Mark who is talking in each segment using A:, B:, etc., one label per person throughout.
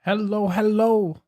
A: Hello, hello.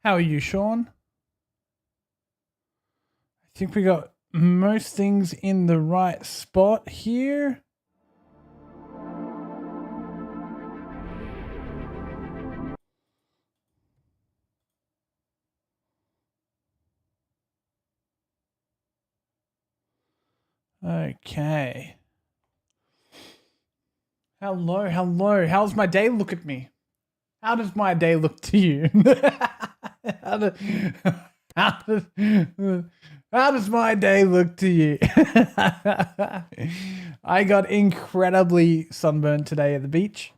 A: How are you, Sean? I think we got most things in the right spot here. Okay. Hello, hello. How's my day look at me? How does my day look to you? how, do, how, does, how does my day look to you? I got incredibly sunburned today at the beach.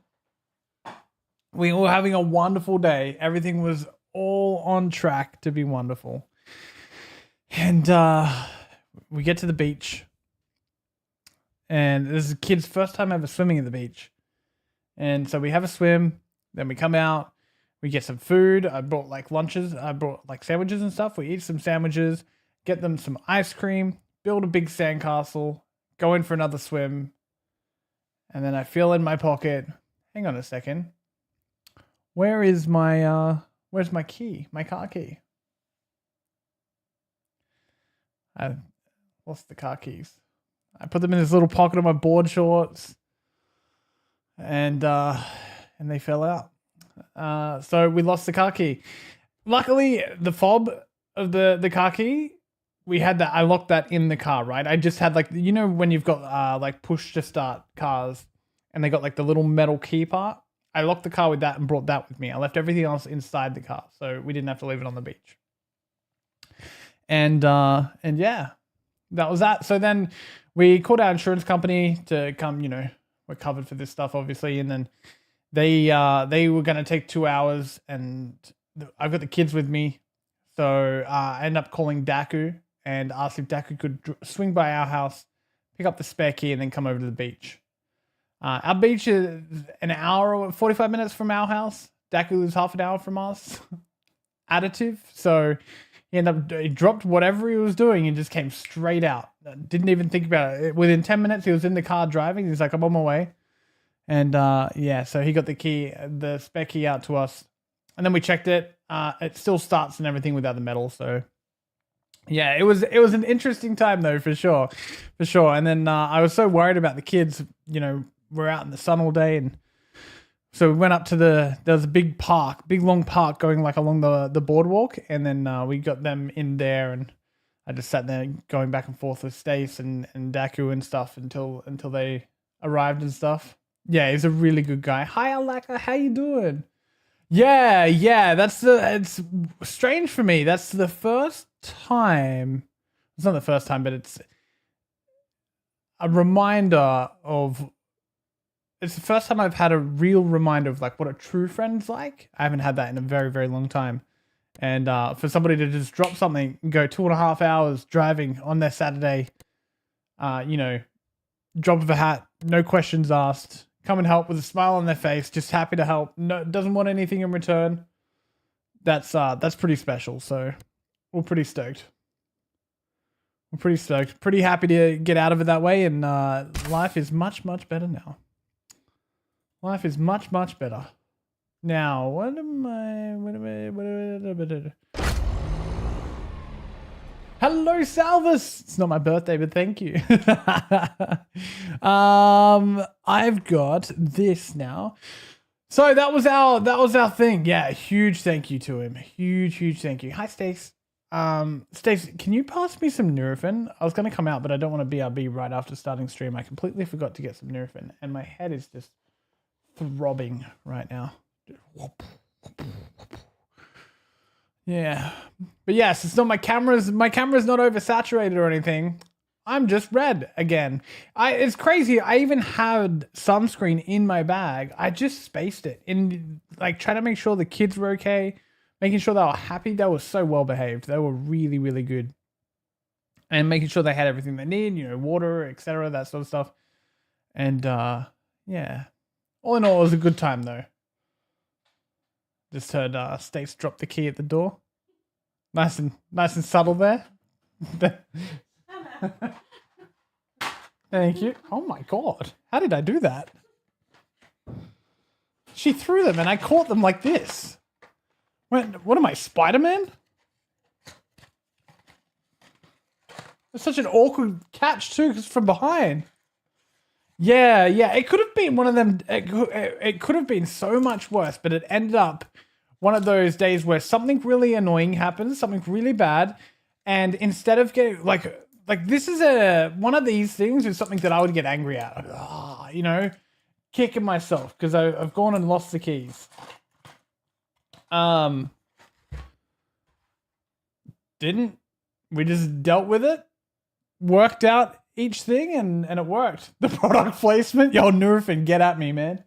A: We were having a wonderful day. Everything was all on track to be wonderful. And we get to the beach. And this is the kid's first time ever swimming at the beach. And so we have a swim. Then we come out. We get some food. I brought like lunches. I brought like sandwiches and stuff. We eat some sandwiches. Get them some ice cream. Build a big sandcastle. Go in for another swim. And then I feel in my pocket. Hang on a second. Where's my key? My car key. I lost the car keys. I put them in this little pocket of my board shorts. And they fell out. So we lost the car key. Luckily, the fob of the car key, we had that. I locked that in the car, right? I just had like, you know, when you've got like push to start cars and they got like the little metal key part. I locked the car with that and brought that with me. I left everything else inside the car, so we didn't have to leave it on the beach. And yeah, that was that. So then we called our insurance company to come. You know, we're covered for this stuff, obviously. And then they were going to take 2 hours, and I've got the kids with me, so I ended up calling Daku and asked if Daku could swing by our house, pick up the spare key, and then come over to the beach. Our beach is an hour, 45 minutes from our house. Daku is half an hour from us. Additive. So he dropped whatever he was doing and just came straight out. Didn't even think about it. Within 10 minutes, he was in the car driving. He's like, I'm on my way. And yeah, so he got the spare key out to us. And then we checked it. It still starts and everything without the metal. So yeah, it was an interesting time though, for sure. And then I was so worried about the kids, you know, we're out in the sun all day, and so we went up to there was a big long park going like along the boardwalk, and then we got them in there, and I just sat there going back and forth with Stace and Daku and stuff until they arrived and stuff. Yeah, he's a really good guy. Hi Alaka, how you doing? Yeah, it's strange for me. That's the first time. It's not the first time, but it's a reminder of. It's the first time I've had a real reminder of like what a true friend's like. I haven't had that in a very, very long time. And for somebody to just drop something and go 2.5 hours driving on their Saturday, you know, drop of a hat, no questions asked, come and help with a smile on their face, just happy to help, no, doesn't want anything in return. That's pretty special. So we're pretty stoked. Pretty happy to get out of it that way, and life is much, much better now. Life is much, much better. Now, what am I... Hello, Salvus! It's not my birthday, but thank you. I've got this now. So that was our thing. Yeah, huge thank you to him. Huge thank you. Hi, Stace. Stacey, can you pass me some Nurofen? I was going to come out, but I don't want to BRB right after starting stream. I completely forgot to get some Nurofen, and my head is just throbbing right now. Yeah, but yes, it's not my camera's not oversaturated or anything. I'm just red again. It's crazy. I even had sunscreen in my bag. I just spaced it in, like, trying to make sure the kids were okay, making sure they were happy. They were so well behaved. They were really, really good, and making sure they had everything they need. You know, water, etc., that sort of stuff. And yeah, all in all, it was a good time though. Just heard Stace drop the key at the door. Nice and subtle there. Thank you. Oh my god. How did I do that? She threw them and I caught them like this. What am I, Spider-Man? It's such an awkward catch too, because from behind. Yeah, it could have been one of them. It could have been so much worse, but it ended up one of those days where something really annoying happens, something really bad, and instead of getting like this is one of these things is something that I would get angry at. You know, kicking myself because I've gone and lost the keys. We just dealt with it, worked out each thing, and it worked. The product placement, yo, Nurofen, get at me, man.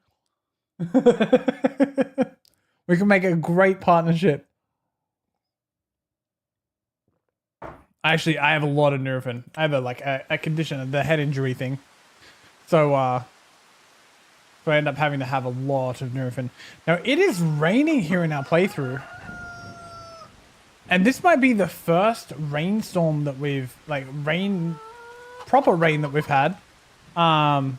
A: We can make a great partnership. Actually, I have a lot of Nurofen. I have a condition, the head injury thing. So I end up having to have a lot of Nurofen. Now, it is raining here in our playthrough. And this might be the first rainstorm that we've, proper rain that we've had. And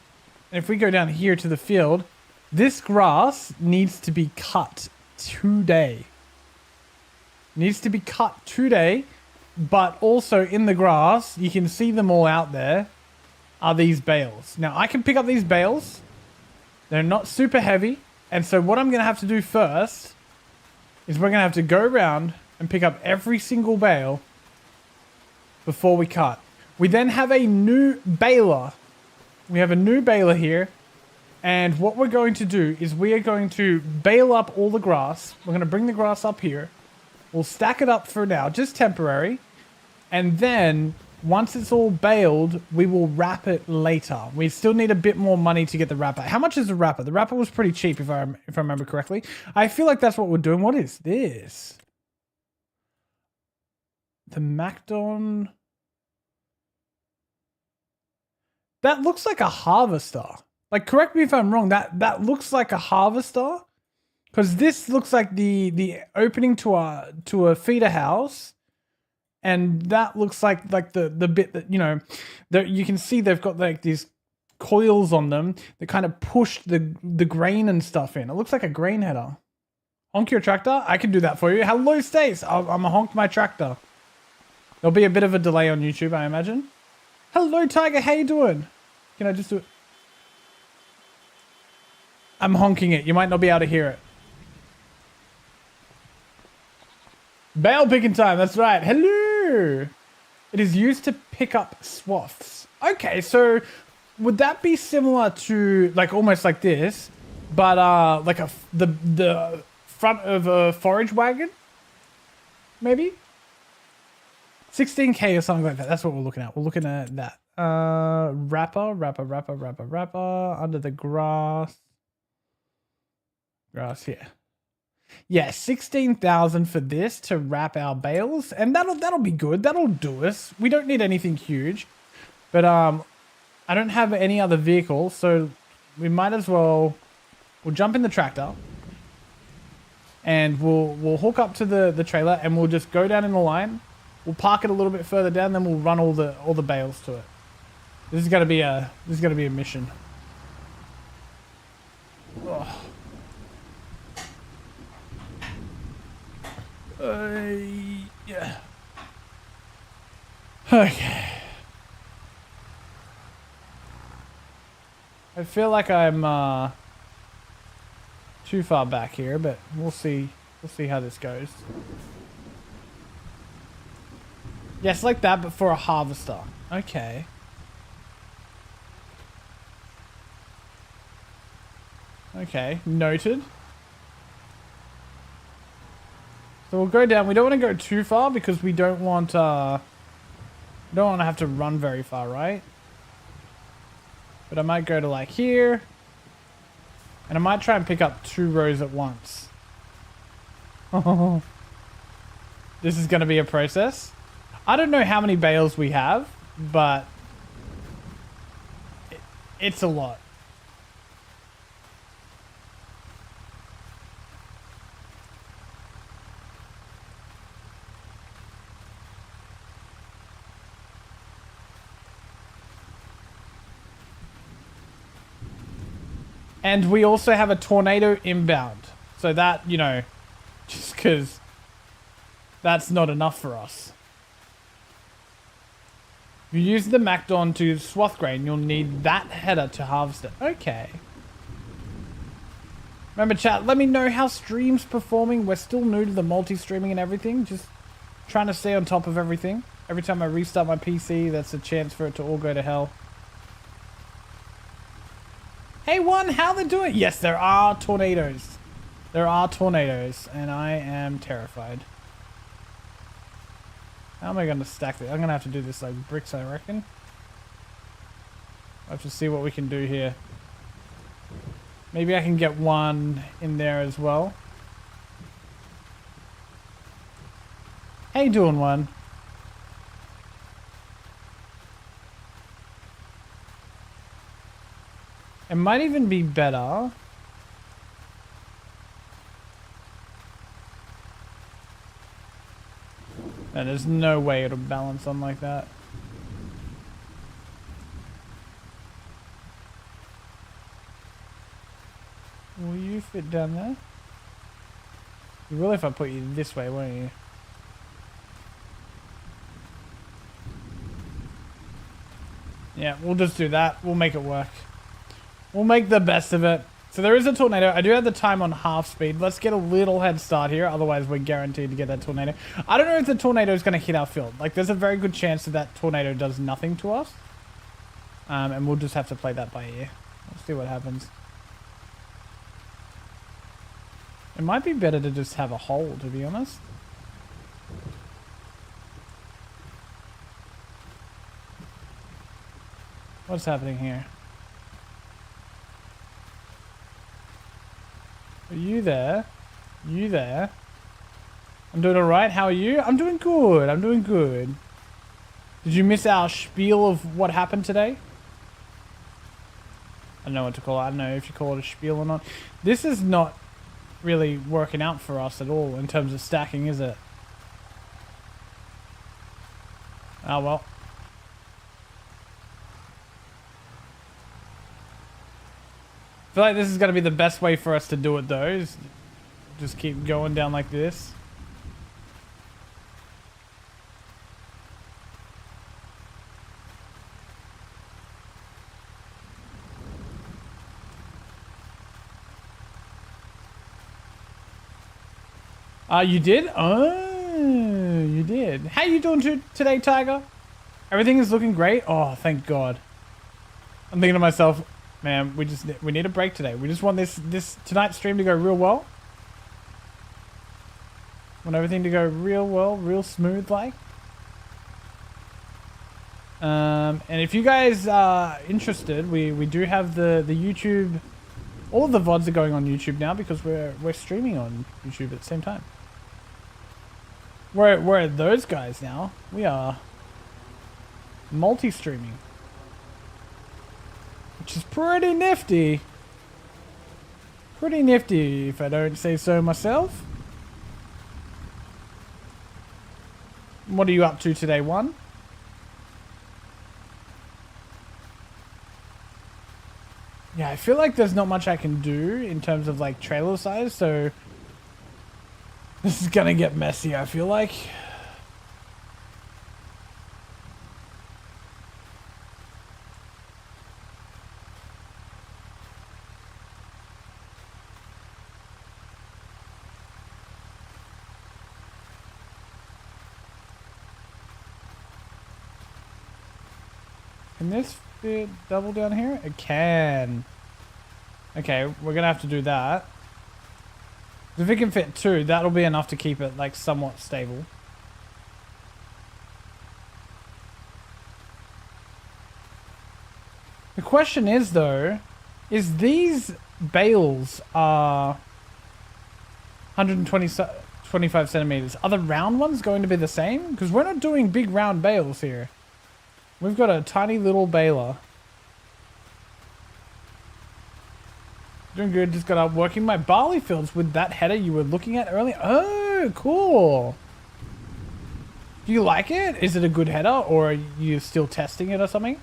A: if we go down here to the field, this grass needs to be cut today. Needs to be cut today. But also in the grass, you can see them all out there, are these bales. Now, I can pick up these bales. They're not super heavy. And so what I'm going to have to do first is we're going to have to go around and pick up every single bale before we cut. We then have a new baler. We have a new baler here. And what we're going to do is we are going to bale up all the grass. We're going to bring the grass up here. We'll stack it up for now, just temporary. And then once it's all baled, we will wrap it later. We still need a bit more money to get the wrapper. How much is the wrapper? The wrapper was pretty cheap if I remember correctly. I feel like that's what we're doing. What is this? The Macdon. That looks like a harvester. Like, correct me if I'm wrong. That looks like a harvester. Because this looks like the opening to a feeder house, and that looks like the bit that, you know, that you can see they've got like these coils on them that kind of push the grain and stuff in. It looks like a grain header. Honk your tractor? I can do that for you. Hello, Stace. I'm gonna honk my tractor. There'll be a bit of a delay on YouTube, I imagine. Hello, Tiger. How you doing? Can I just do it? I'm honking it. You might not be able to hear it. Bale picking time, that's right. Hello! It is used to pick up swaths. Okay, so would that be similar to, like, almost like this, but like the front of a forage wagon? Maybe? 16K or something like that. That's what we're looking at. We're looking at that. Wrapper, under the grass. Grass here. Yeah, 16,000 for this to wrap our bales, and that'll be good. That'll do us. We don't need anything huge, but I don't have any other vehicle, so we might as well. We'll jump in the tractor, and we'll hook up to the trailer, and we'll just go down in the line. We'll park it a little bit further down, then we'll run all the bales to it. This is gonna be a mission. Oh. Yeah. Okay. I feel like I'm too far back here, but we'll see. We'll see how this goes. Yes, like that, but for a harvester. Okay. Okay, noted. So we'll go down. We don't want to go too far because we don't want to have to run very far, right? But I might go to like here. And I might try and pick up 2 rows at once. This is going to be a process. I don't know how many bales we have, but it's a lot. And we also have a tornado inbound. So that, you know, just because that's not enough for us. If you use the Macdon to swath grain, you'll need that header to harvest it. Okay. Remember, chat, let me know how stream's performing. We're still new to the multi-streaming and everything. Just trying to stay on top of everything. Every time I restart my PC, that's a chance for it to all go to hell. Hey, One, how they doing? Yes, there are tornadoes. There are tornadoes, and I am terrified. How am I going to stack this? I'm going to have to do this like bricks, I reckon. I have to see what we can do here. Maybe I can get one in there as well. How you doing, One? It might even be better. And there's no way it'll balance on like that. Will you fit down there? You will if I put you this way, won't you? Yeah, we'll just do that. We'll make it work. We'll make the best of it. So there is a tornado. I do have the time on half speed. Let's get a little head start here. Otherwise, we're guaranteed to get that tornado. I don't know if the tornado is going to hit our field. Like, there's a very good chance that that tornado does nothing to us. And we'll just have to play that by ear. Let's see what happens. It might be better to just have a hole, to be honest. What's happening here? Are you there? You there? I'm doing alright. How are you? I'm doing good. I'm doing good. Did you miss our spiel of what happened today? I don't know what to call it. I don't know if you call it a spiel or not. This is not really working out for us at all in terms of stacking, is it? Oh well. I feel like this is going to be the best way for us to do it though, is just keep going down like this. You did? Oh, you did. How you doing today, Tiger? Everything is looking great? Oh, thank God. I'm thinking to myself, man, we need a break today. We just want this tonight's stream to go real well. Want everything to go real well, real smooth like. And if you guys are interested, we do have the YouTube. All of the VODs are going on YouTube now because we're streaming on YouTube at the same time. We're those guys now. We are multi-streaming, which is pretty nifty. Pretty nifty, if I don't say so myself. What are you up to today, One? Yeah, I feel like there's not much I can do in terms of like trailer size, so this is gonna get messy, I feel like. Can this fit double down here? It can. Okay, we're gonna have to do that. If it can fit 2, that'll be enough to keep it like somewhat stable. The question is though, is these bales are 125 centimeters. Are the round ones going to be the same? Because we're not doing big round bales here. We've got a tiny little baler. Doing good, just got up working my barley fields with that header you were looking at earlier. Oh, cool. Do you like it? Is it a good header or are you still testing it or something?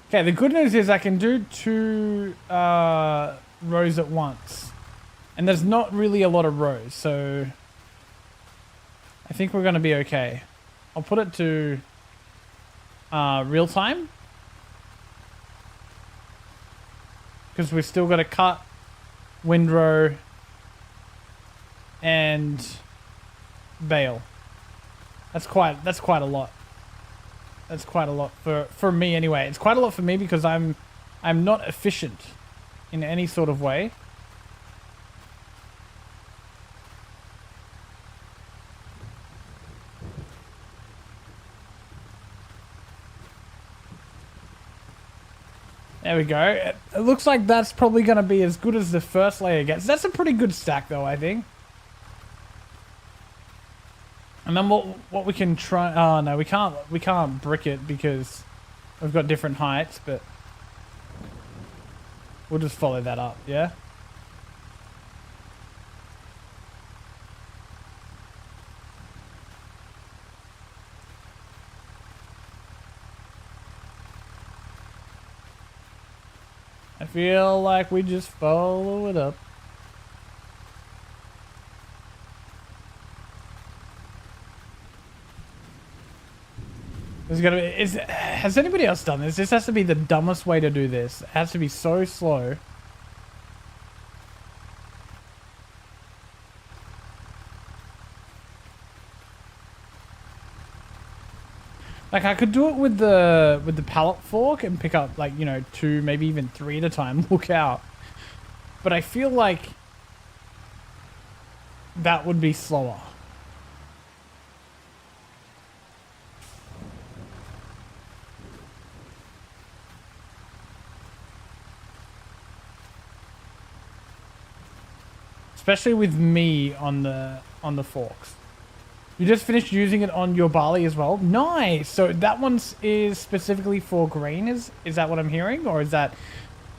A: Okay, the good news is I can do 2 rows at once. And there's not really a lot of rows, so I think we're going to be okay. I'll put it to real time. Because we've still got to cut, windrow, and bale. That's quite a lot. That's quite a lot for me anyway. It's quite a lot for me because I'm not efficient in any sort of way. There we go. It looks like that's probably going to be as good as the first layer gets. That's a pretty good stack though, I think. And then what we can try... Oh, no, we can't brick it because we've got different heights, but we'll just follow that up, yeah? I feel like we just follow it up. Has anybody else done this? This has to be the dumbest way to do this. It has to be so slow. Like I could do it with the pallet fork and pick up like, you know, 2, maybe even 3 at a time. Look out. But I feel like that would be slower. Especially with me on the forks. You just finished using it on your barley as well? Nice! So that one is specifically for grain, is that what I'm hearing? Or is that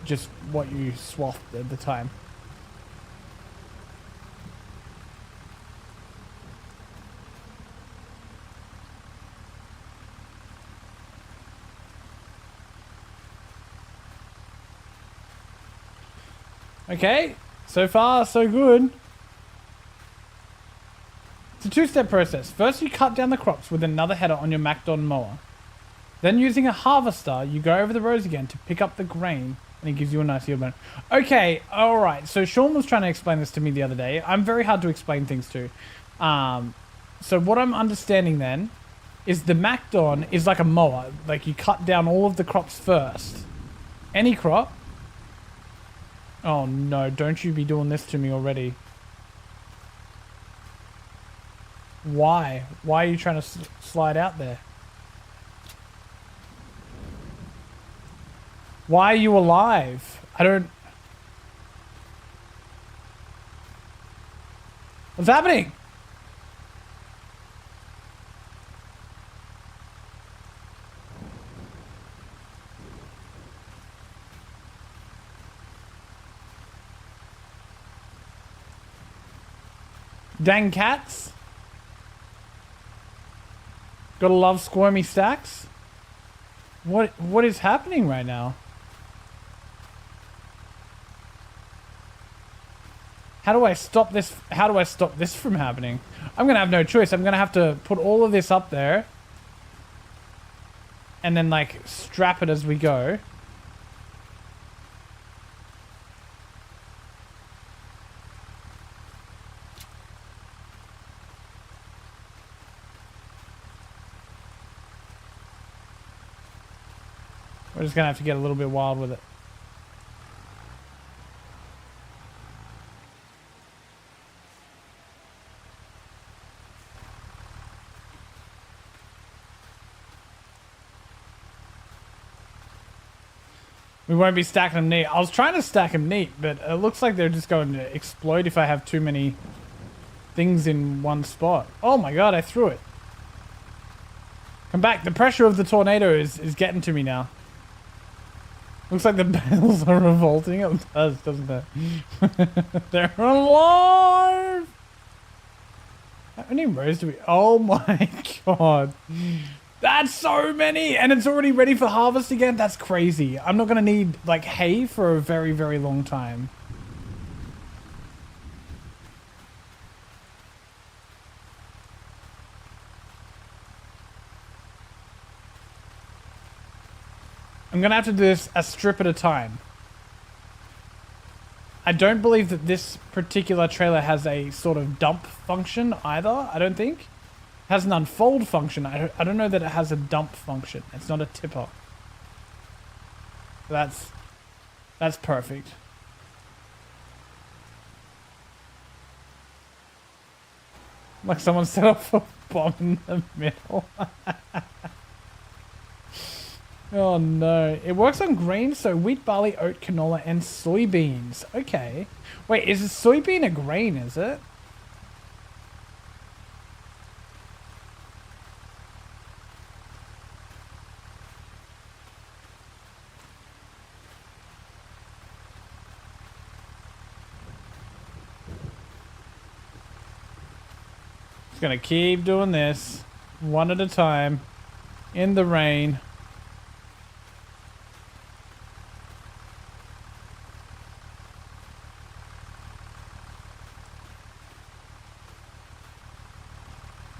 A: just what you swathed at the time? Okay, so far so good. It's a 2-step process. First you cut down the crops with another header on your Macdon mower. Then using a harvester, you go over the rows again to pick up the grain and it gives you a nice yield bonus. Okay, alright. So Sean was trying to explain this to me the other day. I'm very hard to explain things to. So what I'm understanding then is the Macdon is like a mower. Like you cut down all of the crops first. Any crop. Oh no, don't you be doing this to me already. Why? Why are you trying to slide out there? Why are you alive? I don't... What's happening? Dang cats. Gotta love squirmy stacks. What is happening right now? How do I stop this? How do I stop this from happening? I'm gonna have no choice. I'm gonna have to put all of this up there. And then like strap it as we go. We're just gonna have to get a little bit wild with it. We won't be stacking them neat. I was trying to stack them neat, but it looks like they're just going to explode if I have too many things in one spot. Oh my god, I threw it. Come back. The pressure of the tornado is getting to me now. Looks like the bales are revolting. It does, doesn't it? They're alive! How many rows do we... Oh my god. That's so many! And it's already ready for harvest again? That's crazy. I'm not going to need, like, hay for a very, very long time. I'm going to have to do this a strip at a time. I don't believe that this particular trailer has a sort of dump function either, I don't think. It has an unfold function. I don't know that it has a dump function. It's not a tipper. That's perfect. Like someone set off a bomb in the middle. Oh no. It works on grains, so wheat, barley, oat, canola, and soybeans. Okay. Wait, is a soybean a grain, is it? Just gonna keep doing this one at a time in the rain.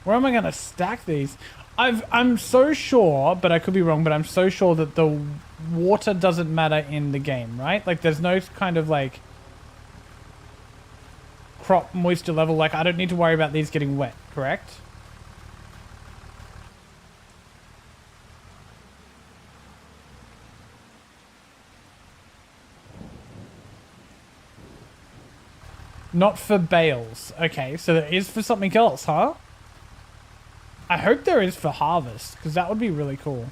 A: Where am I going to stack these? I'm so sure, but I could be wrong, but I'm so sure that the water doesn't matter in the game, right? Like there's no kind of like crop moisture level. Like I don't need to worry about these getting wet, correct? Not for bales. Okay, so there is for something else, huh? I hope there is for harvest, because that would be really cool.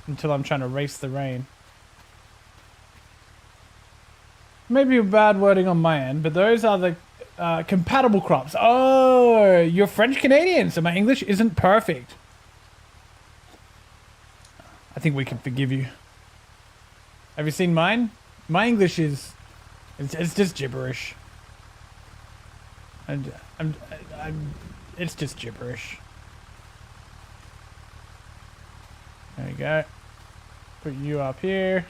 A: Until I'm trying to race the rain. Maybe a bad wording on my end, but those are the compatible crops. Oh, you're French Canadian, so my English isn't perfect. I think we can forgive you. Have you seen mine? My English is... It's just gibberish. It's just gibberish. There you go. Put you up here.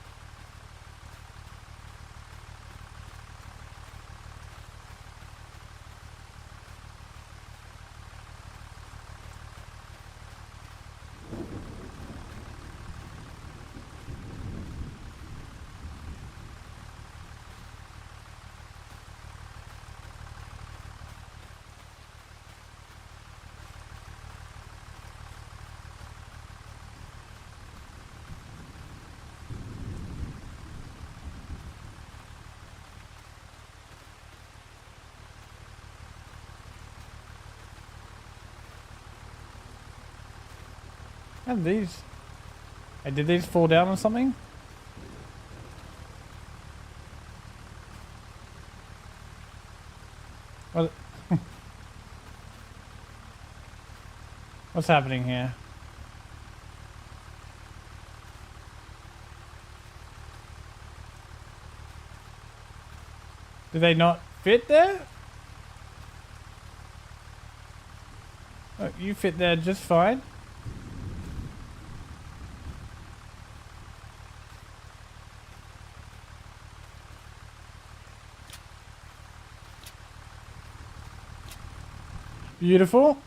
A: And these... Hey, did these fall down or something? What? What's happening here? Do they not fit there? Oh, you fit there just fine. Beautiful.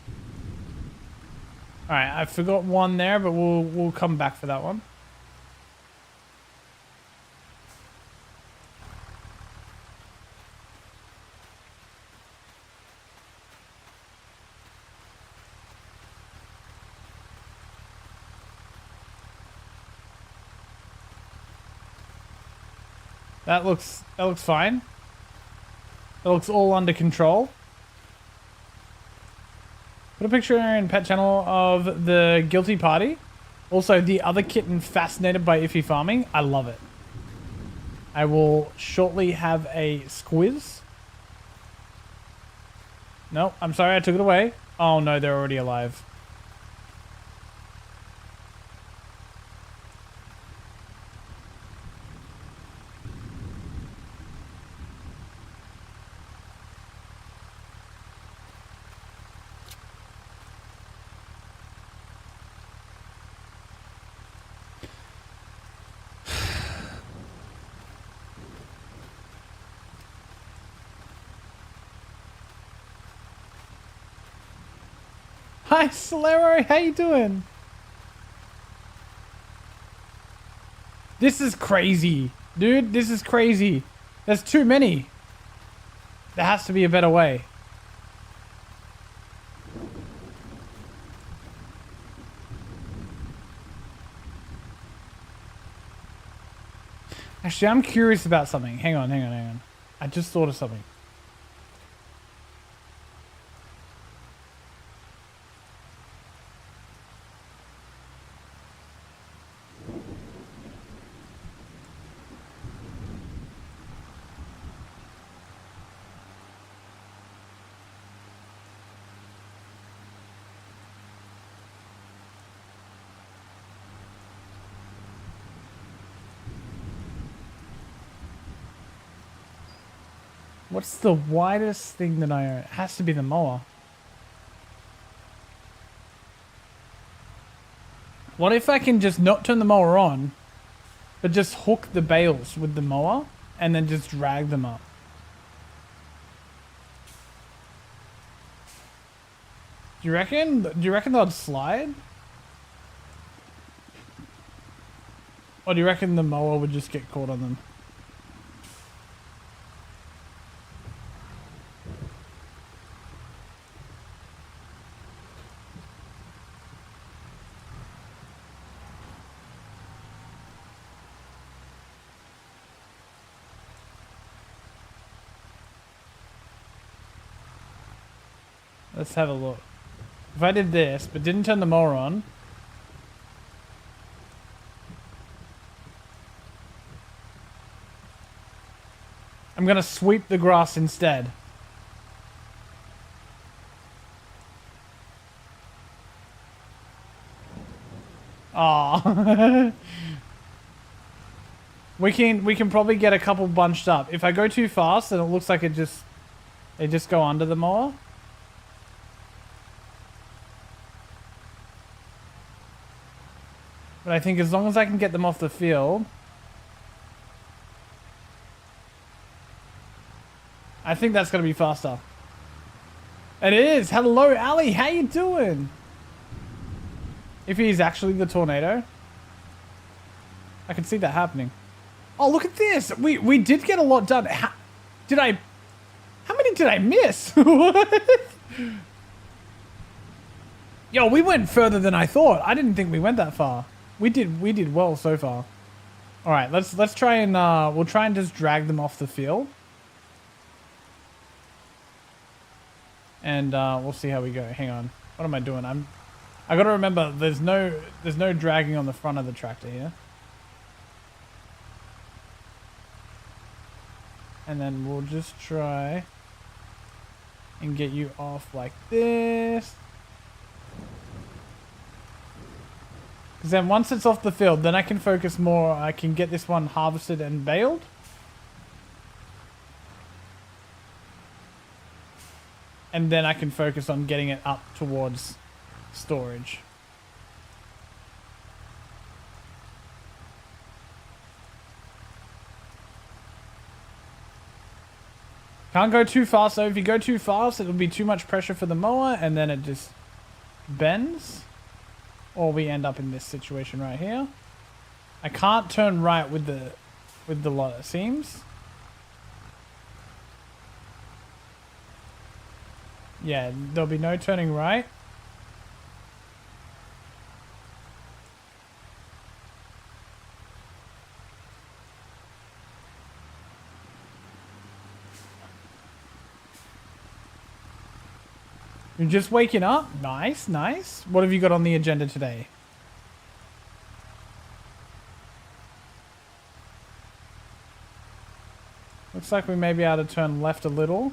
A: Alright, I forgot one there, but we'll come back for that one. That looks fine. It looks all under control. Put a picture in pet channel of the guilty party. Also, the other kitten fascinated by iffy farming. I love it. I will shortly have a squiz. No, I'm sorry, I took it away. Oh no, they're already alive. Hi, Solero, how you doing? This is crazy. Dude, this is crazy. There's too many. There has to be a better way. Actually, I'm curious about something. Hang on. I just thought of something. What's the widest thing that I own? It has to be the mower. What if I can just not turn the mower on, but just hook the bales with the mower and then just drag them up? Do you reckon they'd slide? Or do you reckon the mower would just get caught on them? Let's have a look. If I did this, but didn't turn the mower on. I'm gonna sweep the grass instead. Aw. we can probably get a couple bunched up. If I go too fast, then it looks like they just go under the mower. But I think as long as I can get them off the field, I think that's going to be faster. It is. Hello, Ali. How you doing? If he's actually the tornado, I can see that happening. Oh, look at this. We did get a lot done. How many did I miss? What? Yo, we went further than I thought. I didn't think we went that far. We did well so far. All right, let's try and we'll try and just drag them off the field. And we'll see how we go. Hang on. What am I doing? I got to remember there's no dragging on the front of the tractor here. And then we'll just try and get you off like this. Because then once it's off the field, then I can focus more. I can get this one harvested and baled. And then I can focus on getting it up towards storage. Can't go too fast though. If you go too fast, it'll be too much pressure for the mower and then it just bends. Or we end up in this situation right here. I can't turn right with the lot of seams. Yeah, there'll be no turning right. You're just waking up? Nice, nice. What have you got on the agenda today? Looks like we may be able to turn left a little.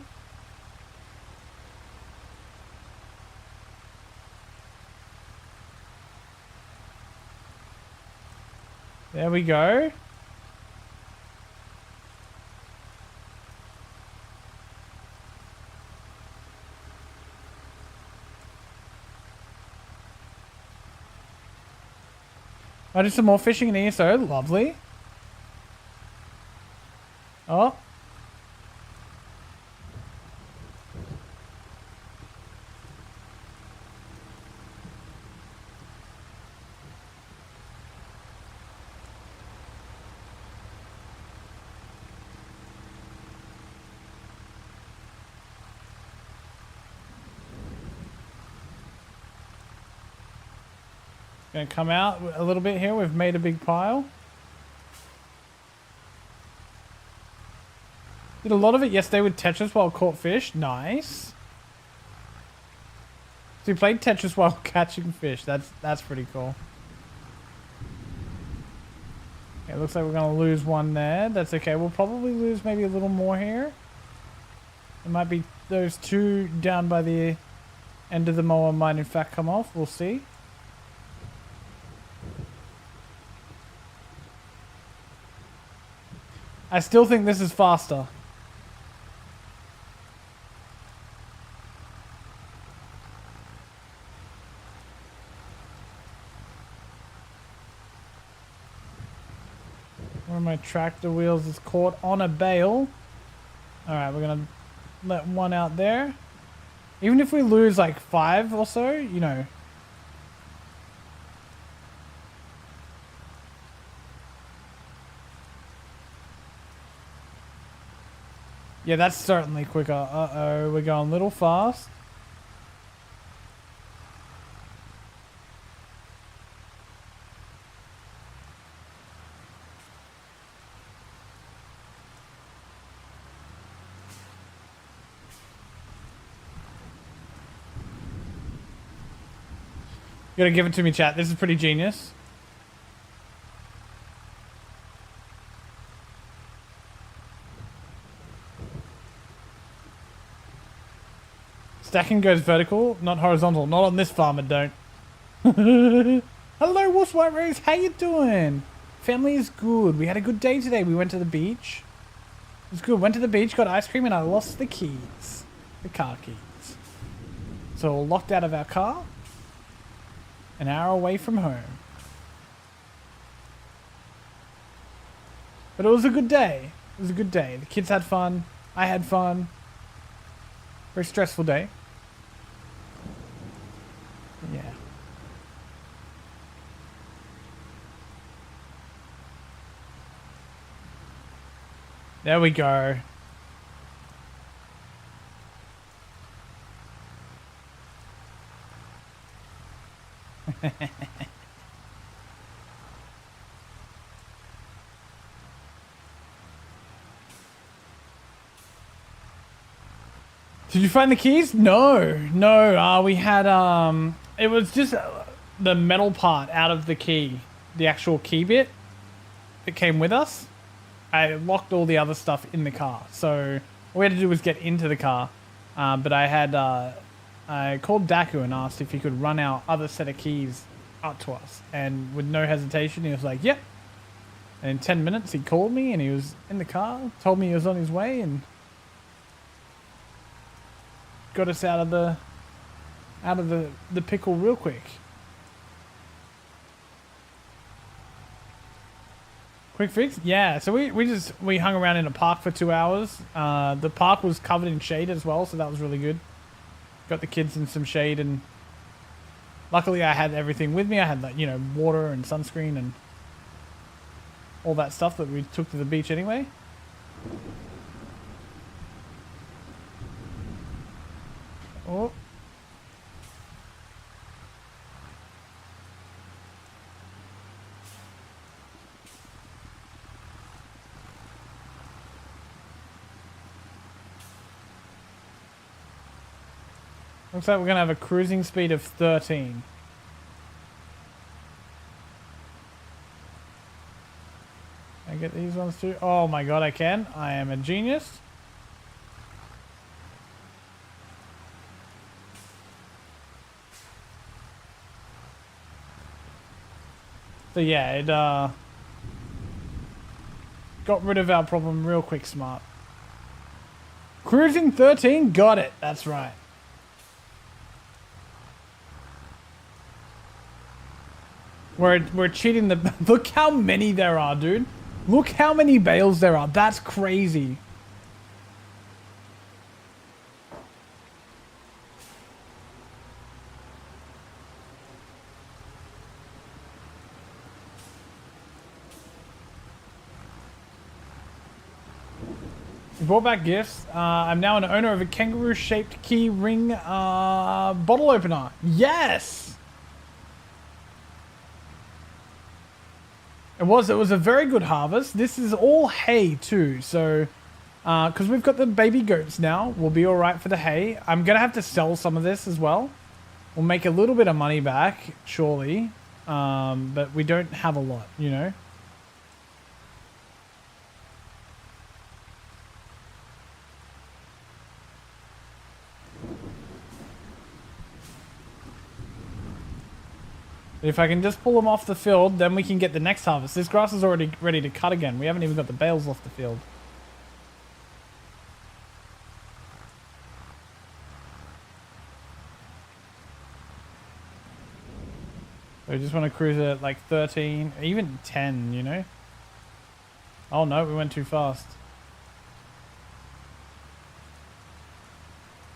A: There we go. I did some more fishing in ESO. Lovely. Oh. Gonna come out a little bit here. We've made a big pile. Did a lot of it yesterday with Tetris while caught fish. Nice. So we played Tetris while catching fish. That's pretty cool. Okay, it looks like we're gonna lose one there. That's okay. We'll probably lose maybe a little more here. It might be those two down by the end of the mower might in fact come off. We'll see. I still think this is faster. One of my tractor wheels is caught on a bale. Alright, we're gonna let one out there. Even if we lose like 5 or so, you know. Yeah, that's certainly quicker. Uh-oh, we're going a little fast. You gotta give it to me, chat. This is pretty genius. Stacking goes vertical, not horizontal. Not on this farm, it don't. Hello, Wolf's White Rose. How you doing? Family is good. We had a good day today. We went to the beach. It was good. Went to the beach, got ice cream, and I lost the keys. The car keys. So we're locked out of our car. An hour away from home. But it was a good day. It was a good day. The kids had fun. I had fun. Very stressful day. Yeah. There we go. Did you find the keys? No, no. We had it was just the metal part out of the key, the actual key bit that came with us. I locked all the other stuff in the car, so all we had to do was get into the car. But I called Daku and asked if he could run our other set of keys up to us, and with no hesitation, he was like, "Yep." And in 10 minutes, he called me, and he was in the car, told me he was on his way, and got us out of the pickle real quick. Quick fix? Yeah, so we hung around in a park for 2 hours. The park was covered in shade as well, so that was really good. Got the kids in some shade, and luckily I had everything with me. I had, like, you know, water and sunscreen and all that stuff that we took to the beach anyway. Oh. Looks like we're gonna have a cruising speed of 13. Can I get these ones too? Oh my god, I can. I am a genius. So yeah, it got rid of our problem real quick, smart. Cruising 13? Got it. That's right. We're cheating the... Look how many there are, dude. Look how many bales there are. That's crazy. We brought back gifts. I'm now an owner of a kangaroo-shaped key ring bottle opener. Yes! It was a very good harvest. This is all hay too, so because we've got the baby goats now, we'll be all right for the hay. I'm gonna have to sell some of this as well. We'll make a little bit of money back, surely, but we don't have a lot, you know. If I can just pull them off the field, then we can get the next harvest. This grass is already ready to cut again. We haven't even got the bales off the field. So we just want to cruise at like 13, even 10, you know? Oh no, we went too fast.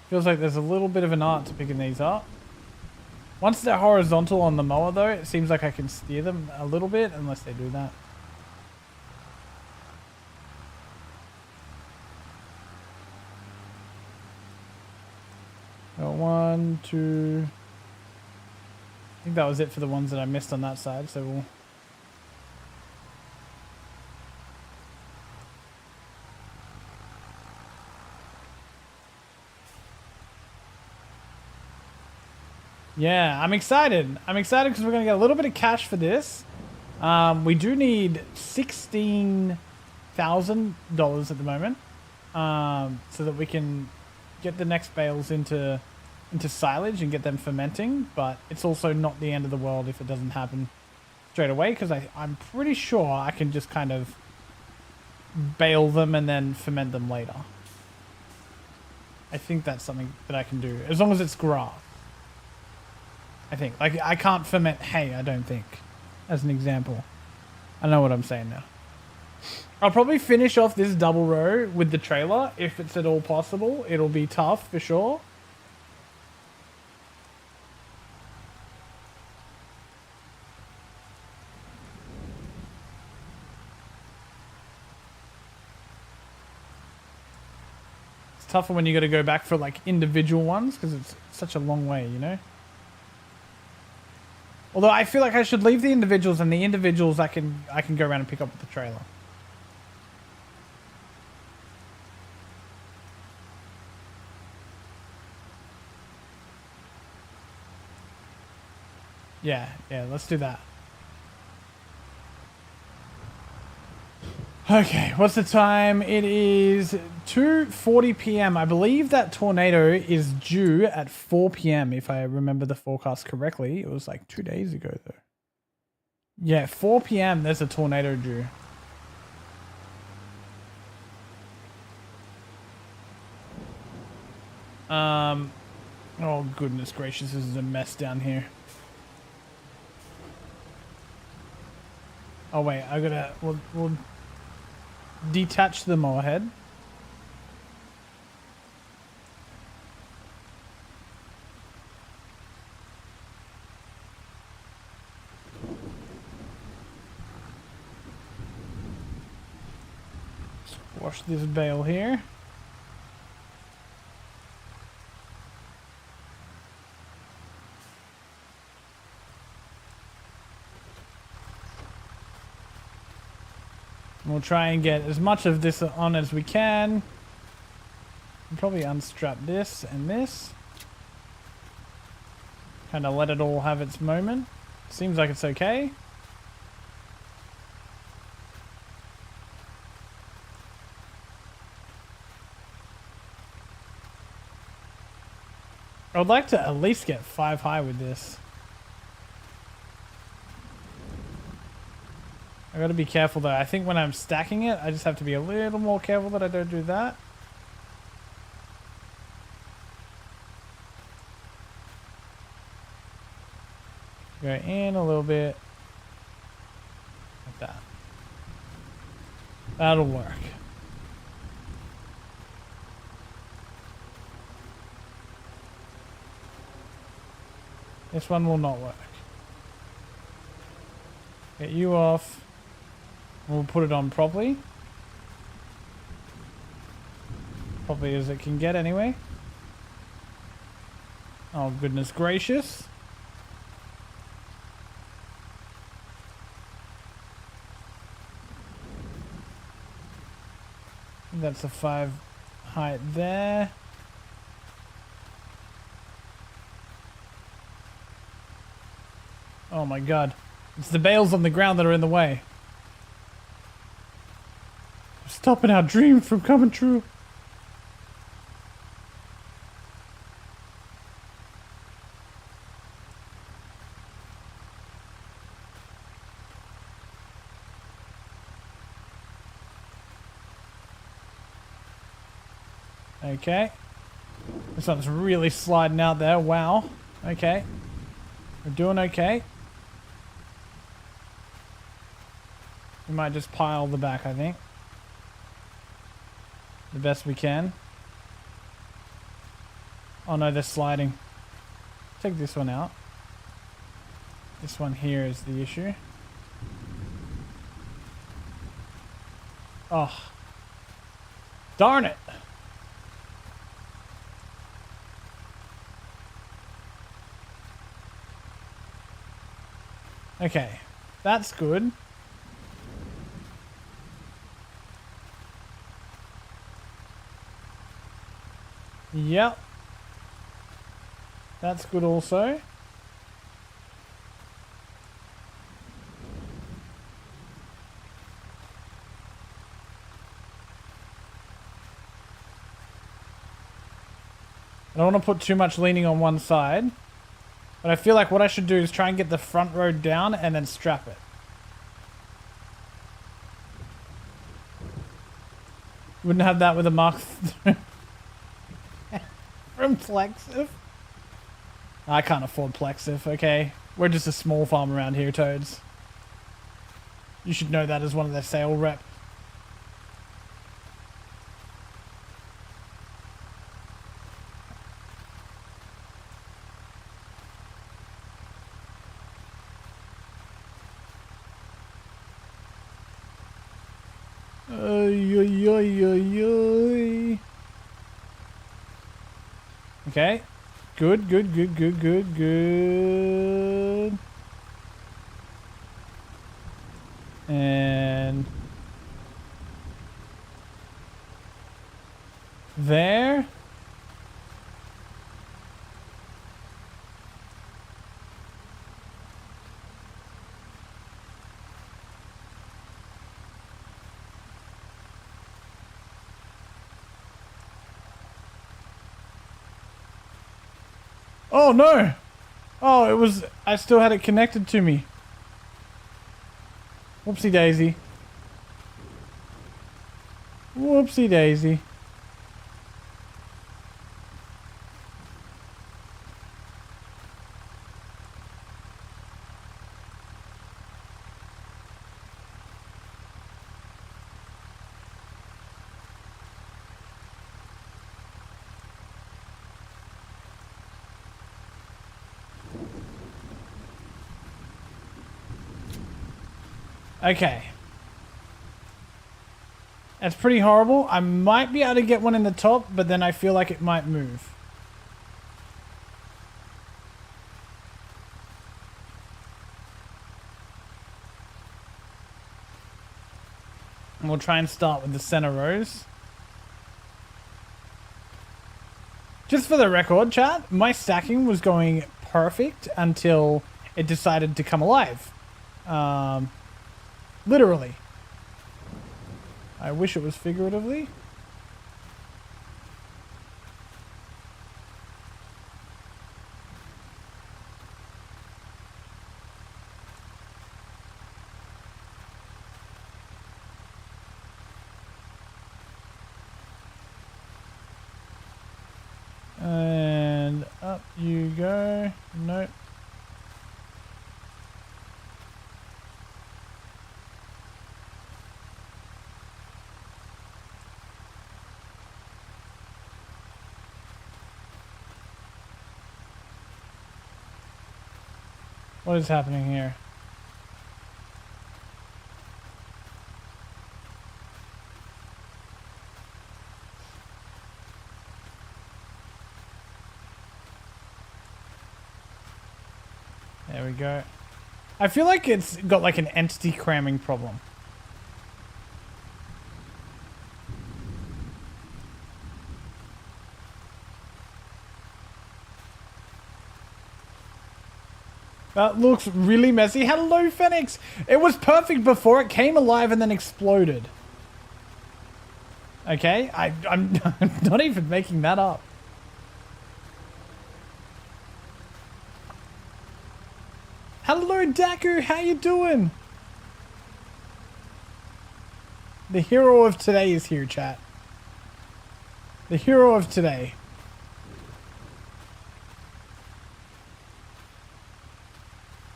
A: Feels like there's a little bit of an art to picking these up. Once they're horizontal on the mower though, it seems like I can steer them a little bit, unless they do that. Got 1, 2... I think that was it for the ones that I missed on that side, so we'll... Yeah, I'm excited. I'm excited because we're going to get a little bit of cash for this. We do need $16,000 at the moment, so that we can get the next bales into silage and get them fermenting. But it's also not the end of the world if it doesn't happen straight away, because I'm pretty sure I can just kind of bale them and then ferment them later. I think that's something that I can do, as long as it's grass. I think. Like, I can't ferment hay, I don't think, as an example. I know what I'm saying now. I'll probably finish off this double row with the trailer, if it's at all possible. It'll be tough, for sure. It's tougher when you got to go back for, like, individual ones, because it's such a long way, you know? Although I feel like I should leave the individuals, and the individuals I can go around and pick up with the trailer. Yeah, let's do that. Okay, what's the time? It is 2:40 p.m. I believe that tornado is due at 4 p.m. if I remember the forecast correctly. It was like 2 days ago though. Yeah, 4 p.m. there's a tornado due. Oh goodness gracious, this is a mess down here. Oh wait, I gotta, we'll detach the mower head. Wash this bale here. We'll try and get as much of this on as we can. We'll probably unstrap this and this. Kind of let it all have its moment. Seems like it's okay. I would like to at least get 5 high with this. I gotta be careful though. I think when I'm stacking it, I just have to be a little more careful that I don't do that. Go in a little bit. Like that. That'll work. This one will not work. Get you off. We'll put it on properly. Properly as it can get anyway. Oh, goodness gracious. That's a 5 height there. Oh my god. It's the bales on the ground that are in the way. Stopping our dream from coming true. Okay. This one's really sliding out there. Wow. Okay. We're doing okay. We might just pile the back, I think. The best we can. Oh no, they're sliding. Take this one out. This one here is the issue. Oh. Darn it. Okay. That's good. Yep. That's good also. I don't want to put too much leaning on one side. But I feel like what I should do is try and get the front row down and then strap it. Wouldn't have that with a Mark from Plexif. I can't afford Plexif, okay? We're just a small farm around here, Toads. You should know that as one of their sale rep. Okay. Good, good, good, good, good, good. And there. Oh no! Oh, it was, I still had it connected to me. Whoopsie daisy. Whoopsie daisy. Okay. That's pretty horrible. I might be able to get one in the top, but then I feel like it might move. And we'll try and start with the center rows. Just for the record, chat, my stacking was going perfect until it decided to come alive. Literally. I wish it was figuratively. And up you go. Nope. What is happening here? There we go. I feel like it's got like an entity cramming problem. That looks really messy. Hello, Phoenix! It was perfect before it came alive and then exploded. Okay? I'm not even making that up. Hello, Daku! How you doing? The hero of today is here, chat. The hero of today.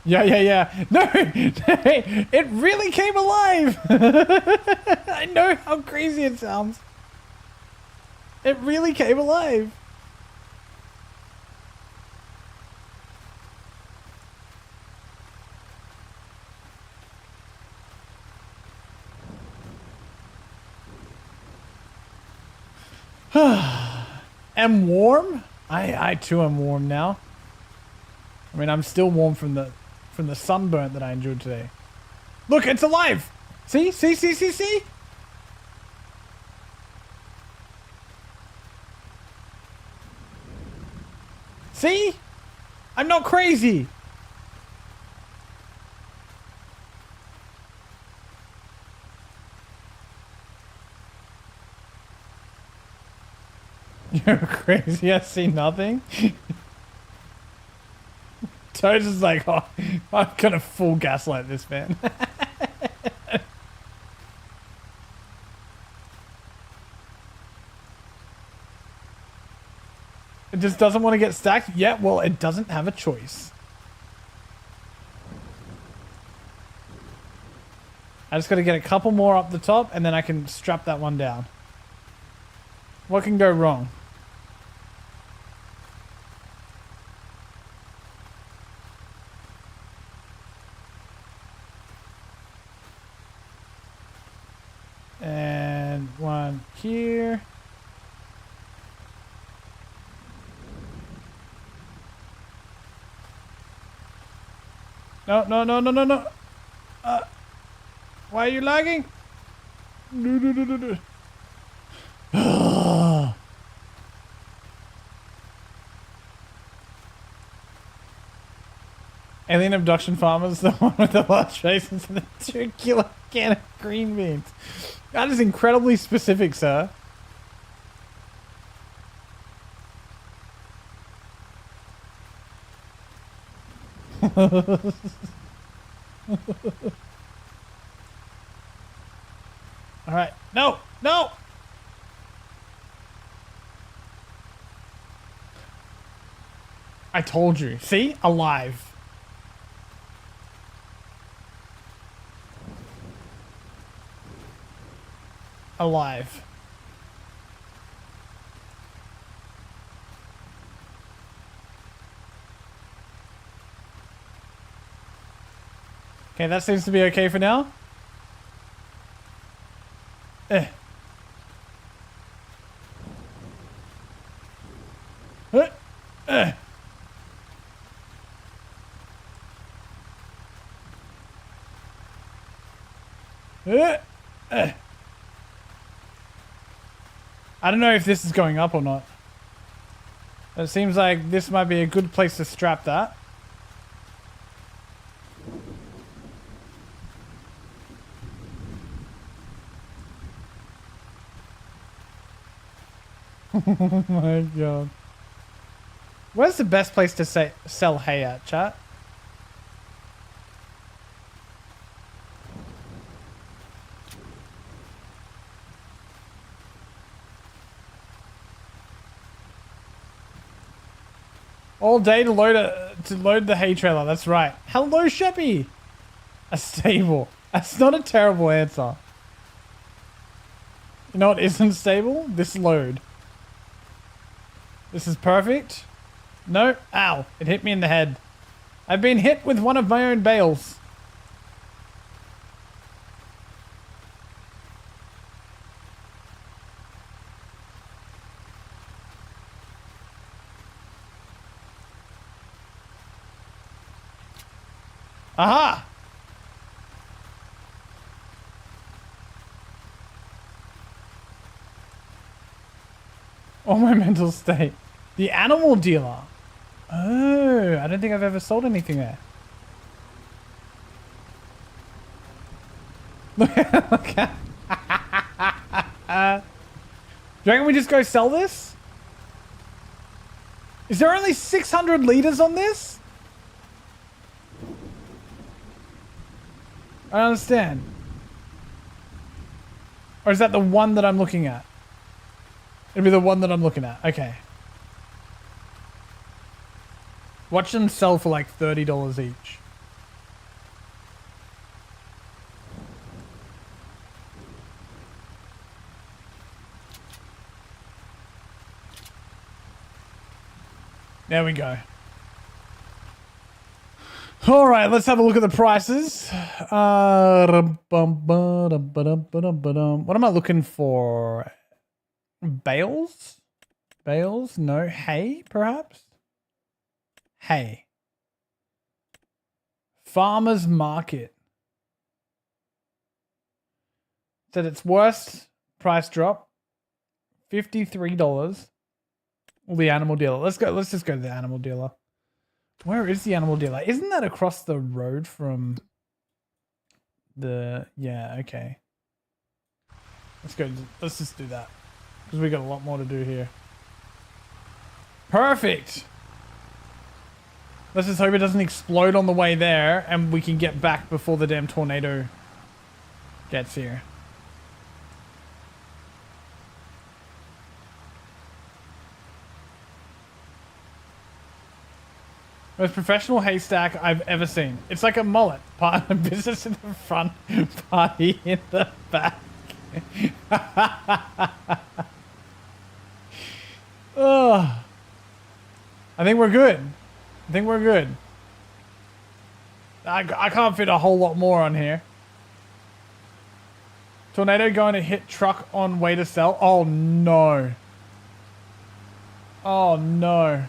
A: Yeah. No, it really came alive. I know how crazy it sounds. It really came alive. Am warm? I too am warm now. I mean, I'm still warm from the sunburn that I enjoyed today. Look, it's alive. See? See? See? I'm not crazy. You're crazy. I see nothing. Toad's is like, oh, I'm gonna full gaslight this man. It just doesn't want to get stacked? Yeah, well, it doesn't have a choice. I just got to get a couple more up the top, and then I can strap that one down. What can go wrong? And one here. No. Why are you lagging? No. Alien abduction farmers, the one with the large faces and the 2-kilo can of green beans. That is incredibly specific, sir. All right. No. I told you. See? Alive. Alive. Okay, that seems to be okay for now. I don't know if this is going up or not. It seems like this might be a good place to strap that. Oh my god. Where's the best place to sell hay at, chat? All day to load the hay trailer. That's right. Hello, Sheppy. A stable. That's not a terrible answer. You know what isn't stable? This load. This is perfect. No. Ow. It hit me in the head. I've been hit with one of my own bales. Aha! Oh, my mental state. The animal dealer. Oh, I don't think I've ever sold anything there. Look at. Do you reckon we just go sell this? Is there only 600 liters on this? I don't understand. Or is that the one that I'm looking at? It'd be the one that I'm looking at. Okay. Watch them sell for like $30 each. There we go. All right, let's have a look at the prices. What am I looking for? Bales? Bales? No. Hay, perhaps? Hay. Farmer's market. Said its worst price drop. $53. The animal dealer. Let's just go to the animal dealer. Where is the animal dealer? Isn't that across the road from the... Yeah, okay. Let's just do that. Because we got a lot more to do here. Perfect! Let's just hope it doesn't explode on the way there and we can get back before the damn tornado gets here. Most professional haystack I've ever seen. It's like a mullet. Part of business in the front, party in the back. Oh, I think we're good. I think we're good. I can't fit a whole lot more on here. Tornado going to hit truck on way to sell. Oh no. Oh no.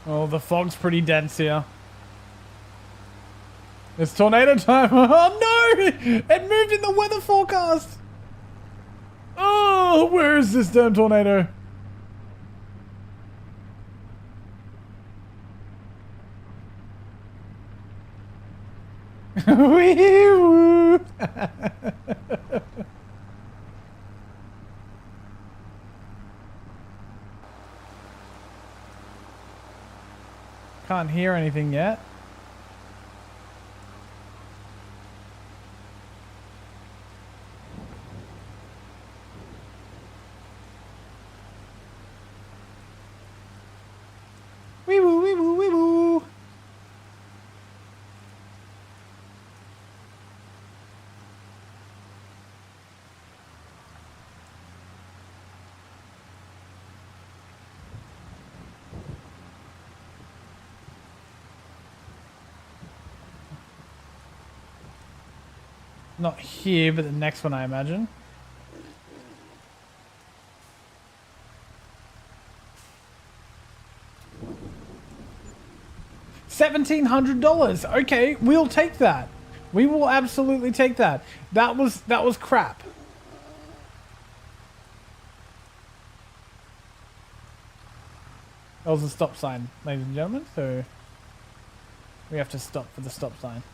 A: Oh, the fog's pretty dense here. It's tornado time. Oh no! It moved in the weather forecast. Oh, where is this damn tornado? Wee-woo. Can't hear anything yet. Wee woo, wee woo, wee woo. Not here, but the next one, I imagine. $1,700. Okay, we'll take that. We will absolutely take that. That was crap. That was a stop sign, ladies and gentlemen. So we have to stop for the stop sign.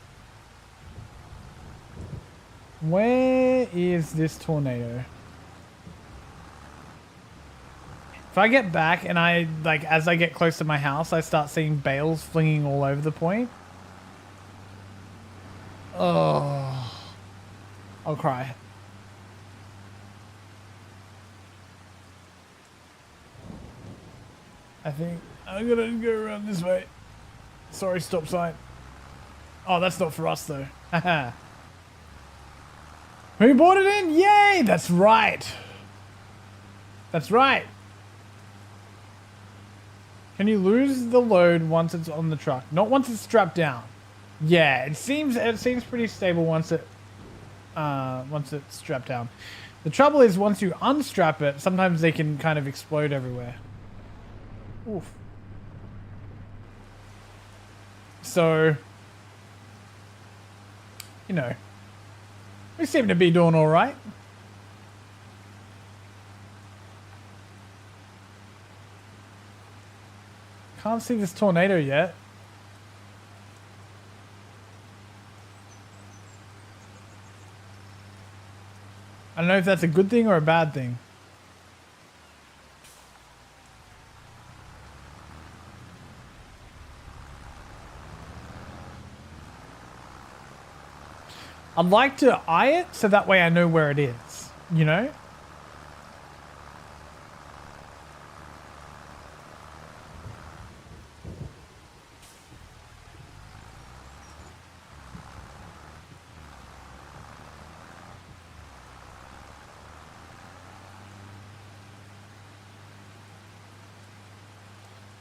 A: Where is this tornado? If I get back and as I get close to my house, I start seeing bales flinging all over the point. Oh, I'll cry. I think I'm gonna go around this way. Sorry, stop sign. Oh, that's not for us though. Haha. Who bought it in? Yay! That's right. That's right. Can you lose the load once it's on the truck? Not once it's strapped down. Yeah, it seems pretty stable once it's strapped down. The trouble is once you unstrap it, sometimes they can kind of explode everywhere. Oof. So, you know, we seem to be doing all right. Can't see this tornado yet. I don't know if that's a good thing or a bad thing. I'd like to eye it so that way I know where it is, you know?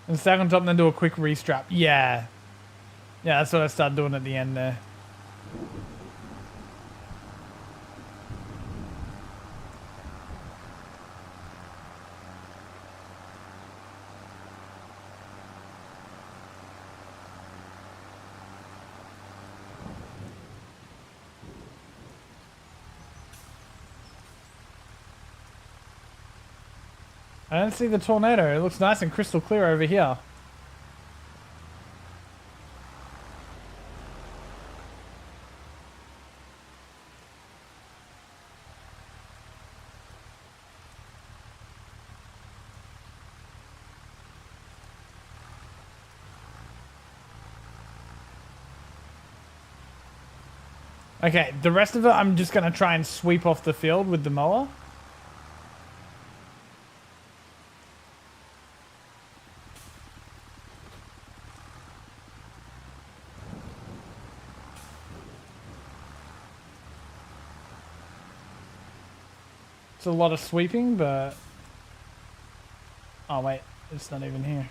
A: And stack on top and then do a quick restrap. Yeah. Yeah, that's what I started doing at the end there. I don't see the tornado. It looks nice and crystal clear over here. Okay, the rest of it I'm just going to try and sweep off the field with the mower. It's a lot of sweeping, but... Oh, wait. It's not even here.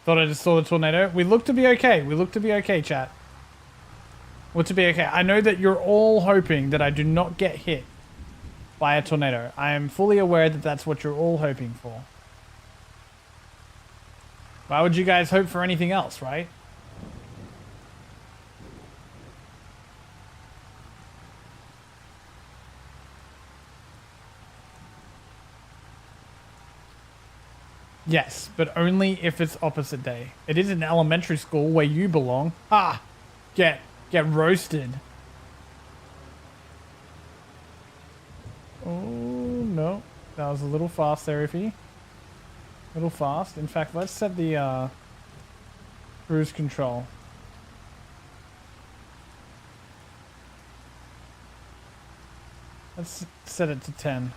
A: Thought I just saw the tornado. We look to be okay. We look to be okay, chat. Look to be okay. I know that you're all hoping that I do not get hit by a tornado. I am fully aware that that's what you're all hoping for. Why would you guys hope for anything else, right? Yes, but only if it's opposite day. It is an elementary school where you belong. Ah, get roasted. Oh no, that was a little fast there, Iffy. A little fast. In fact, let's set the cruise control. Let's set it to 10.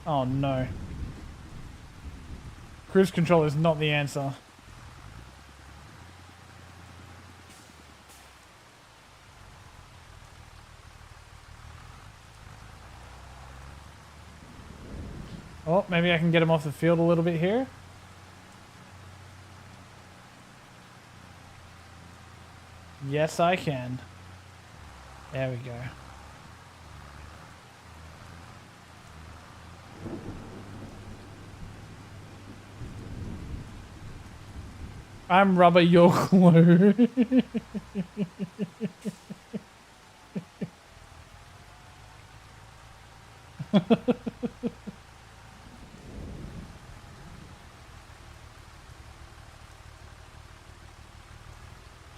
A: Oh no. Cruise control is not the answer. Oh, maybe I can get him off the field a little bit here. Yes, I can. There we go. I'm rubber, you're glue.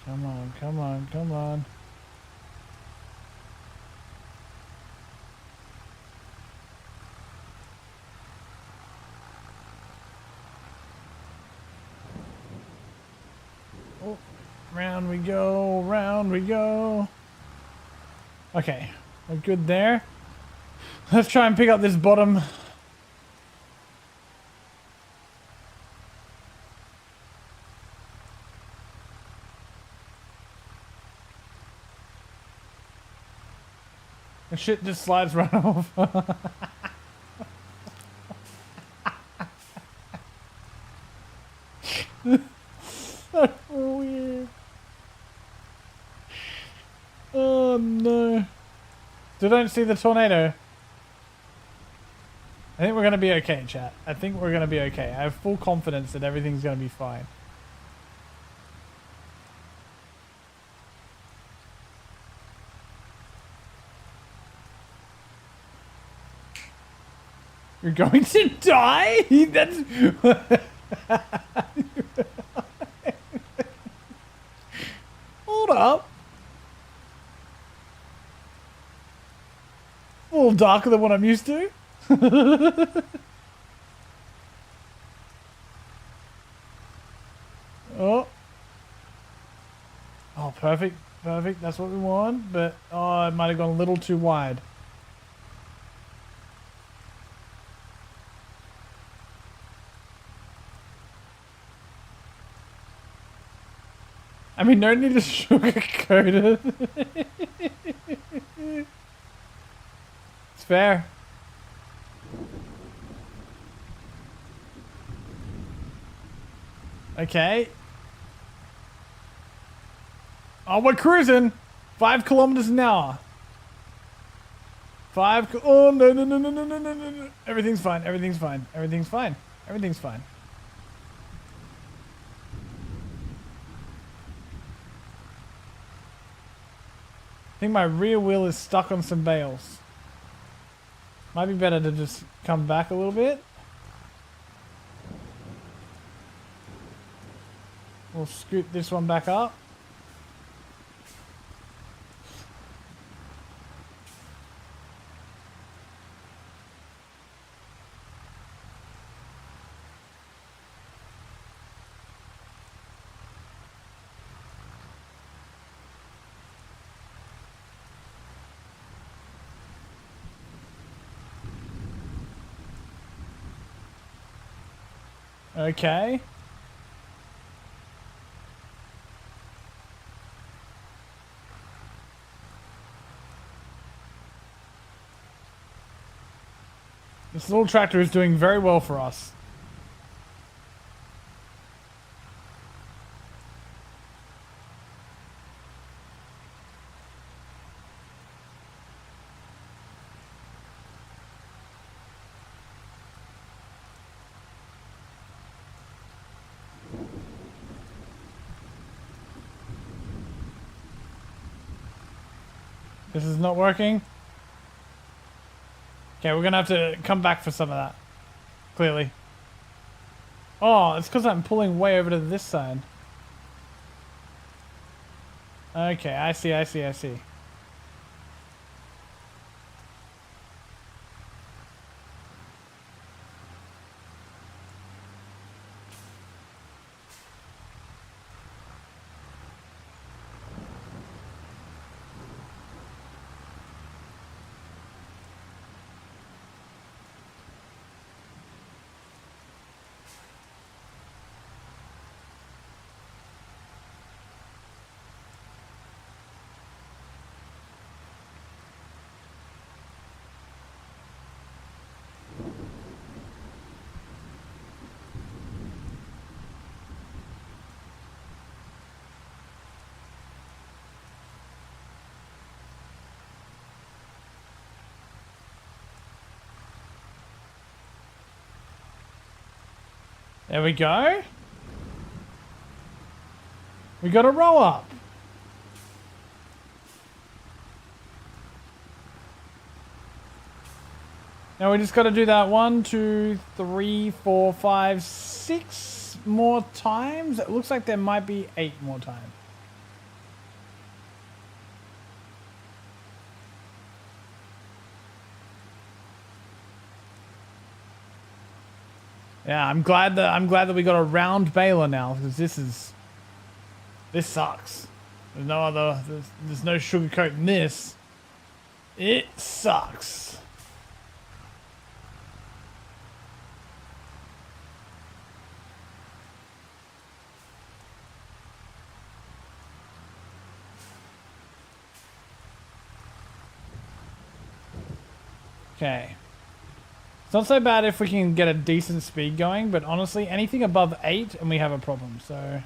A: Come on, come on, come on. Oh, round we go, round we go. Okay, we're good there. Let's try and pick up this bottom. The shit just slides right off. So weird. Oh no. Still don't see the tornado. I think we're going to be okay, chat. I think we're going to be okay. I have full confidence that everything's going to be fine. You're going to die? That's... Hold up. A little darker than what I'm used to. Oh. Oh, perfect. Perfect. That's what we want. But, oh, it might have gone a little too wide. I mean, no need to sugarcoat it. It's fair. Okay. Oh, we're cruising. 5 kilometers an hour. Oh, no, no, no, no, no, no, no, no. Everything's fine. Everything's fine. Everything's fine. Everything's fine. I think my rear wheel is stuck on some bales. Might be better to just come back a little bit. We'll scoot this one back up. Okay. This little tractor is doing very well for us. This is not working. Okay, we're gonna have to come back for some of that. Clearly. Oh, it's because I'm pulling way over to this side. Okay, I see, I see, I see. There we go. We got a row up. Now we just got to do that 1, 2, 3, 4, 5, 6 more times. It looks like there might be 8 more times. Yeah, I'm glad that we got a round baler now, because this sucks. There's no sugarcoating this. It sucks. Okay. It's not so bad if we can get a decent speed going, but honestly, anything above 8 and we have a problem, so...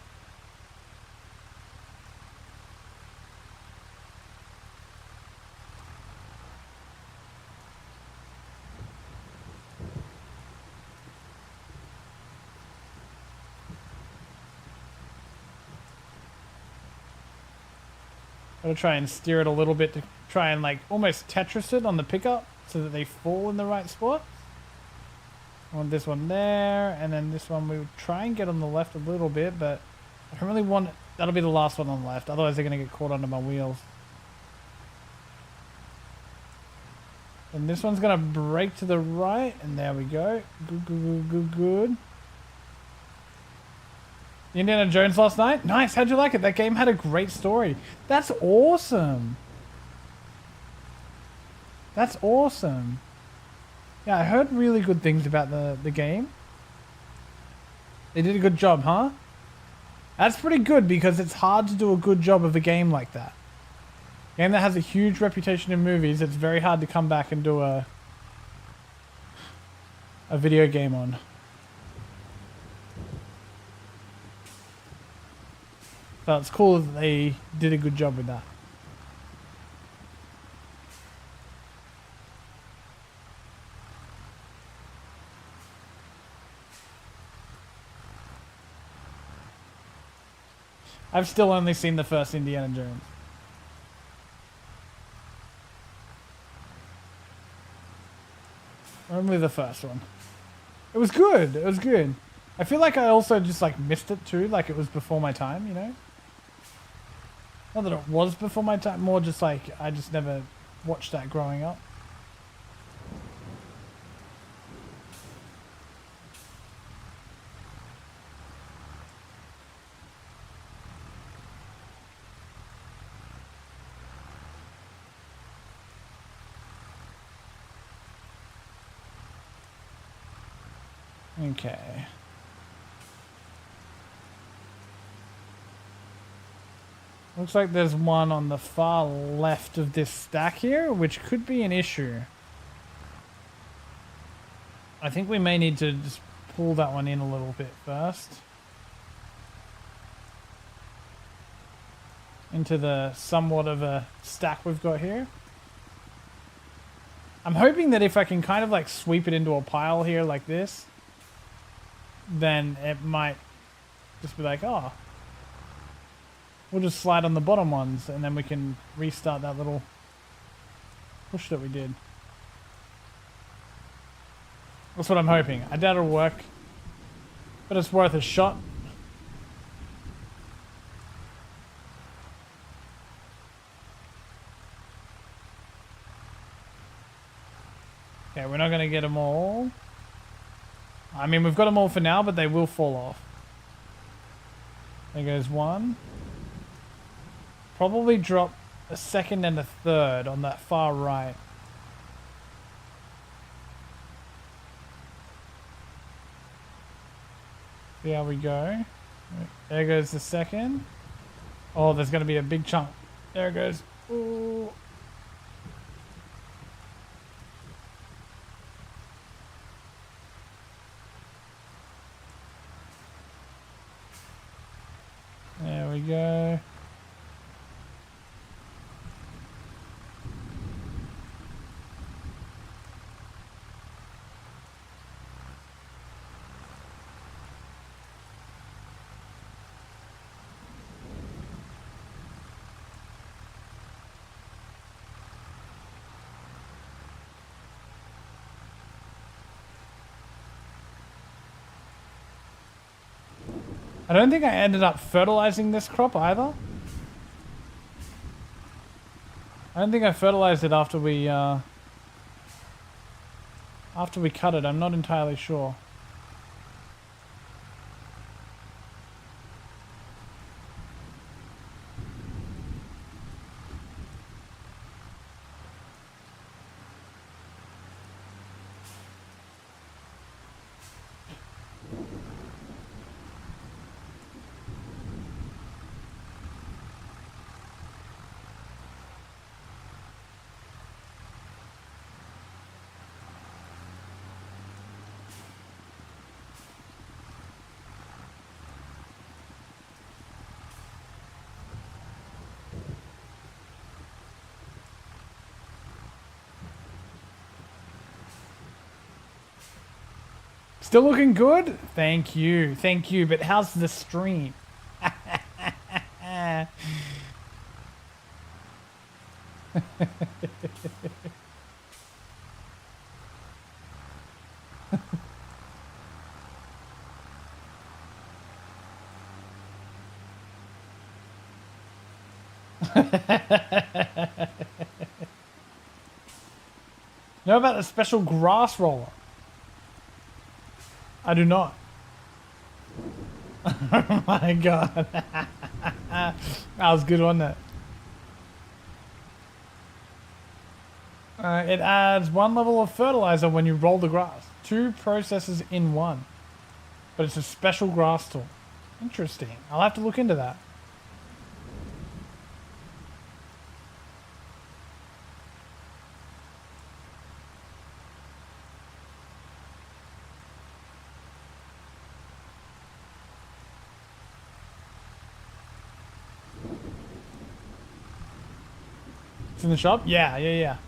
A: Gotta try and steer it a little bit to try and like almost Tetris it on the pickup so that they fall in the right spot. I want this one there, and then this one we would try and get on the left a little bit, but I don't really want... That'll be the last one on the left, otherwise they're going to get caught under my wheels. And this one's going to brake to the right, and there we go. Good, good, good, good, good. Indiana Jones last night? Nice, how'd you like it? That game had a great story. That's awesome. That's awesome. Yeah, I heard really good things about the game. They did a good job, huh? That's pretty good because it's hard to do a good job of a game like that. A game that has a huge reputation in movies, it's very hard to come back and do a video game on. So it's cool that they did a good job with that. I've still only seen the first Indiana Jones. Only the first one. It was good. It was good. I feel like I also just like missed it too. Like it was before my time, you know? Not that it was before my time. More just like I just never watched that growing up. Okay. Looks like there's one on the far left of this stack here, which could be an issue. I think we may need to just pull that one in a little bit first. Into the somewhat of a stack we've got here. I'm hoping that if I can kind of like sweep it into a pile here like this, then it might just be like, oh, we'll just slide on the bottom ones and then we can restart that little push that we did. That's what I'm hoping. I doubt it'll work, but it's worth a shot. Okay, we're not going to get them all. I mean, we've got them all for now, but they will fall off. There goes one. Probably drop a second and a third on that far right. There we go. There goes the second. Oh, there's going to be a big chunk. There it goes. Ooh. There we go. I don't think I ended up fertilizing this crop either. I don't think I fertilized it after we cut it. I'm not entirely sure. Still looking good? Thank you. Thank you. But how's the stream? Know about the special grass roller? I do not. Oh my god. That was good, wasn't it? It adds 1 level of fertilizer when you roll the grass. 2 processes in 1. But it's a special grass tool. Interesting. I'll have to look into that. It's in the shop? Yeah.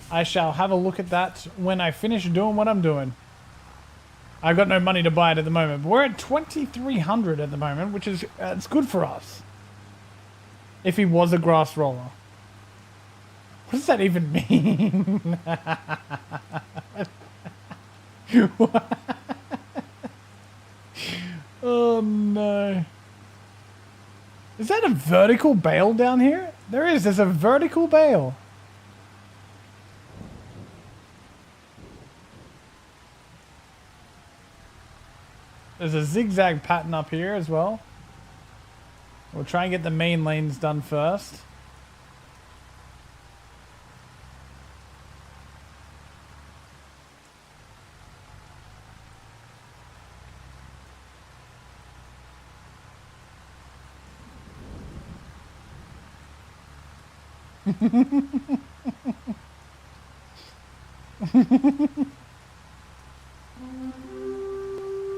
A: I shall have a look at that when I finish doing what I'm doing. I've got no money to buy it at the moment, but we're at 2,300 at the moment, which is it's good for us. If he was a grass roller. What does that even mean? Oh no. Is that a vertical bale down here? There is. There's a vertical bale. There's a zigzag pattern up here as well. We'll try and get the main lanes done first.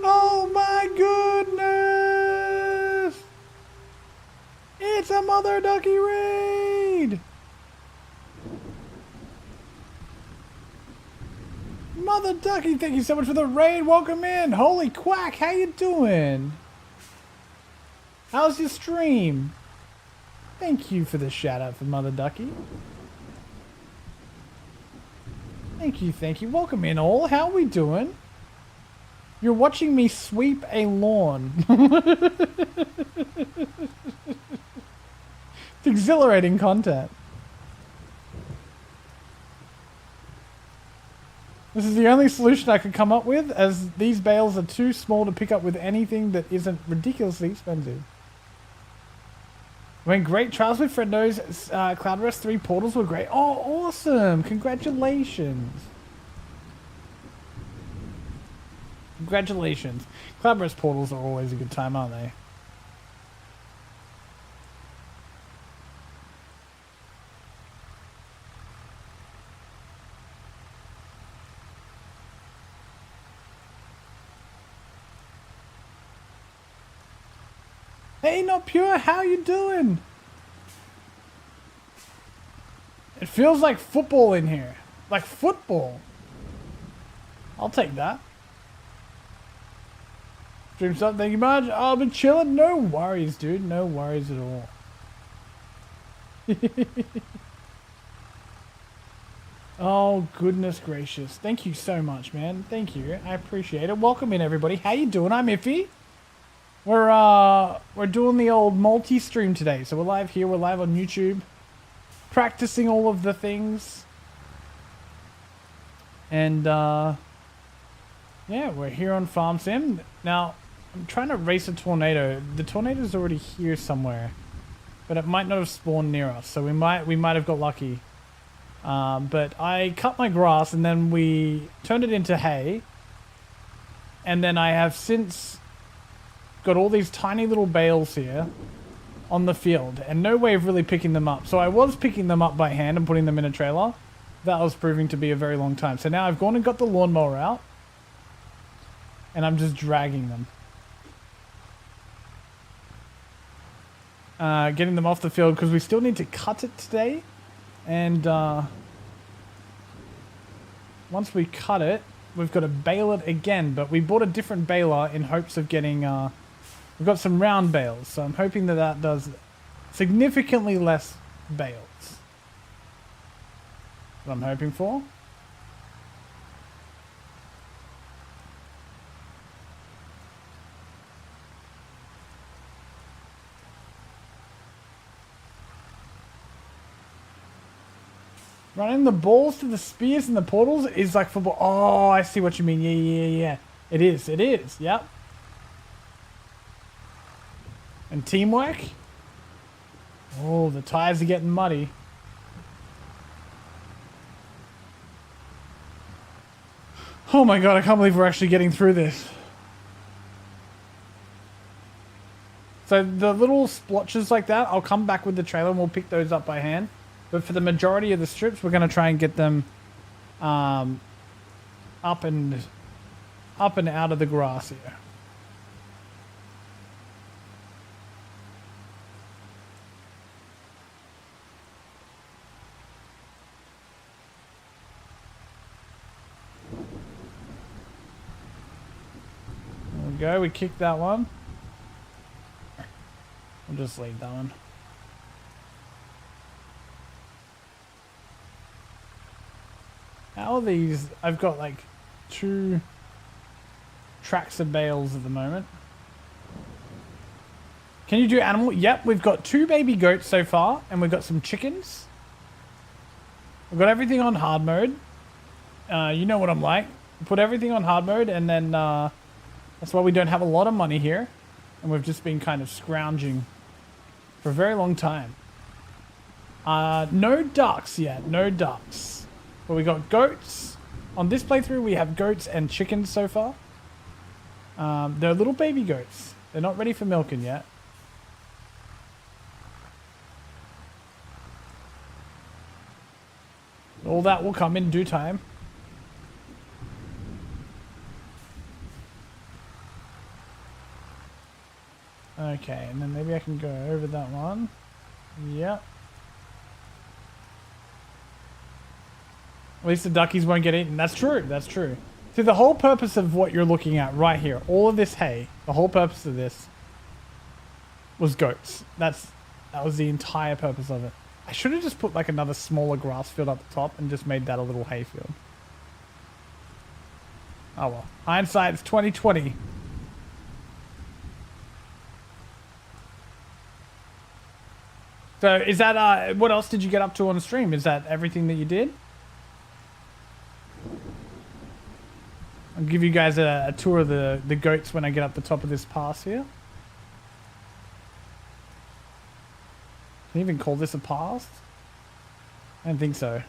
A: Oh my goodness! It's a mother ducky raid! Mother ducky, thank you so much for the raid. Welcome in. Holy quack, how you doing? How's your stream? Thank you for the shout out for Mother Ducky. Thank you, thank you. Welcome in all. How are we doing? You're watching me sweep a lawn. It's exhilarating content. This is the only solution I could come up with, as these bales are too small to pick up with anything that isn't ridiculously expensive. Went great. Trials with Friendos, CloudRest 3 portals were great. Oh, awesome. Congratulations. Congratulations. CloudRest portals are always a good time, aren't they? Hey, Not Pure, how you doing? It feels like football in here. Like football. I'll take that. Stream stuff, thank you much. Oh, I've been chilling. No worries, dude. No worries at all. Oh, goodness gracious. Thank you so much, man. Thank you. I appreciate it. Welcome in, everybody. How you doing? I'm Iffy. We're doing the old multi-stream today. So we're live here, we're live on YouTube. Practicing all of the things. And yeah, we're here on Farm Sim. Now, I'm trying to race a tornado. The tornado's already here somewhere. But it might not have spawned near us, so we might have got lucky. But I cut my grass and then we turned it into hay. And then I have since got all these tiny little bales here on the field and no way of really picking them up. So I was picking them up by hand and putting them in a trailer. That was proving to be a very long time. So now I've gone and got the lawnmower out and I'm just dragging them. Getting them off the field because we still need to cut it today. And once we cut it, we've got to bale it again. But we bought a different baler in hopes of getting... we've got some round bales. So I'm hoping that that does significantly less bales. What I'm hoping for. Running the balls to the spears and the portals is like football. Oh, I see what you mean. Yeah. It is. Yep. And teamwork. Oh, the tires are getting muddy. Oh my god, I can't believe we're actually getting through this. So the little splotches like that, I'll come back with the trailer and we'll pick those up by hand. But for the majority of the strips, we're going to try and get them up and out of the grass here. There we go. We kicked that one. We'll just leave that one. How are these? I've got like 2 tracks of bales at the moment. Can you do animal? Yep, we've got 2 baby goats so far, and we've got some chickens. We've got everything on hard mode. You know what I'm like. Put everything on hard mode, and then that's why we don't have a lot of money here. And we've just been kind of scrounging for a very long time. No ducks yet, no ducks. But we got goats. On this playthrough, we have goats and chickens so far. They're little baby goats. They're not ready for milking yet. All that will come in due time. Okay, and then maybe I can go over that one. Yep. At least the duckies won't get eaten. That's true. That's true. See, the whole purpose of what you're looking at right here, all of this hay, the whole purpose of this was goats. That was the entire purpose of it. I should have just put like another smaller grass field up the top and just made that a little hay field. Oh well. Hindsight's 2020. So is that, what else did you get up to on the stream? Is that everything that you did? I'll give you guys a tour of the goats when I get up the top of this pass here. Can you even call this a pass? I don't think so.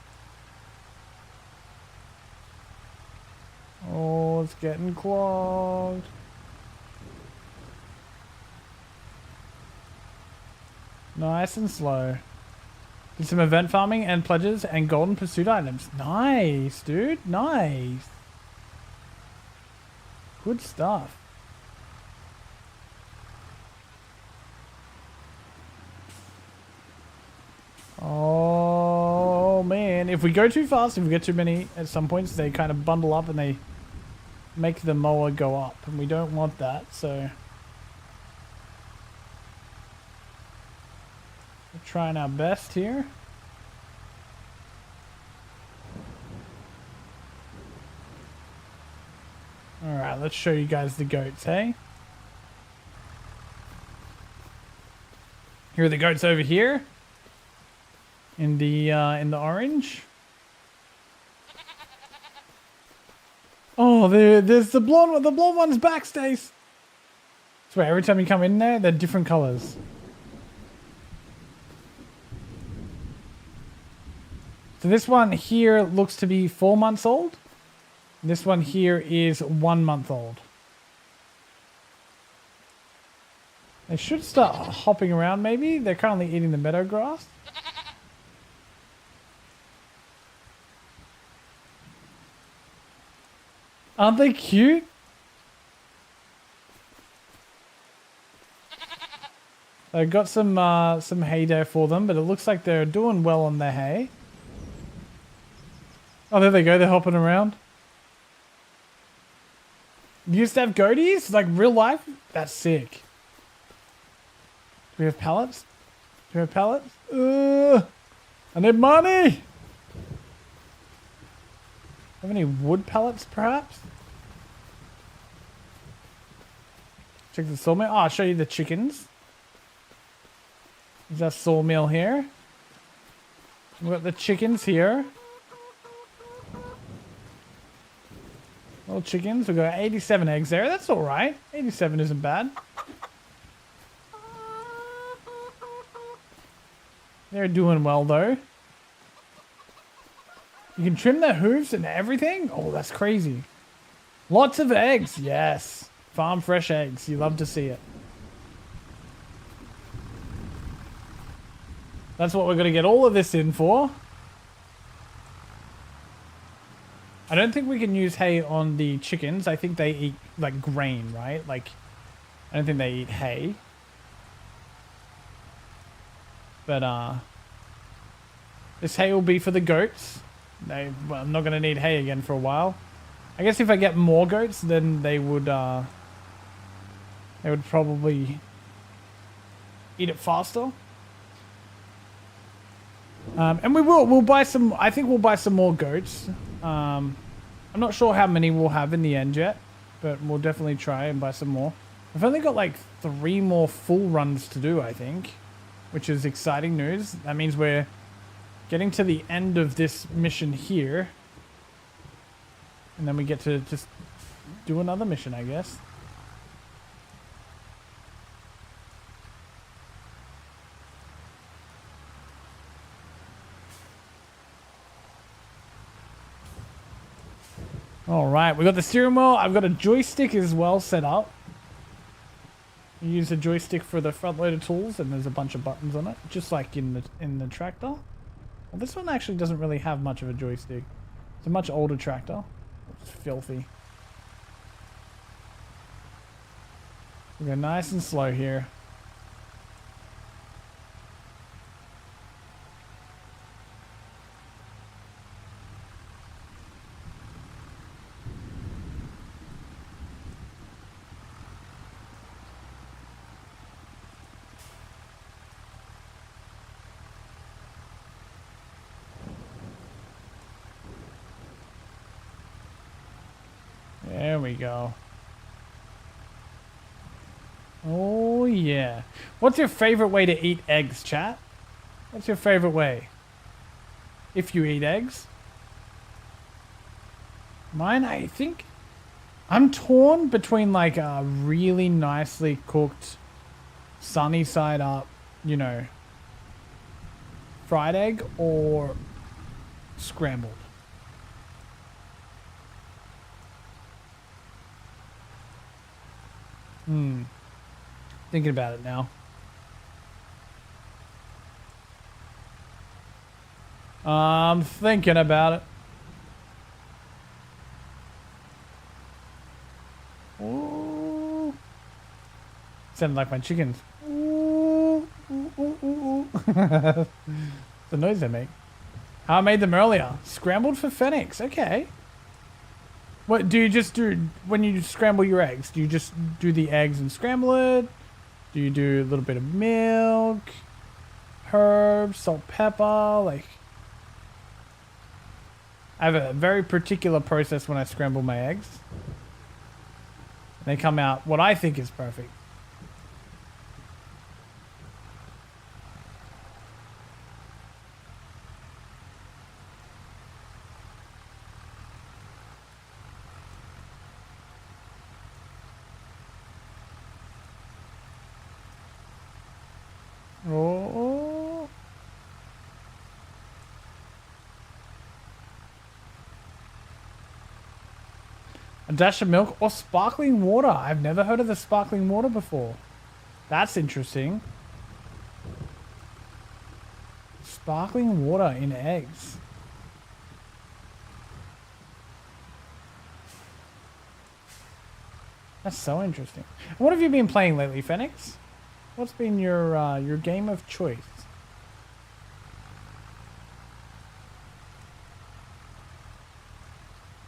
A: Oh, it's getting clogged. Nice and slow. Did some event farming and pledges and golden pursuit items. Nice, dude. Nice. Good stuff. Oh man, if we go too fast, if we get too many at some points, they kind of bundle up and they make the mower go up, and we don't want that, so we're trying our best here. Alright, let's show you guys the goats, hey? Here are the goats over here. In the orange. Oh, there's the blonde one. The blonde one's back, Stace. So every time you come in there, they're different colors. So this one here looks to be 4 months old. This one here is 1 month old. They should start hopping around maybe. They're currently eating the meadow grass. Aren't they cute? I got some hay there for them, but it looks like they're doing well on their hay. Oh, there they go. They're hopping around. You used to have goatees? Like real life? That's sick. Do we have pallets? Do we have pallets? I need money! Have any wood pallets, perhaps? Check the sawmill. Oh, I'll show you the chickens. There's our sawmill here. We've got the chickens here. Little chickens. We've got 87 eggs there. That's all right. 87 isn't bad. They're doing well, though. You can trim their hooves and everything? Oh, that's crazy. Lots of eggs. Yes. Farm fresh eggs. You love to see it. That's what we're going to get all of this in for. I don't think we can use hay on the chickens. I think they eat, like, grain, right? Like, I don't think they eat hay. But, this hay will be for the goats. Well, I'm not going to need hay again for a while. I guess if I get more goats, then they would probably eat it faster. And we'll buy some, I think we'll buy some more goats. I'm not sure how many we'll have in the end yet, but we'll definitely try and buy some more. I've only got like 3 more full runs to do, I think, which is exciting news. That means we're getting to the end of this mission here. And then we get to just do another mission, I guess. All right, we got the steering wheel. I've got a joystick as well set up. You use a joystick for the front loader tools, and there's a bunch of buttons on it, just like in the tractor. Well, this one actually doesn't really have much of a joystick. It's a much older tractor. It's filthy. We go nice and slow here. There we go. Oh, yeah. What's your favorite way to eat eggs, chat? What's your favorite way? If you eat eggs? Mine, I think... I'm torn between like a really nicely cooked, sunny side up, you know, fried egg or scrambled. Thinking about it now. I'm thinking about it. Ooh. Sounded like my chickens. Ooh, ooh, ooh, ooh. The noise they make. How I made them earlier. Scrambled for Phoenix. Okay. What do you just do when you scramble your eggs? Do you just do the eggs and scramble it? Do you do a little bit of milk, herbs, salt, pepper? Like, I have a very particular process when I scramble my eggs. They come out what I think is perfect. Oh. A dash of milk or sparkling water. I've never heard of the sparkling water before. That's interesting. Sparkling water in eggs. That's so interesting. What have you been playing lately, Phoenix? What's been your game of choice?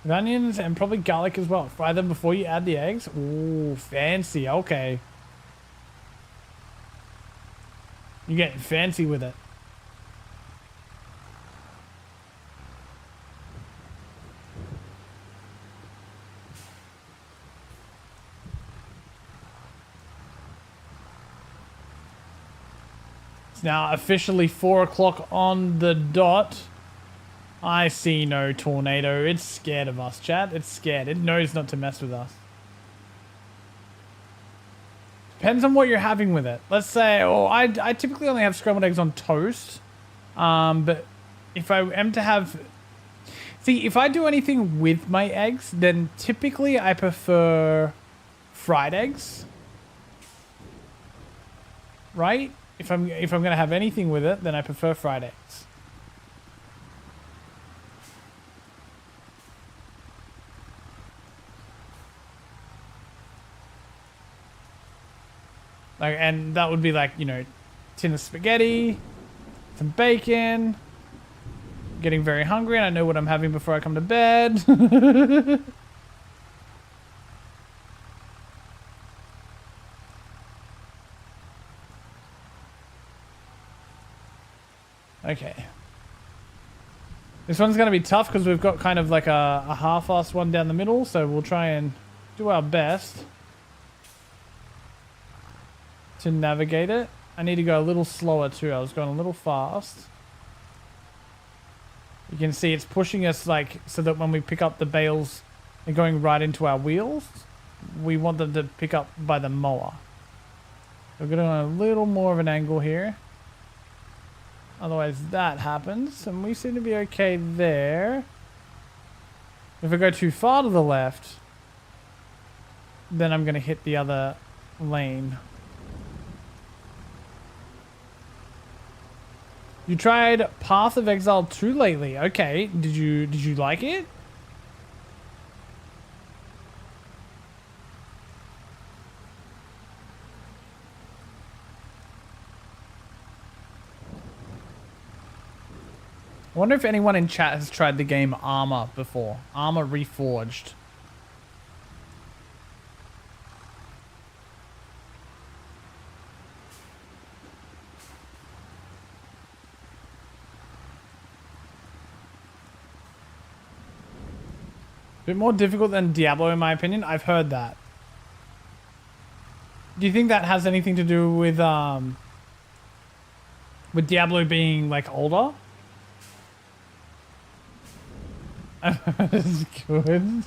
A: With onions and probably garlic as well. Fry them before you add the eggs. Ooh, fancy. Okay. You're getting fancy with it. It's now officially 4 o'clock on the dot. I see no tornado. It's scared of us, chat. It's scared. It knows not to mess with us. Depends on what you're having with it. Let's say, I typically only have scrambled eggs on toast. But if I am to have... See, if I do anything with my eggs, then typically I prefer fried eggs. Right? If I'm going to have anything with it, then I prefer fried eggs. Like, and that would be like, you know, tin of spaghetti, some bacon. Getting very hungry and I know what I'm having before I come to bed. Okay. This one's going to be tough because we've got kind of like a half-assed one down the middle, so we'll try and do our best to navigate it. I need to go a little slower too. I was going a little fast. You can see it's pushing us like so that when we pick up the bales, they're going right into our wheels. We want them to pick up by the mower. We're going on a little more of an angle here. Otherwise that happens, and we seem to be okay there. If I go too far to the left, then I'm going to hit the other lane. You tried Path of Exile 2 lately. Okay, did you like it? I wonder if anyone in chat has tried the game Armor before. Armor Reforged. Bit more difficult than Diablo in my opinion. I've heard that. Do you think that has anything to do with Diablo being like older? That's good.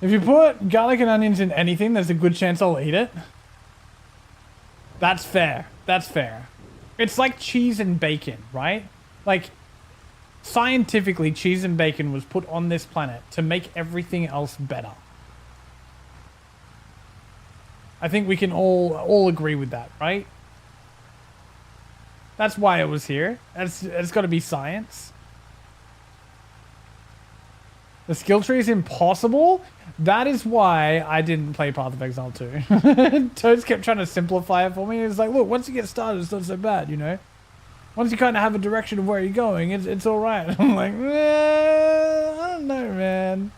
A: If you put garlic and onions in anything, there's a good chance I'll eat it. That's fair. That's fair. It's like cheese and bacon, right? Like, scientifically, cheese and bacon was put on this planet to make everything else better. I think we can all agree with that, right? That's why it was here. It's got to be science. The skill tree is impossible. That is why I didn't play Path of Exile 2. Toads kept trying to simplify it for me. It's like, look, once you get started, it's not so bad, you know? Once you kind of have a direction of where you're going, it's all right. I'm like, I don't know, man.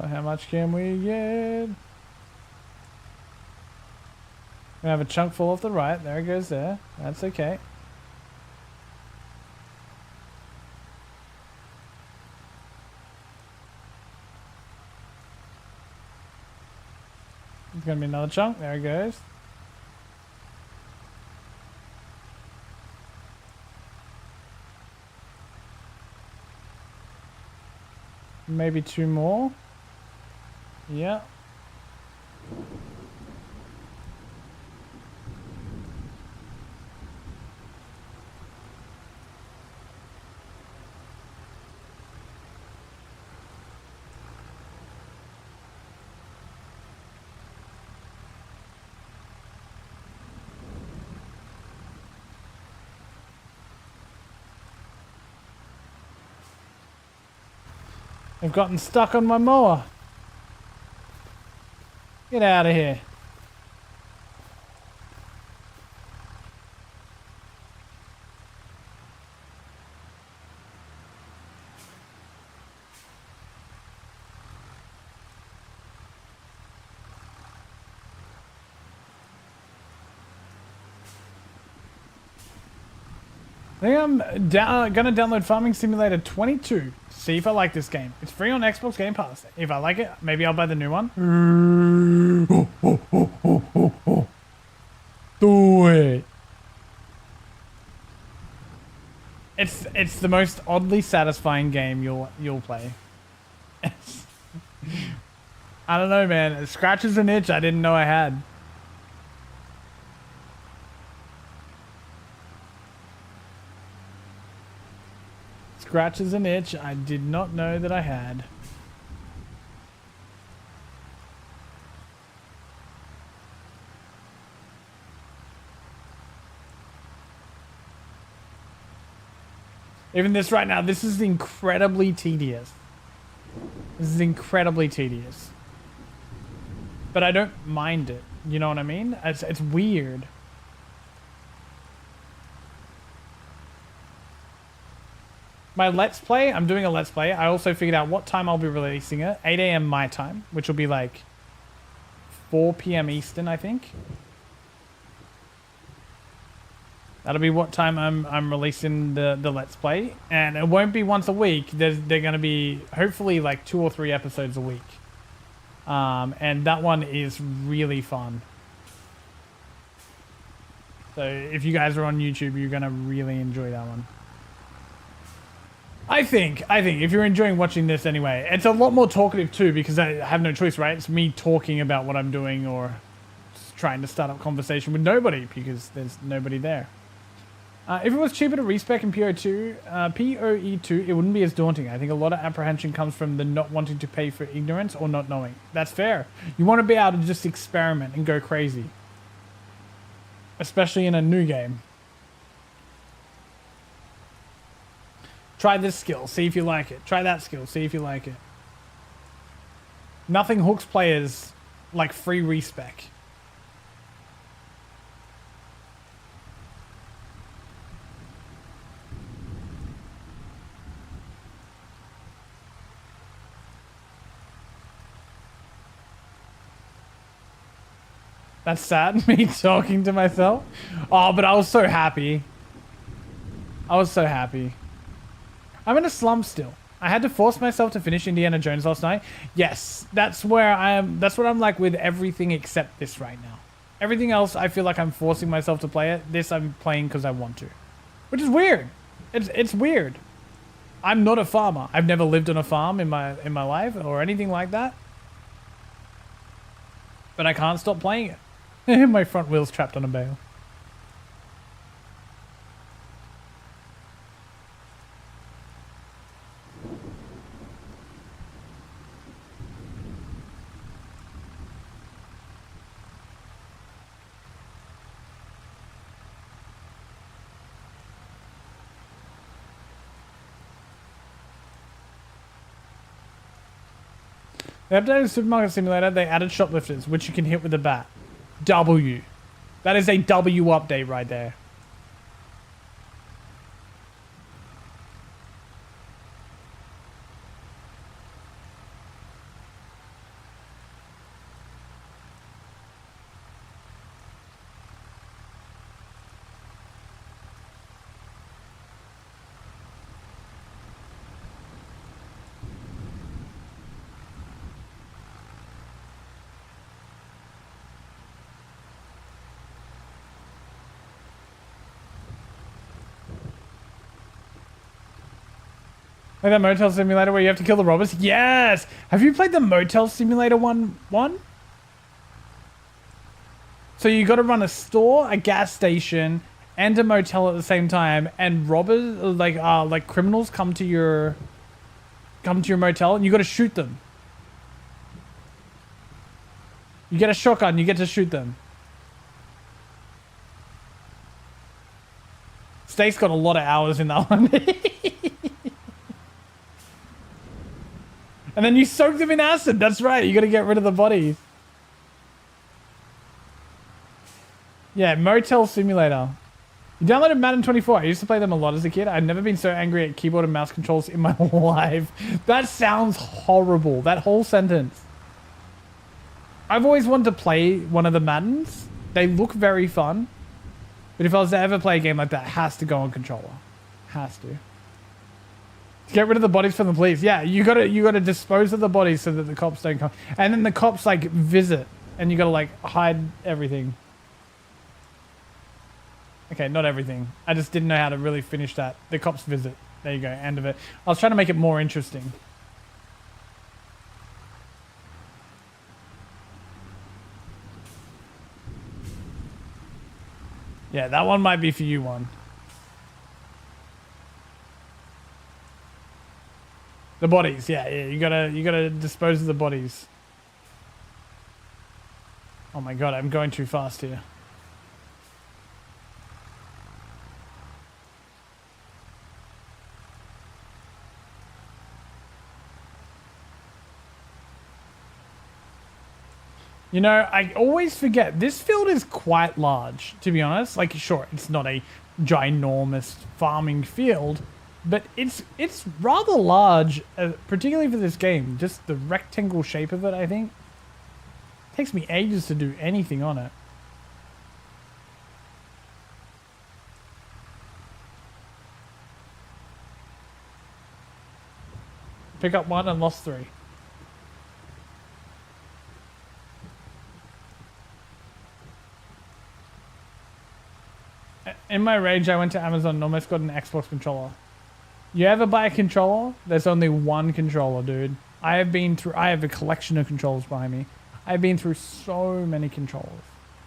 A: How much can we get? We have a chunk full off the right. There it goes there. That's okay. going to be another chunk. There it goes. Maybe 2 more. Yeah. I've gotten stuck on my mower. Get out of here. I think I'm gonna download Farming Simulator 22. See if I like this game. It's free on Xbox Game Pass. If I like it, maybe I'll buy the new one. Do it. It's the most oddly satisfying game you'll play. I don't know, man. It scratches an itch I didn't know I had. Scratches an itch I did not know that I had. Even this right now, this is incredibly tedious. This is incredibly tedious. But I don't mind it. You know what I mean? It's weird. My Let's Play, I'm doing a Let's Play. I also figured out what time I'll be releasing it. 8 a.m. my time, which will be like 4 p.m. Eastern, I think. That'll be what time I'm releasing the Let's Play. And it won't be once a week. They're going to be hopefully like 2 or 3 episodes a week. And that one is really fun. So if you guys are on YouTube, you're going to really enjoy that one. I think if you're enjoying watching this anyway, it's a lot more talkative too because I have no choice, right? It's me talking about what I'm doing or just trying to start up conversation with nobody because there's nobody there. If it was cheaper to respec in PoE2, it wouldn't be as daunting. I think a lot of apprehension comes from the not wanting to pay for ignorance or not knowing. That's fair. You want to be able to just experiment and go crazy. Especially in a new game. Try this skill, see if you like it. Try that skill, see if you like it. Nothing hooks players like free respec. That's sad, me talking to myself. Oh, but I was so happy. I was so happy. I'm in a slump still. I had to force myself to finish Indiana Jones last night. Yes, that's where I am. That's what I'm like with everything except this right now. Everything else, I feel like I'm forcing myself to play it. This I'm playing because I want to. Which is weird. It's weird. I'm not a farmer. I've never lived on a farm in my life or anything like that. But I can't stop playing it. My front wheel's trapped on a bale. They updated Supermarket Simulator, they added shoplifters, which you can hit with a bat. W. That is a W update right there. Like that Motel Simulator where you have to kill the robbers? Yes! Have you played the Motel Simulator one? So you got to run a store, a gas station, and a motel at the same time, and robbers, like criminals, come to your motel, and you got to shoot them. You get a shotgun, you get to shoot them. Stace got a lot of hours in that one. And then you soak them in acid. That's right. You got to get rid of the bodies. Yeah, Motel Simulator. You downloaded Madden 24. I used to play them a lot as a kid. I've never been so angry at keyboard and mouse controls in my life. That sounds horrible. That whole sentence. I've always wanted to play one of the Maddens. They look very fun. But if I was to ever play a game like that, it has to go on controller. Has to. Get rid of the bodies from the police. Yeah, you gotta dispose of the bodies so that the cops don't come. And then the cops like visit, and you gotta like hide everything. Okay, not everything. I just didn't know how to really finish that. The cops visit. There you go, end of it. I was trying to make it more interesting. Yeah, that one might be for you, one. The bodies, yeah, you gotta dispose of the bodies. Oh my god, I'm going too fast here. You know, I always forget, this field is quite large, to be honest. Like, sure, it's not a ginormous farming field, but it's rather large, particularly for this game. Just the rectangle shape of it, I think. It takes me ages to do anything on it. Pick up one and lost three. In my rage, I went to Amazon and almost got an Xbox controller. You ever buy a controller? There's only one controller, dude. I have a collection of controllers behind me. I've been through so many controllers.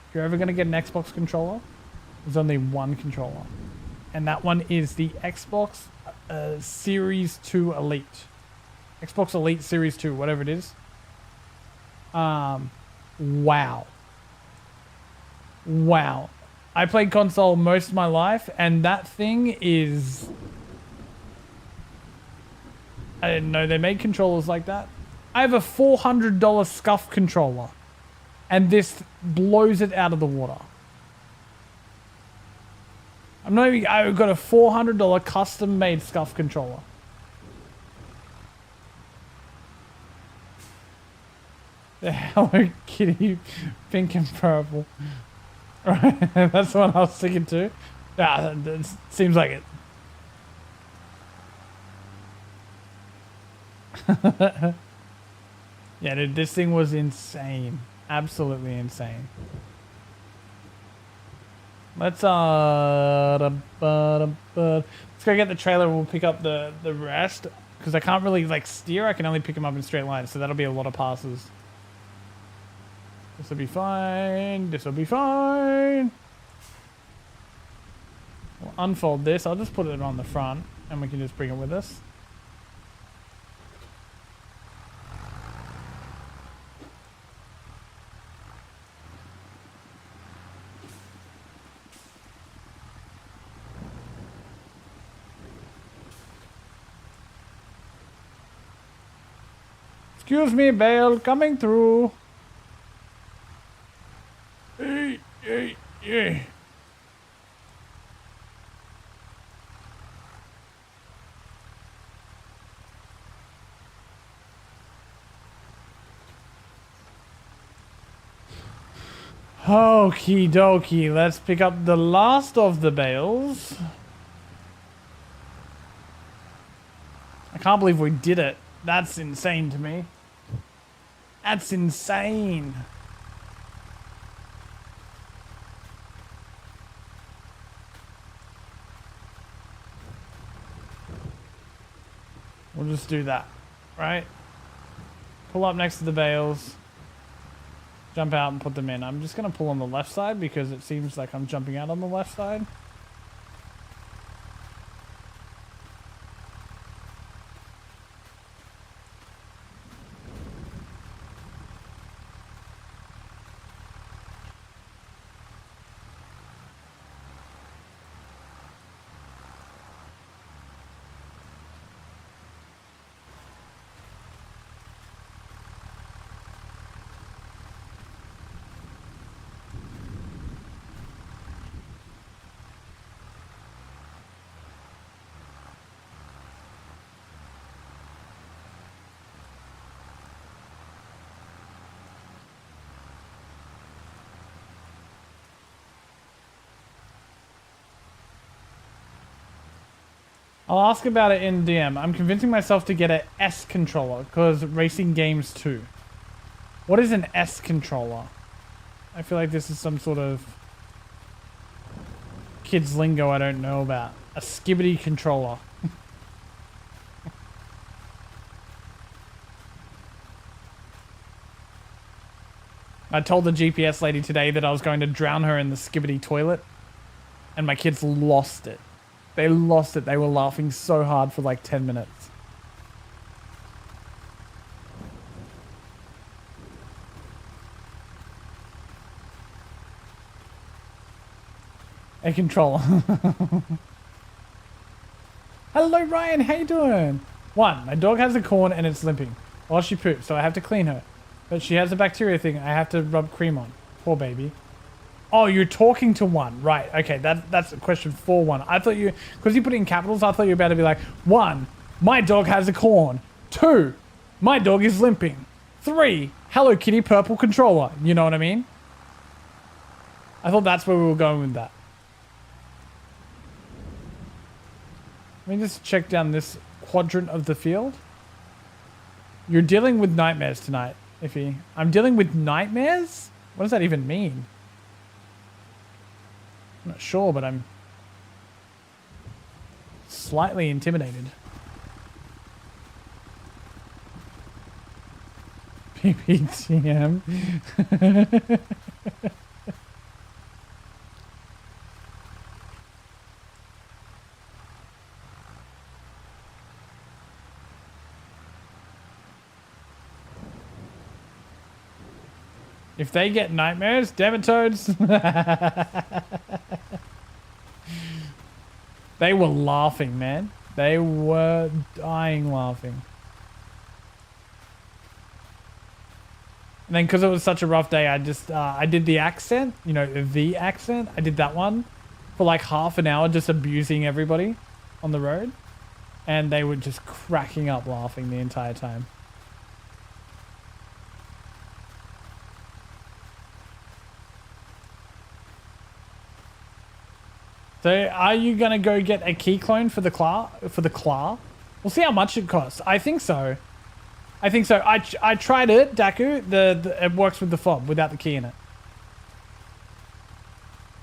A: If you're ever going to get an Xbox controller, there's only one controller. And that one is the Xbox Series 2 Elite. Xbox Elite Series 2, whatever it is. Wow. Wow. I played console most of my life, and that thing is... I didn't know they made controllers like that. I have a $400 scuff controller, and this blows it out of the water. I've got a $400 custom-made scuff controller. The Hello Kitty pink and purple. Right, that's the one I was sticking to. Yeah, that seems like it. Yeah, dude, this thing was insane. Absolutely insane. Let's go get the trailer and we'll pick up the rest. Because I can't really like steer, I can only pick them up in straight lines, so that'll be a lot of passes. This will be fine. This will be fine. We'll unfold this. I'll just put it on the front and we can just bring it with us. Excuse me, bale, coming through. Hey. Okie dokie, let's pick up the last of the bales. I can't believe we did it. That's insane to me. That's insane. We'll just do that, right? Pull up next to the bales. Jump out and put them in. I'm just going to pull on the left side because it seems like I'm jumping out on the left side. I'll ask about it in DM. I'm convincing myself to get an S controller because racing games too. What is an S controller? I feel like this is some sort of kids lingo I don't know about. A skibbity controller. I told the GPS lady today that I was going to drown her in the skibbity toilet, and my kids lost it. They lost it. They were laughing so hard for like 10 minutes. A controller. Hello, Ryan. How you doing? 1, my dog has a corn and it's limping while she poops, so I have to clean her. But she has a bacteria thing I have to rub cream on. Poor baby. Oh, you're talking to 1. Right. Okay, that's a question for 1. I thought you... Because you put it in capitals, I thought you were about to be like, 1, my dog has a corn. 2, my dog is limping. 3, Hello Kitty purple controller. You know what I mean? I thought that's where we were going with that. Let me just check down this quadrant of the field. You're dealing with nightmares tonight, Iffy. I'm dealing with nightmares? What does that even mean? I'm not sure, but I'm slightly intimidated. PPTM. If they get nightmares, damn it, toads. They were laughing, man. They were dying laughing. And then because it was such a rough day, I just, I did the accent, you know, the accent. I did that one for like half an hour, just abusing everybody on the road. And they were just cracking up laughing the entire time. So are you going to go get a key clone for the claw? We'll see how much it costs. I think so. I think so. I tried it, Daku. It works with the fob without the key in it.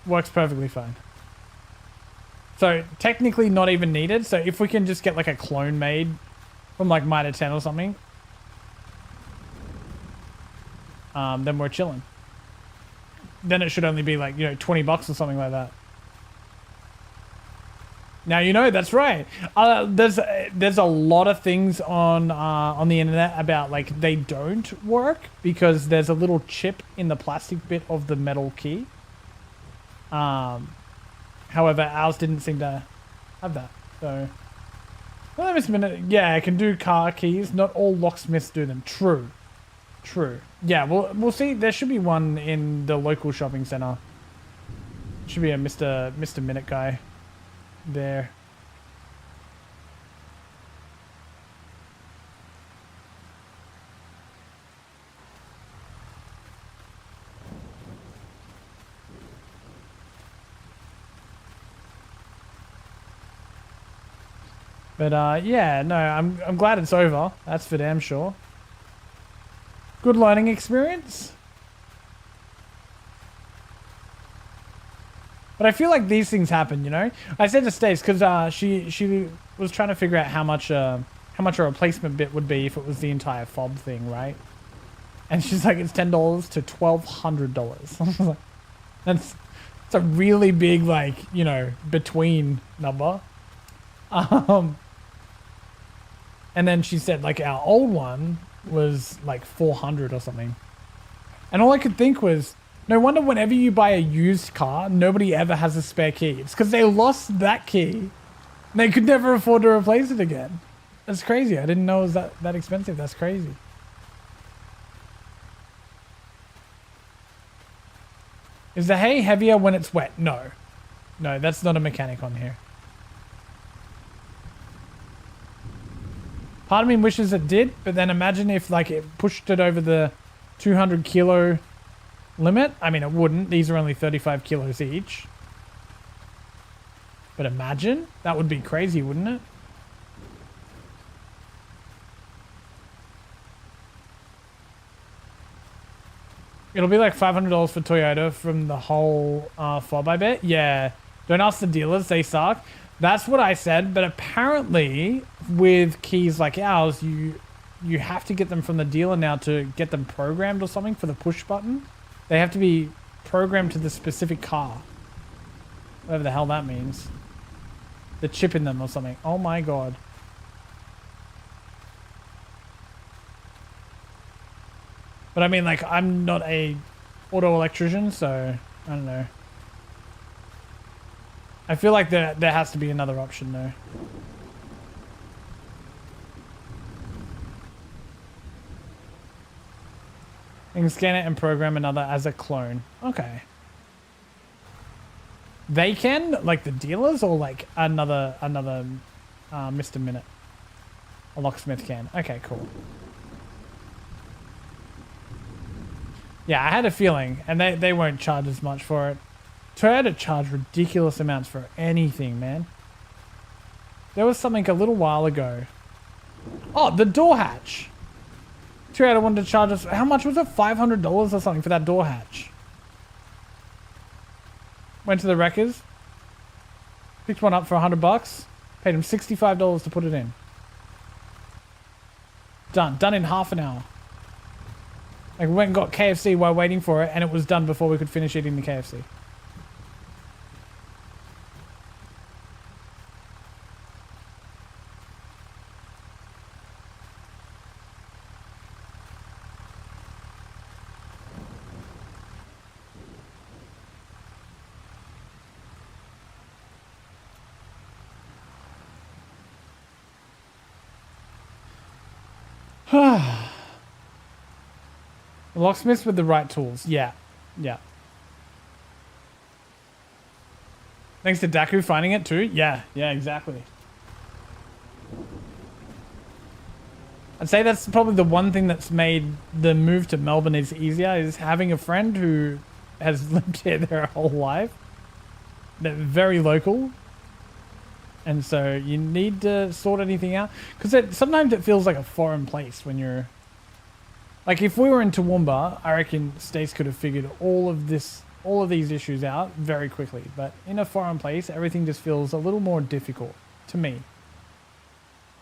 A: Works perfectly fine. So technically not even needed. So if we can just get like a clone made from like Mitre 10 or something, then we're chilling. Then it should only be like, you know, 20 bucks or something like that. Now you know, that's right. There's a lot of things on the internet about like they don't work because there's a little chip in the plastic bit of the metal key. However, ours didn't seem to have that. So, well, Mr. Minute, yeah, I can do car keys. Not all locksmiths do them. True, true. Yeah, we'll see. There should be one in the local shopping center. Should be a Mr. Minute guy there. But yeah, no, I'm glad it's over. That's for damn sure. Good learning experience. But I feel like these things happen, you know. I said to Stace because she was trying to figure out how much how much a replacement bit would be if it was the entire fob thing, right? And she's like, it's $10 to $1,200. That's a really big, like, you know, between number. And then she said, like, our old one was like 400 or something. And all I could think was, no wonder whenever you buy a used car, nobody ever has a spare key. It's because they lost that key. And they could never afford to replace it again. That's crazy. I didn't know it was that expensive. That's crazy. Is the hay heavier when it's wet? No. No, that's not a mechanic on here. Part of me wishes it did, but then imagine if like it pushed it over the 200 kilo limit. I mean, it wouldn't. These are only 35 kilos each. But imagine. That would be crazy, wouldn't it? It'll be like $500 for Toyota from the whole fob, I bet. Yeah. Don't ask the dealers. They suck. That's what I said. But apparently, with keys like ours, you have to get them from the dealer now to get them programmed or something for the push button. They have to be programmed to the specific car. Whatever the hell that means. The chip in them or something. Oh my god. But I mean, like, I'm not a auto electrician, so I don't know. I feel like there has to be another option though. You can scan it and program another as a clone. Okay. They can, like the dealers, or like another Mr. Minute. A locksmith can. Okay, cool. Yeah, I had a feeling, and they won't charge as much for it. Toyota charge ridiculous amounts for anything, man. There was something a little while ago. Oh, the door hatch. Toyota wanted to charge us, how much was it? $500 or something for that door hatch. Went to the wreckers. Picked one up for $100. Paid him $65 to put it in. Done. Done in half an hour. Like, we went and got KFC while waiting for it, and it was done before we could finish eating the KFC. Locksmiths with the right tools. Yeah. Yeah. Thanks to Daku finding it too. Yeah. Yeah, exactly. I'd say that's probably the one thing that's made the move to Melbourne is easier, is having a friend who has lived here their whole life. They're very local. And so you need to sort anything out. Because sometimes it feels like a foreign place when you're... Like, if we were in Toowoomba, I reckon Stace could have figured all of these issues out very quickly. But in a foreign place, everything just feels a little more difficult to me.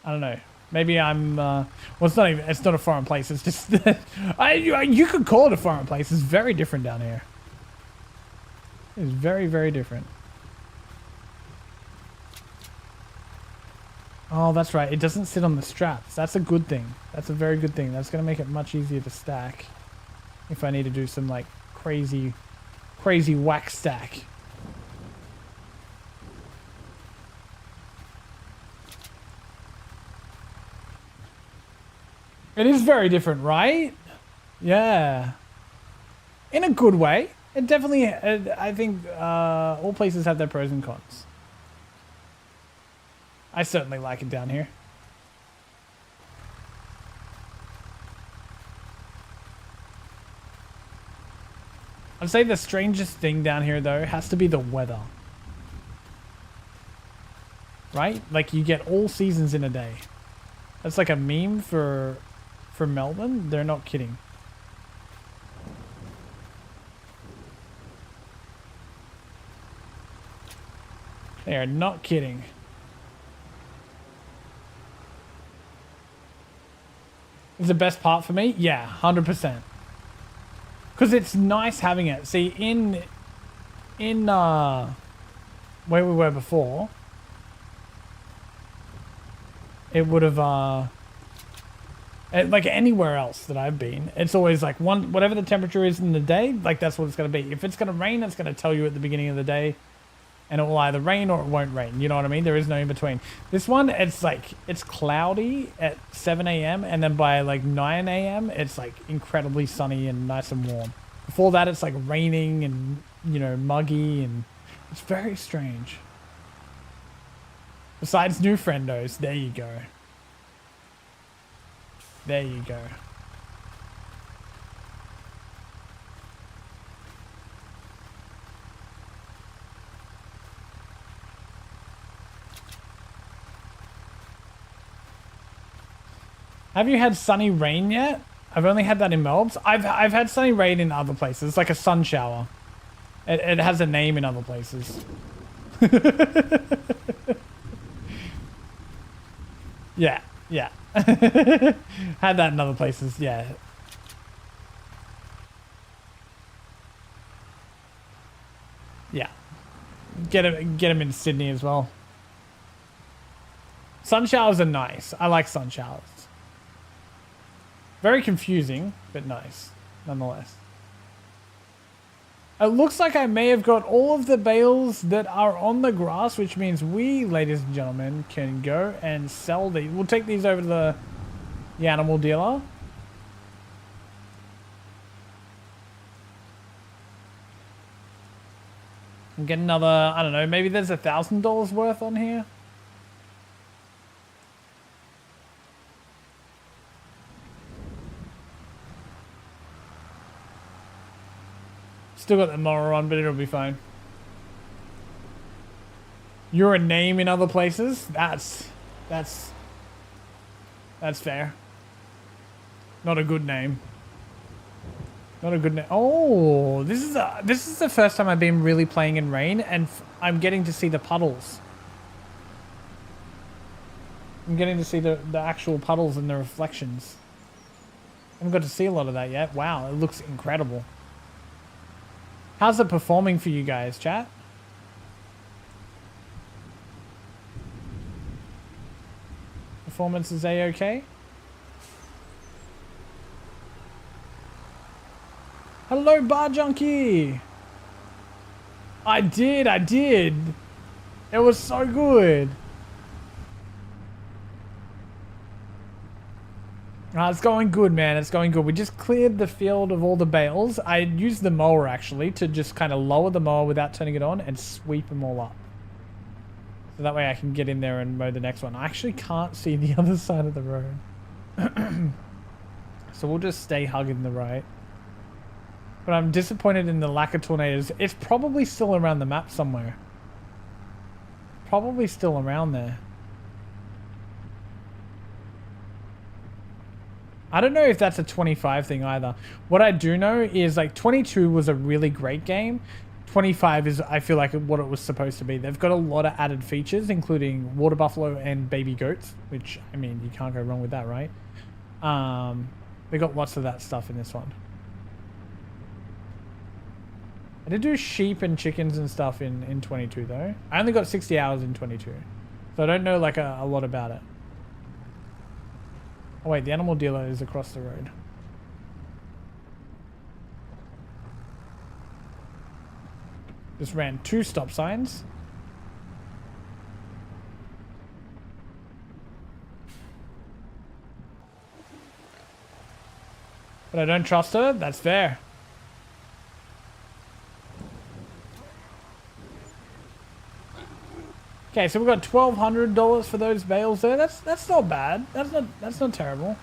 A: I don't know. Maybe I'm... well, it's not a foreign place. It's just... you could call it a foreign place. It's very different down here. It's very, very different. Oh, that's right. It doesn't sit on the straps. That's a good thing. That's a very good thing. That's going to make it much easier to stack. If I need to do some, like, crazy whack stack. It is very different, right? Yeah. In a good way. It definitely... I think all places have their pros and cons. I certainly like it down here. I'd say the strangest thing down here, though, has to be the weather. Right? Like, you get all seasons in a day. That's like a meme for Melbourne. They're not kidding. They are not kidding. is the best part for me. Yeah, 100%. Because it's nice having it. See, in where we were before, it would have like anywhere else that I've been, it's always like whatever the temperature is in the day, like that's what it's going to be. If it's going to rain, it's going to tell you at the beginning of the day, and it will either rain or it won't rain. You know what I mean? There is no in between. This one, it's like, it's cloudy at 7 a.m. and then by like 9 a.m. it's like incredibly sunny and nice and warm. Before that, it's like raining and, you know, muggy, and it's very strange. Besides new friendos, there you go. There you go. Have you had sunny rain yet? I've only had that in Melbs. I've had sunny rain in other places, like a sun shower. It has a name in other places. Yeah, yeah. Had that in other places, yeah. Yeah. Get him in Sydney as well. Sun showers are nice. I like sun showers. Very confusing, but nice, nonetheless. It looks like I may have got all of the bales that are on the grass, which means we, ladies and gentlemen, can go and sell these. We'll take these over to the animal dealer. And get another, I don't know, maybe there's $1,000 worth on here. Still got the mower on, but it'll be fine. You're a name in other places? That's fair. Not a good name. Not a good name. Oh, this is the first time I've been really playing in rain, and I'm getting to see the puddles. I'm getting to see the actual puddles and the reflections. I haven't got to see a lot of that yet. Wow, it looks incredible. How's it performing for you guys, chat? Performance is A-okay? Hello, Bar Junkie! I did! It was so good! It's going good, man. It's going good. We just cleared the field of all the bales. I used the mower, actually, to just kind of lower the mower without turning it on and sweep them all up. So that way I can get in there and mow the next one. I actually can't see the other side of the road. So we'll just stay hugging the right. But I'm disappointed in the lack of tornadoes. It's probably still around the map somewhere. Probably still around there. I don't know if that's a 25 thing either. What I do know is like 22 was a really great game. 25 is, I feel like, what it was supposed to be. They've got a lot of added features, including water buffalo and baby goats, which, I mean, you can't go wrong with that, right? They got lots of that stuff in this one. I did do sheep and chickens and stuff in 22 though. I only got 60 hours in 22. So I don't know like a lot about it. Oh wait, the animal dealer is across the road. Just ran 2 stop signs. But I don't trust her, that's fair. Okay, so we've got $1,200 for those bales there. That's not bad. That's not terrible.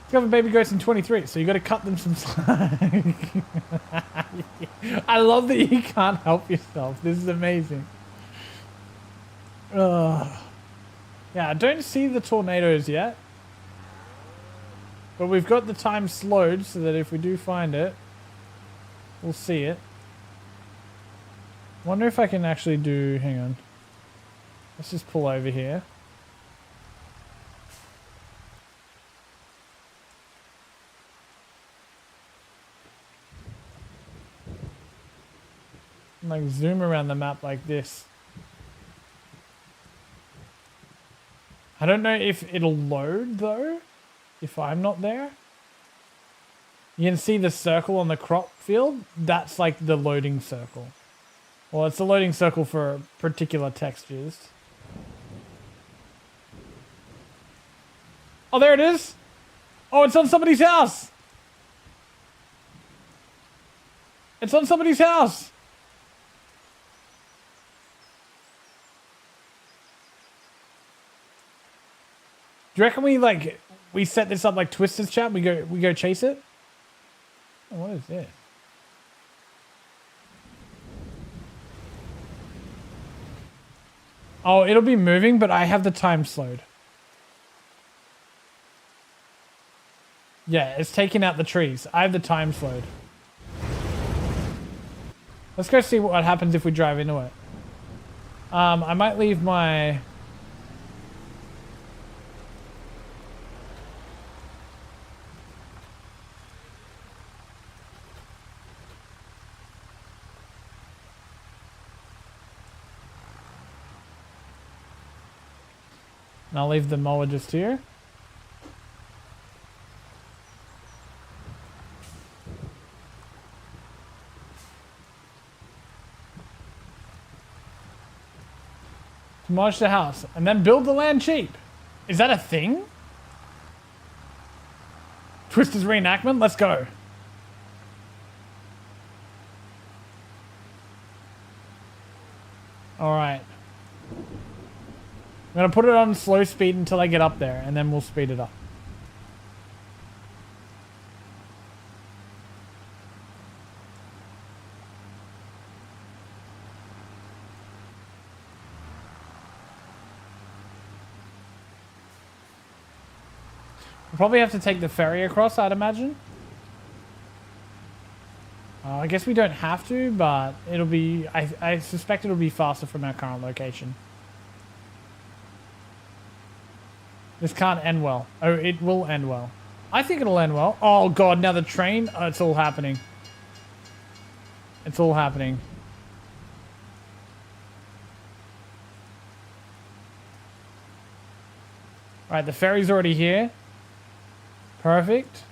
A: Discover baby goats in 23, so you got to cut them some slack. I love that you can't help yourself. This is amazing. Yeah, I don't see the tornadoes yet, but we've got the time slowed so that if we do find it, we'll see it. Wonder if I can actually do, hang on. Let's just pull over here. like zoom around the map like this. I don't know if it'll load though, if I'm not there. You can see the circle on the crop field. That's like the loading circle. Well, it's the loading circle for particular textures. Oh, there it is. Oh, it's on somebody's house. It's on somebody's house. Do you reckon we set this up like Twister's chat? We go chase it? Oh, what is this? Oh, it'll be moving, but I have the time slowed. Yeah, it's taking out the trees. I have the time slowed. Let's go see what happens if we drive into it. I might leave my... And I'll leave the mower just here. Demolish the house and then build the land cheap. Is that a thing? Twister's reenactment? Let's go. All right. I'm going to put it on slow speed until I get up there, and then we'll speed it up. We'll probably have to take the ferry across, I'd imagine. I guess we don't have to, but it'll be... I suspect it'll be faster from our current location. This can't end well. Oh, it will end well. I think it'll end well. Oh, God, now the train. Oh, it's all happening. It's all happening. All right, the ferry's already here. Perfect.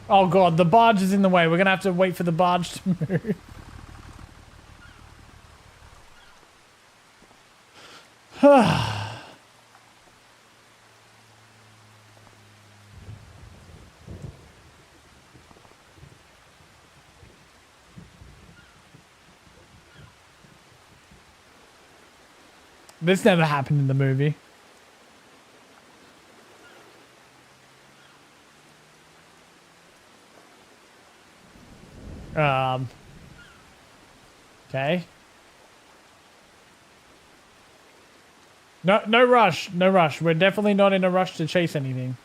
A: Oh, God, the barge is in the way. We're going to have to wait for the barge to move. This never happened in the movie. Okay. No rush. No rush. We're definitely not in a rush to chase anything.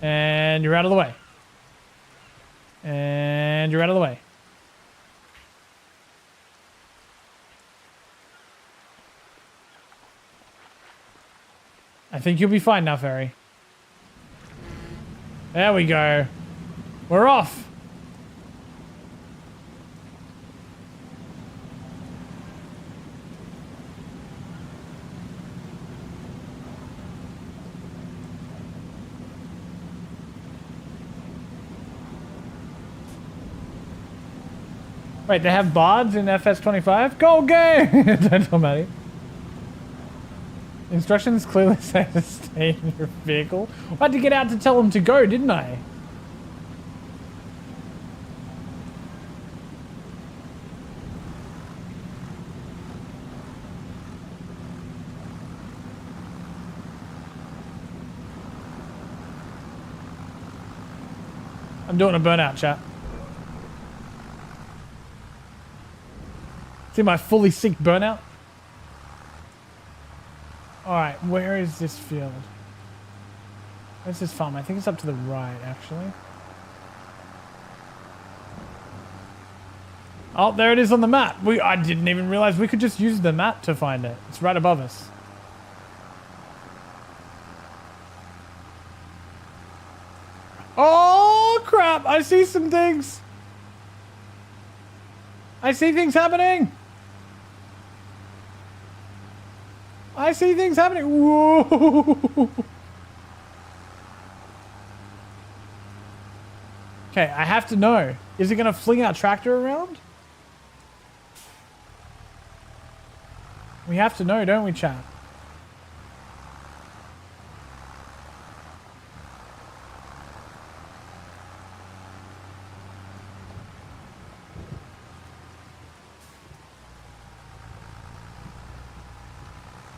A: And you're out of the way. And you're out of the way. I think you'll be fine now, Ferry. There we go. We're off. Wait, they have bards in FS25? Go game! Don't tell Maddie. Instructions clearly say to stay in your vehicle. I had to get out to tell them to go, didn't I? I'm doing a burnout, chat. See my fully synced burnout? Alright, where is this field? Where's this farm? I think it's up to the right, actually. Oh, there it is on the map. I didn't even realize we could just use the map to find it. It's right above us. Oh, crap. I see some things. I see things happening. I see things happening. Whoa. Okay, I have to know. Is it going to fling our tractor around? We have to know, don't we, chat?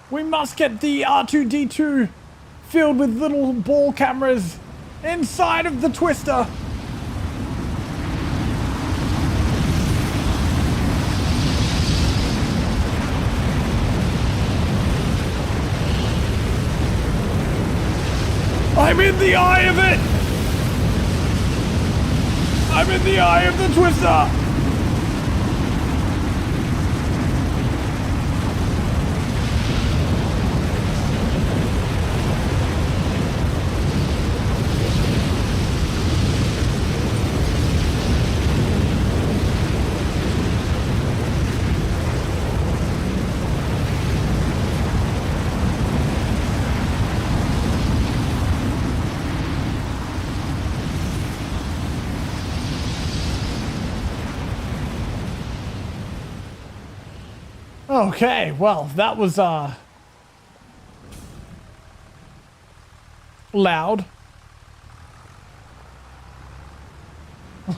A: We must get the R2-D2 filled with little ball cameras inside of the twister. I'm in the eye of it! I'm in the eye of the twister! Okay, well, that was loud.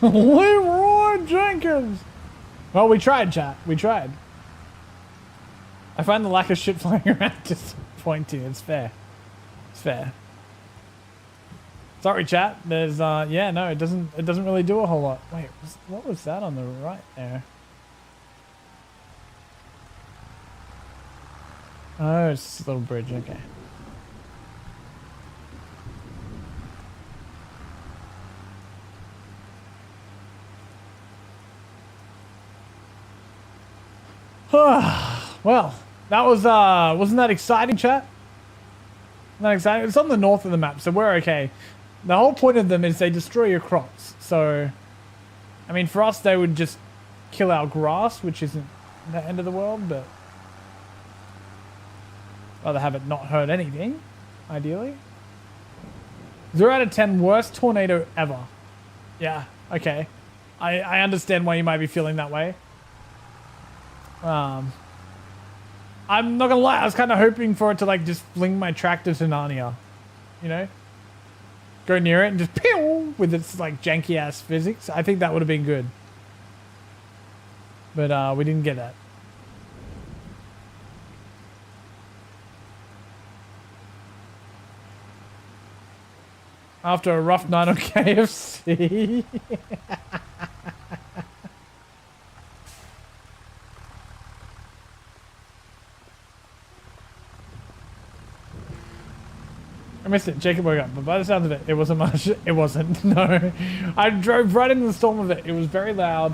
A: Leroy Jenkins. Well, we tried, chat. We tried. I find the lack of shit flying around disappointing. It's fair. It's fair. Sorry, chat. There's yeah, no, it doesn't really do a whole lot. Wait, what was that on the right there? Oh, it's just a little bridge, okay. Well, that was, wasn't that exciting, chat? Wasn't that exciting? It's on the north of the map, so we're okay. The whole point of them is they destroy your crops, so... I mean, for us, they would just kill our grass, which isn't the end of the world, but... rather have it not hurt anything, ideally. 0 out of 10, worst tornado ever. Yeah, okay. I understand why you might be feeling that way. I'm not gonna lie, I was kind of hoping for it to like just fling my tractor to Narnia. You know? Go near it and just pew with its like janky ass physics. I think that would have been good. But we didn't get that. After a rough night on KFC. I missed it. Jacob woke up, but by the sounds of it, it wasn't much. It wasn't. No, I drove right into the storm of it. It was very loud,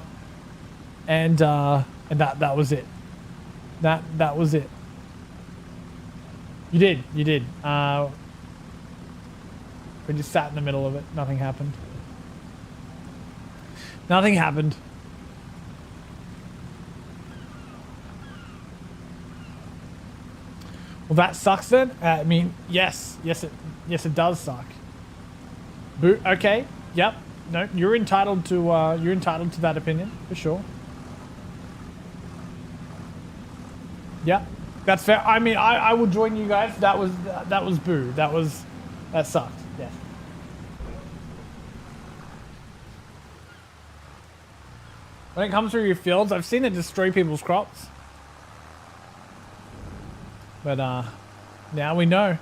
A: and that was it. That was it. You did. We just sat in the middle of it. Nothing happened. Nothing happened. Well, that sucks then. I mean, yes, it does suck. Boo. Okay. Yep. No, you're entitled to that opinion for sure. Yeah, that's fair. I mean, I will join you guys. That was boo. That sucked. Yeah. When it comes through your fields, I've seen it destroy people's crops. But now we know.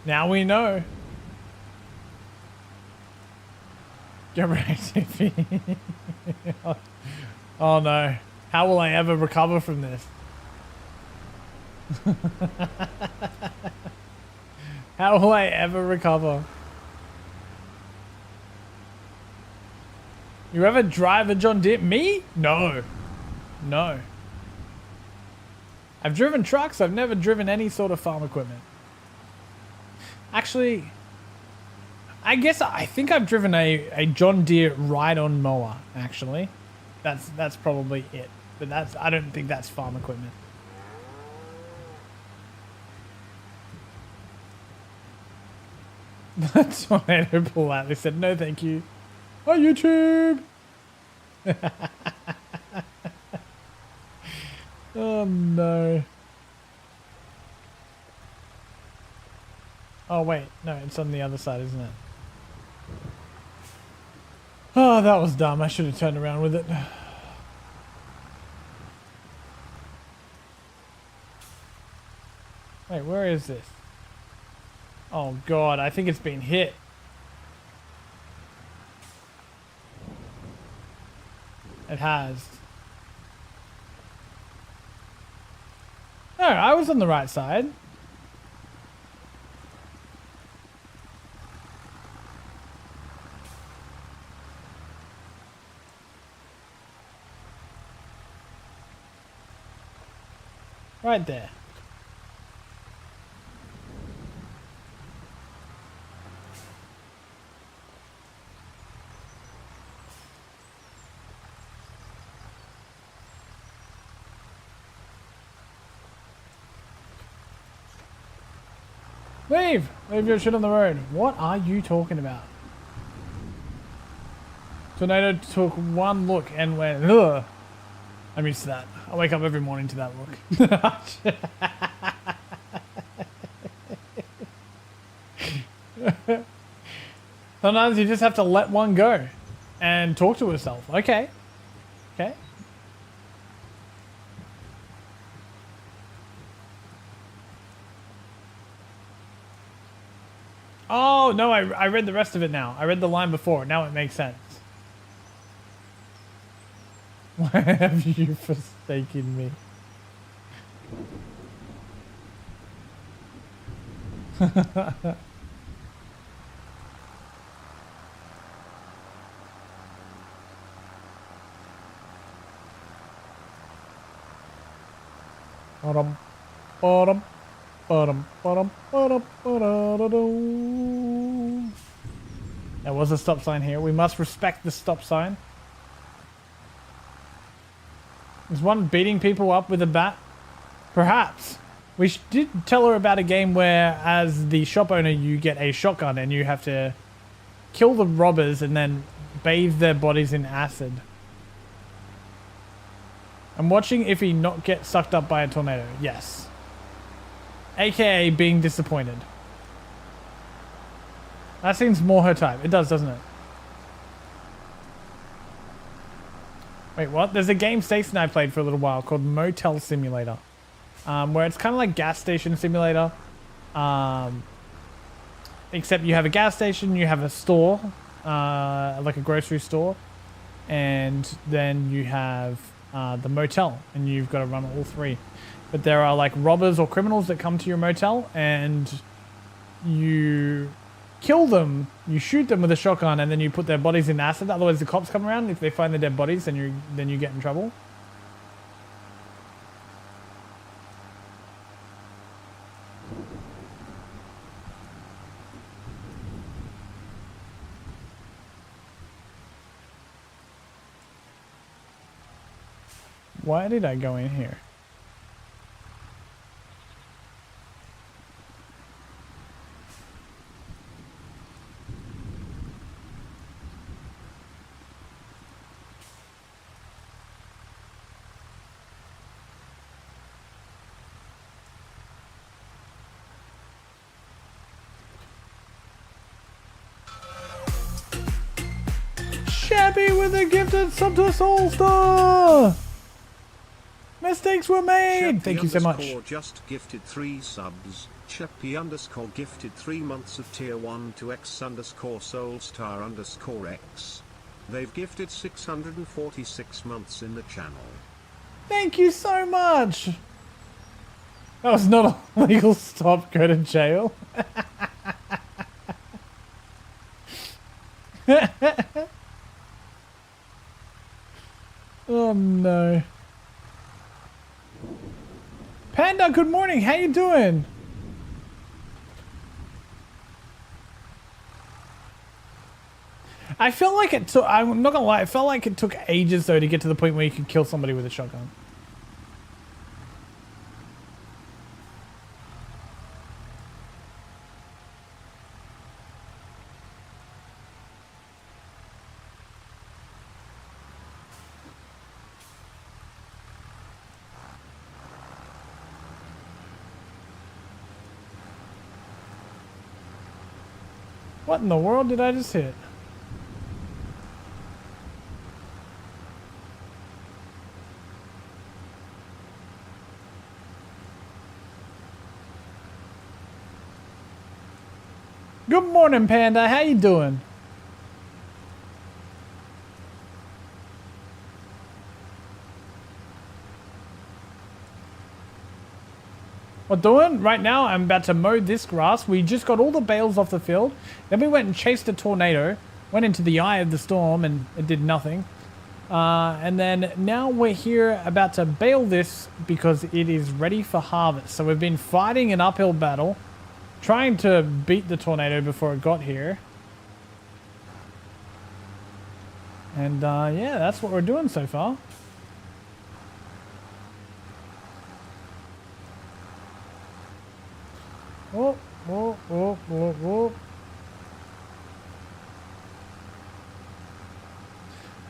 A: Now we know. Get ready, TP. Oh no. How will I ever recover from this? How will I ever recover? You ever drive a John Deere? Me? No. No. I've driven trucks. I've never driven any sort of farm equipment. Actually, I think I've driven a John Deere ride-on mower, actually. That's probably it. But I don't think that's farm equipment. Tornado pull out. They said, no thank you. Oh, YouTube! Oh, no. Oh, wait. No, it's on the other side, isn't it? Oh, that was dumb. I should have turned around with it. Wait, where is this? Oh, God. I think it's been hit. It has. No, I was on the right side. Right there. Leave! Leave your shit on the road. What are you talking about? Tornado took one look and went, ugh. I'm used to that. I wake up every morning to that look. Sometimes you just have to let one go and talk to yourself. Okay. Okay. Oh, no, I read the rest of it now. I read the line before. Now it makes sense. Why have you forsaken me? There was a stop sign here. We must respect the stop sign. Is one beating people up with a bat? Perhaps. We did tell her about a game where, as the shop owner, you get a shotgun and you have to kill the robbers and then bathe their bodies in acid. I'm watching Iffy not get sucked up by a tornado. Yes. AKA being disappointed. That seems more her type. It does, doesn't it? Wait, what? There's a game Stacey and I played for a little while called Motel Simulator. Where it's kind of like gas station simulator. Except you have a gas station, you have a store, like a grocery store. And then you have the motel, and you've got to run all three. But there are like robbers or criminals that come to your motel, and you kill them, you shoot them with a shotgun, and then you put their bodies in acid. Otherwise the cops come around. If they find the dead bodies, then you get in trouble. Why did I go in here? Shabby with a gifted sub to Soul Star! Mistakes were made! Thank you so much.
B: Just gifted 3 subs. Chappy _ gifted 3 months of tier 1 to X _ Soulstar _ X. They've gifted 646 months in the channel.
A: Thank you so much! That was not a legal stop. Go to jail. Oh no. Panda, good morning. How you doing? I felt like it took, I'm not gonna lie, I felt like it took ages though to get to the point where you could kill somebody with a shotgun. What in the world did I just hit? Good morning, Panda. How you doing? What doing? Right now, I'm about to mow this grass. We just got all the bales off the field. Then we went and chased a tornado. Went into the eye of the storm and it did nothing. And then now we're here about to bale this because it is ready for harvest. So we've been fighting an uphill battle, trying to beat the tornado before it got here. And yeah, that's what we're doing so far. Whoa, whoa, whoa, whoa, whoa.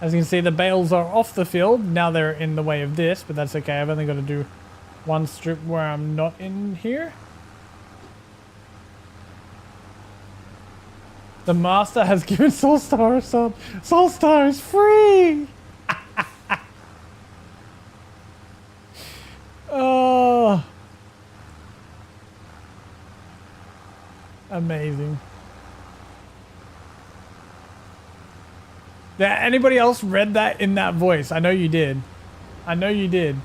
A: As you can see, the bales are off the field. Now they're in the way of this, but that's okay. I've only got to do one strip where I'm not in here. The master has given Soulstar a sub. Soulstar is free! Oh. Amazing. Yeah, anybody else read that in that voice? I know you did. I know you did.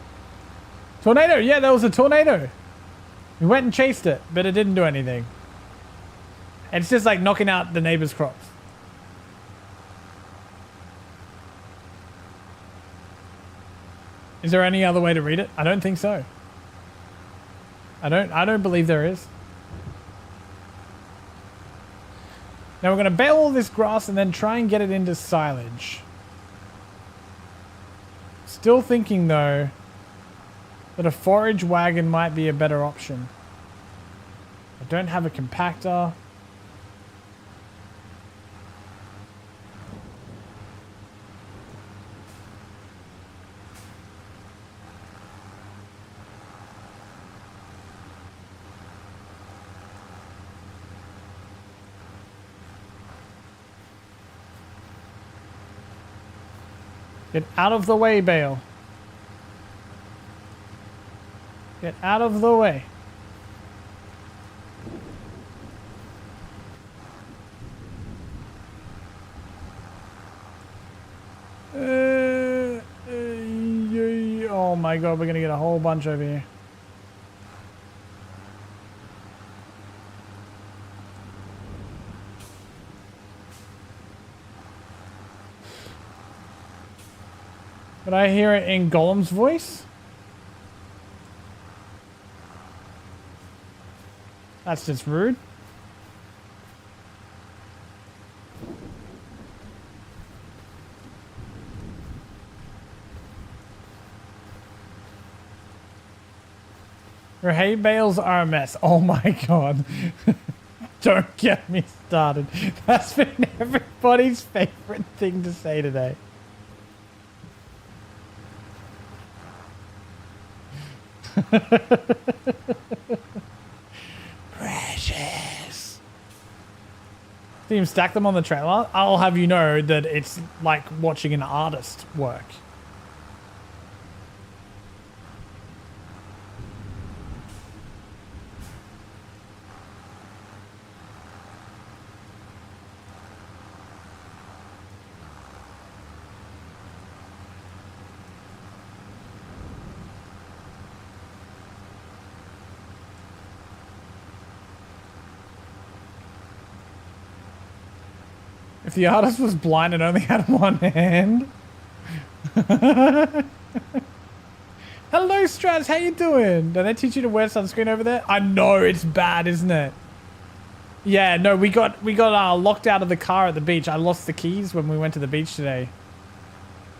A: Tornado! Yeah, that was a tornado. We went and chased it, but it didn't do anything. It's just like knocking out the neighbor's crops. Is there any other way to read it? I don't think so. I don't believe there is. Now we're going to bale all this grass and then try and get it into silage. Still thinking though that a forage wagon might be a better option. I don't have a compactor. Get out of the way, bale. Get out of the way. Oh my god, we're gonna get a whole bunch over here. But I hear it in Golem's voice. That's just rude. Your hay bales are a mess. Oh my god. Don't get me started. That's been everybody's favorite thing to say today. Precious. Team, stack them on the trailer. I'll have you know that it's like watching an artist work. If the artist was blind and only had one hand. Hello, Hello, Strats. How you doing? Do they teach you to wear sunscreen over there? I know it's bad, isn't it? Yeah, no, we got locked out of the car at the beach. I lost the keys when we went to the beach today.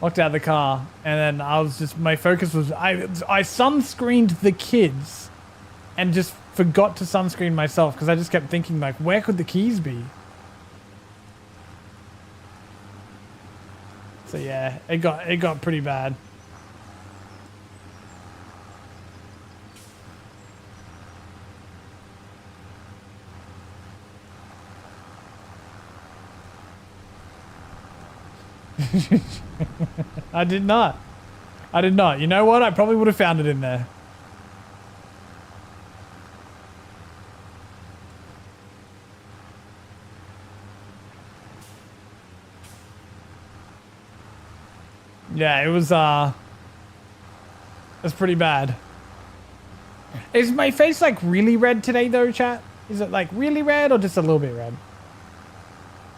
A: Locked out the car, and then I was just, my focus was, I sunscreened the kids and just forgot to sunscreen myself because I just kept thinking, like, where could the keys be? So yeah, it got pretty bad. I did not. You know what? I probably would have found it in there. Yeah, it was pretty bad. Is my face like really red today though, chat? Is it like really red or just a little bit red?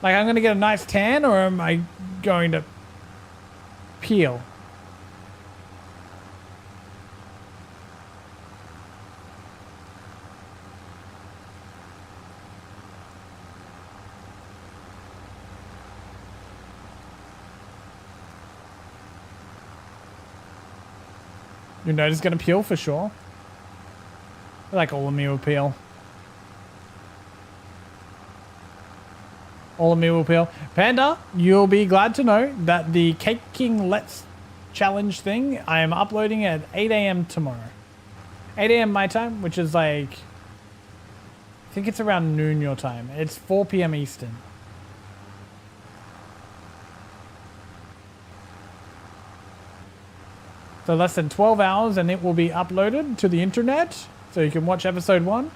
A: Like I'm gonna get a nice tan, or am I going to peel? Your nose is gonna peel for sure. I feel like all of me will peel. All of me will peel. Panda, you'll be glad to know that the Cake King Let's Challenge thing, I am uploading at 8 a.m. tomorrow. 8 a.m. my time, which is like, I think it's around noon your time. It's 4 p.m. Eastern. So less than 12 hours and it will be uploaded to the internet. So you can watch episode 1.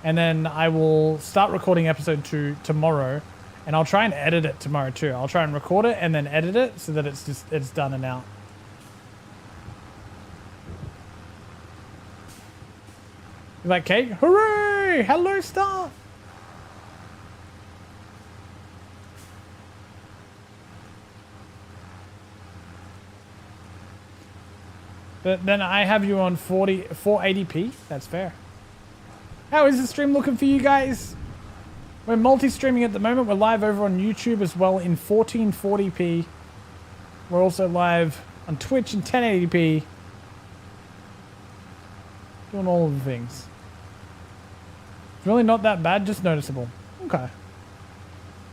A: And then I will start recording episode 2 tomorrow. And I'll try and edit it tomorrow too. I'll try and record it and then edit it so that it's done and out. You like cake? Hooray! Hello, Star! But then I have you on 480p. That's fair. How is the stream looking for you guys? We're multi-streaming at the moment. We're live over on YouTube as well in 1440p. We're also live on Twitch in 1080p. Doing all of the things. It's really not that bad, just noticeable. Okay.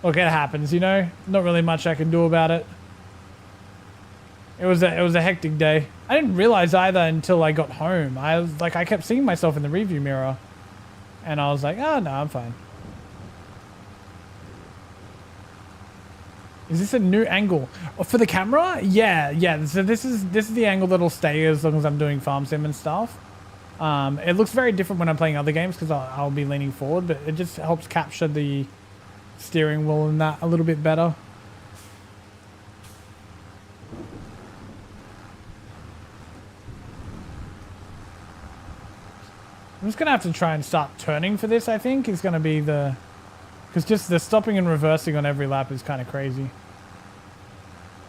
A: Look, it happens, you know? Not really much I can do about it. It was a hectic day. I didn't realize either until I got home. I kept seeing myself in the review mirror. And I was like, oh, no, I'm fine. Is this a new angle? Oh, for the camera? Yeah. So this is the angle that'll stay as long as I'm doing farm sim and stuff. It looks very different when I'm playing other games because I'll be leaning forward, but it just helps capture the steering wheel and that a little bit better. I'm just going to have to try and start turning for this, I think, is going to be the... Because just the stopping and reversing on every lap is kind of crazy.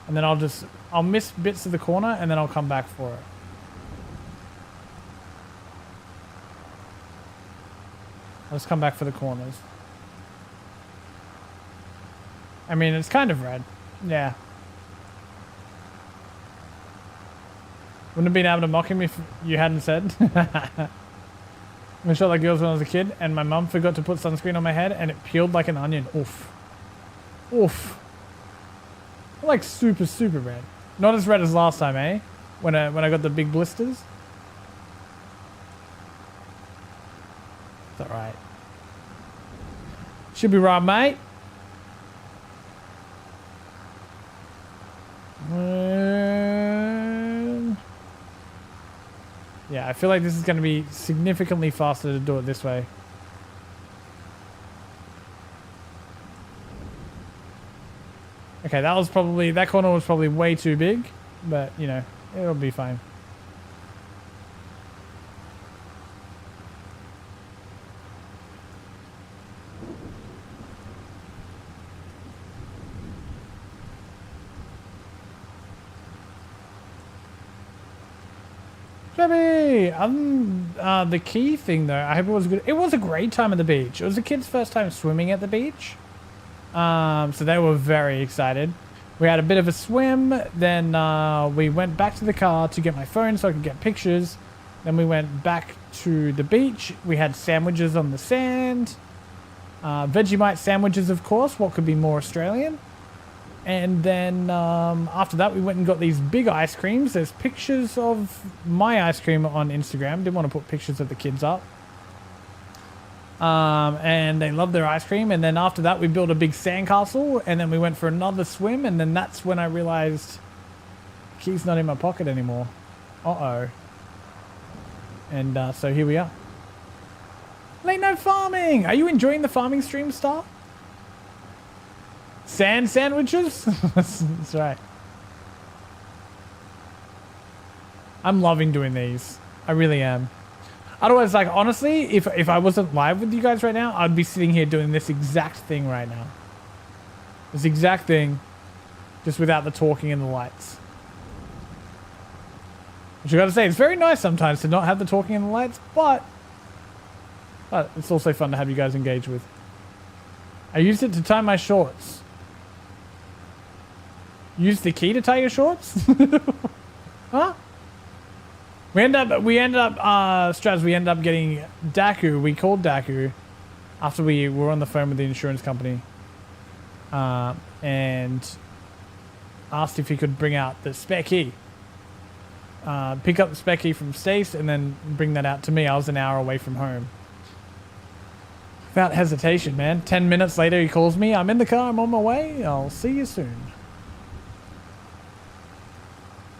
A: And then I'll miss bits of the corner and then I'll come back for it. I'll just come back for the corners. I mean, it's kind of red. Yeah. Wouldn't have been able to mock him if you hadn't said. I shot like girls when I was a kid, and my mum forgot to put sunscreen on my head, and it peeled like an onion. Oof. Oof. Like super, super red. Not as red as last time, eh? When I got the big blisters. It's alright. Should be right, mate. Yeah, I feel like this is going to be significantly faster to do it this way. Okay, that corner was probably way too big, but you know, it'll be fine. Jimmy! The key thing though, I hope it was good. It was a great time at the beach. It was the kids' first time swimming at the beach. So they were very excited. We had a bit of a swim. Then we went back to the car to get my phone so I could get pictures. Then we went back to the beach. We had sandwiches on the sand. Vegemite sandwiches, of course. What could be more Australian? And then after that, we went and got these big ice creams. There's pictures of my ice cream on Instagram. Didn't want to put pictures of the kids up. And they loved their ice cream. And then after that, we built a big sandcastle. And then we went for another swim. And then that's when I realized the key's not in my pocket anymore. Uh-oh. And so here we are. Late night farming. Are you enjoying the farming stream, Star? Sand sandwiches? That's right. I'm loving doing these. I really am. Otherwise, like, honestly, if I wasn't live with you guys right now, I'd be sitting here doing this exact thing right now. This exact thing, just without the talking and the lights. Which I gotta say, it's very nice sometimes to not have the talking and the lights, but it's also fun to have you guys engage with. I used it to tie my shorts. Use the key to tie your shorts? Huh? We ended up, Straz, we ended up getting Daku. We called Daku after we were on the phone with the insurance company. And asked if he could bring out the spare key. Pick up the spare key from Stace and then bring that out to me. I was an hour away from home. Without hesitation, man. 10 minutes later, he calls me. I'm in the car. I'm on my way. I'll see you soon.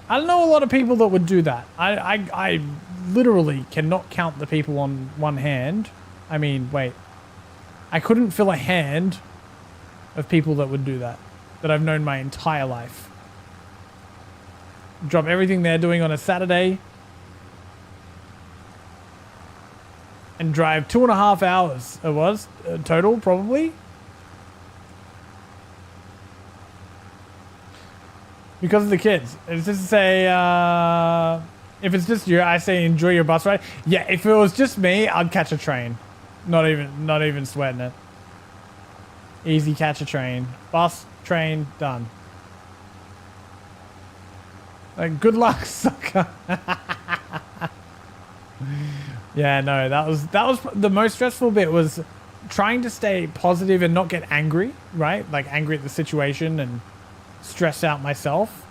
A: I don't know a lot of people that would do that. I literally cannot count the people on one hand. I mean, wait. I couldn't fill a hand of people that would do that I've known my entire life. Drop everything they're doing on a Saturday and drive 2.5 hours. It was total, probably. Because of the kids. It's just to say, if it's just you, I say enjoy your bus ride. Yeah, if it was just me, I'd catch a train. Not even sweating it. Easy catch a train. Bus, train, done. Like, good luck, sucker. Yeah, no, that was the most stressful bit, was trying to stay positive and not get angry, right? Like angry at the situation and stress out myself.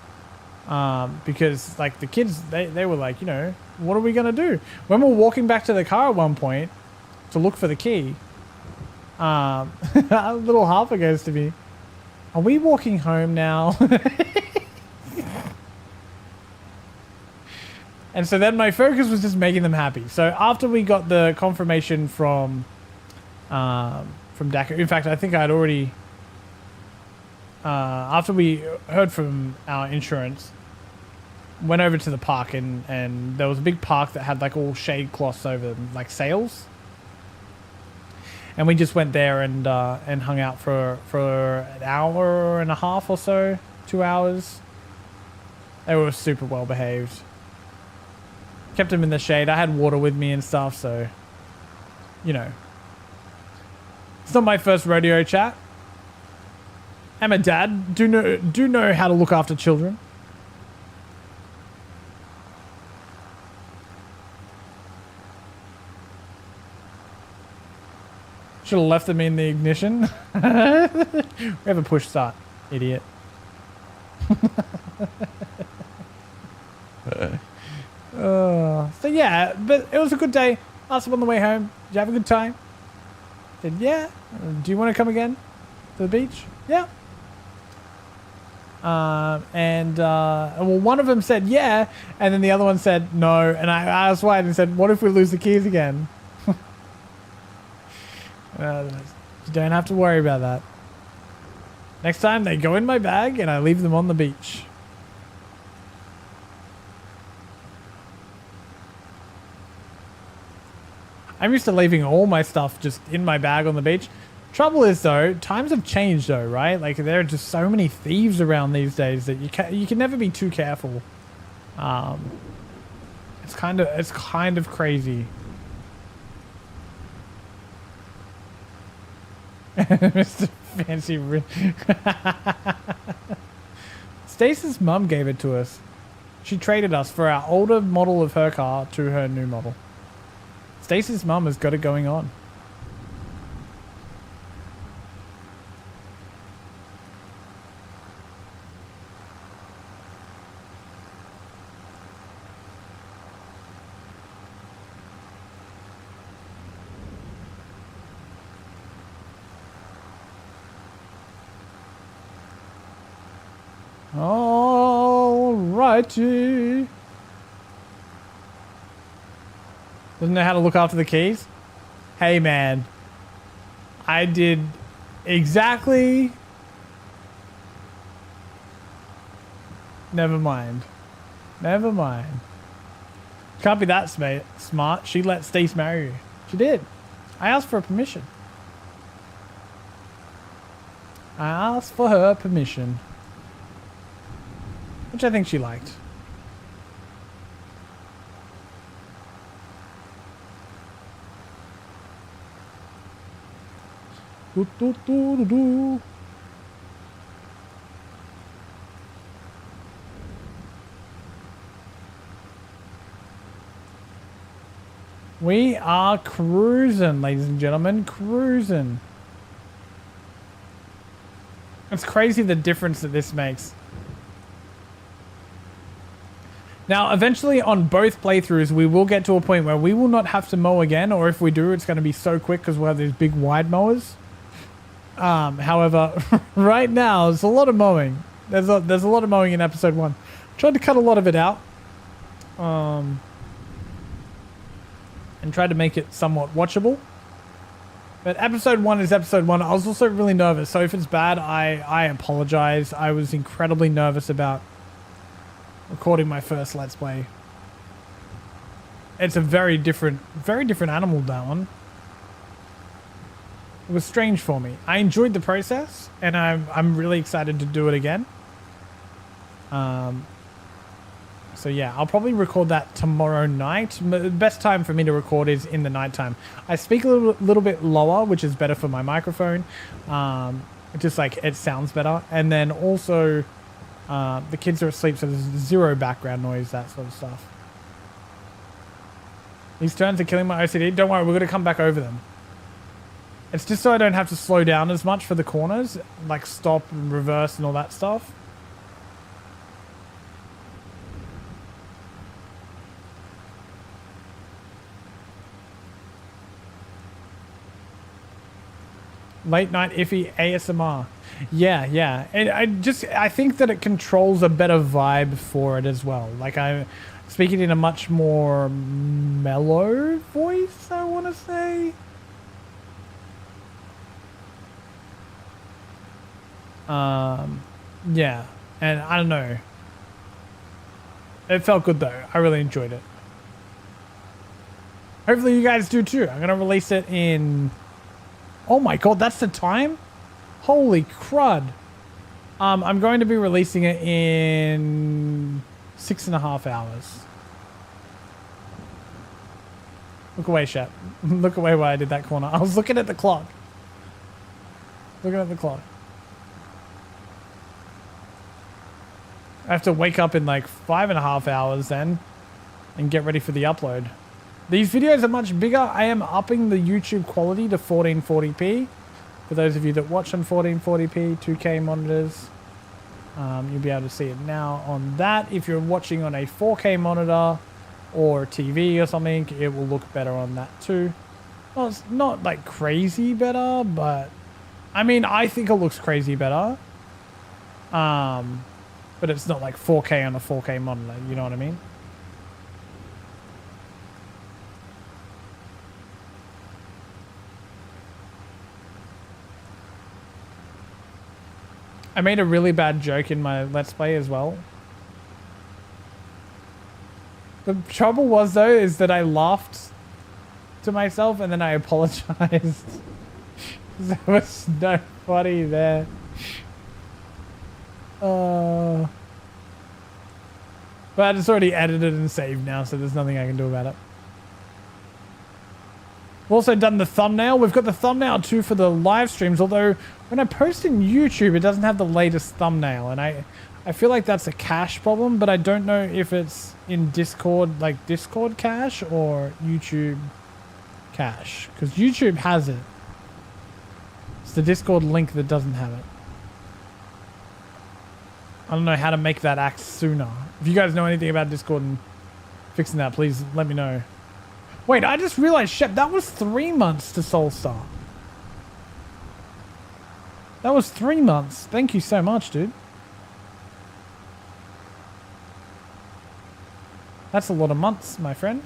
A: Because like the kids, they were like, you know, what are we going to do? When we were walking back to the car at one point to look for the key, a little Harper goes to me, are we walking home now? And so then my focus was just making them happy. So after we got the confirmation from Dakar, in fact, I think I'd already, after we heard from our insurance, went over to the park and there was a big park that had like all shade cloths over them, like sails. And we just went there and hung out for an hour and a half or so, 2 hours. They were super well behaved. Kept them in the shade. I had water with me and stuff, so, you know. It's not my first rodeo chat. I'm a dad. Do know how to look after children. Should have left them in the ignition. We have a push start, idiot. So yeah, but it was a good day. Asked him on the way home, did you have a good time? Said, yeah. Do you want to come again to the beach? Yeah. Well, one of them said yeah, and then the other one said no, and I asked why and said, what if we lose the keys again? You don't have to worry about that. Next time they go in my bag and I leave them on the beach. I'm used to leaving all my stuff just in my bag on the beach. Trouble is though, times have changed though, right? Like there are just so many thieves around these days that you can never be too careful. It's kind of crazy. Mr. Fancy. Stace's mum gave it to us. She traded us for our older model of her car to her new model. Stace's mum has got it going on. Alrighty. Doesn't know how to look after the keys? Hey man, I did exactly. Never mind. Never mind. Can't be that smart. She let Stace marry you. She did. I asked for permission. I asked for her permission. Which I think she liked. Do, do, do, do, do. We are cruising, ladies and gentlemen, cruising. It's crazy the difference that this makes. Now, eventually on both playthroughs, we will get to a point where we will not have to mow again, or if we do, it's going to be so quick because we'll have these big wide mowers. However, right now, there's a lot of mowing. There's a lot of mowing in episode 1. Tried to cut a lot of it out. And tried to make it somewhat watchable. But episode 1 is episode 1. I was also really nervous, so if it's bad, I apologize. I was incredibly nervous about recording my first Let's Play. It's a very different animal, that one. It was strange for me. I enjoyed the process, and I'm really excited to do it again. So yeah, I'll probably record that tomorrow night. The best time for me to record is in the nighttime. I speak a little bit lower, which is better for my microphone. Just like it sounds better. And then also, the kids are asleep, so there's zero background noise, that sort of stuff. These turns are killing my OCD. Don't worry, we're going to come back over them. It's just so I don't have to slow down as much for the corners, like stop and reverse and all that stuff. Late night iffy ASMR. Yeah. And I think that it controls a better vibe for it as well. Like I'm speaking in a much more mellow voice, I want to say. Yeah, and I don't know. It felt good though. I really enjoyed it. Hopefully you guys do too. I'm gonna release it in. Oh my god, that's the time? Holy crud! I'm going to be releasing it in 6.5 hours. Look away, Shep. Look away while I did that corner. I was looking at the clock. Looking at the clock. I have to wake up in like 5.5 hours then and get ready for the upload. These videos are much bigger. I am upping the YouTube quality to 1440p. For those of you that watch on 1440p, 2K monitors, you'll be able to see it now on that. If you're watching on a 4K monitor or TV or something, it will look better on that too. Well, it's not like crazy better, but I mean, I think it looks crazy better. But it's not like 4K on a 4K monitor, you know what I mean? I made a really bad joke in my Let's Play as well. The trouble was though, is that I laughed to myself and then I apologized. There was no funny there. But it's already edited and saved now, so there's nothing I can do about it. We've also done the thumbnail. We've got the thumbnail too for the live streams, although when I post in YouTube, it doesn't have the latest thumbnail. And I feel like that's a cache problem, but I don't know if it's in Discord, like Discord cache or YouTube cache. Because YouTube has it. It's the Discord link that doesn't have it. I don't know how to make that act sooner. If you guys know anything about Discord and fixing that, please let me know. Wait, I just realized, Shep, that was 3 months to Soulstar. That was 3 months. Thank you so much, dude. That's a lot of months, my friend.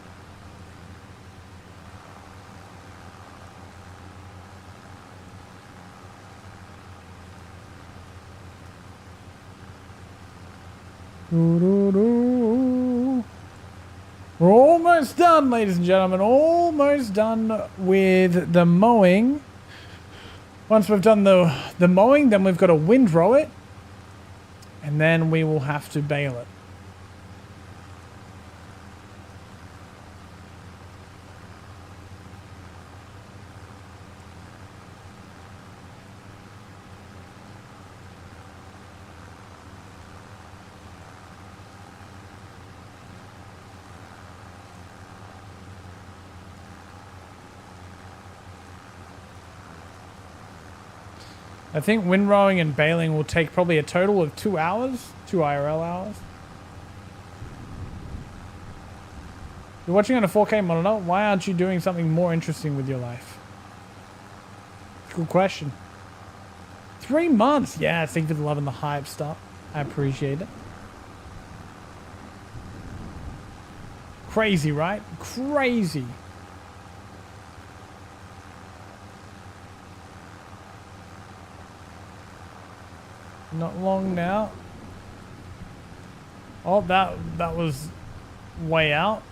A: We're almost done, ladies and gentlemen. Almost done with the mowing. Once we've done the mowing, then we've got to windrow it. And then we will have to bale it. I think windrowing and baling will take probably a total of 2 hours, 2 IRL hours. You're watching on a 4K monitor. Why aren't you doing something more interesting with your life? Good question. 3 months. Yeah, thank you for the love and the hype stuff. I appreciate it. Crazy, right? Crazy. Not long now. Oh, that was way out.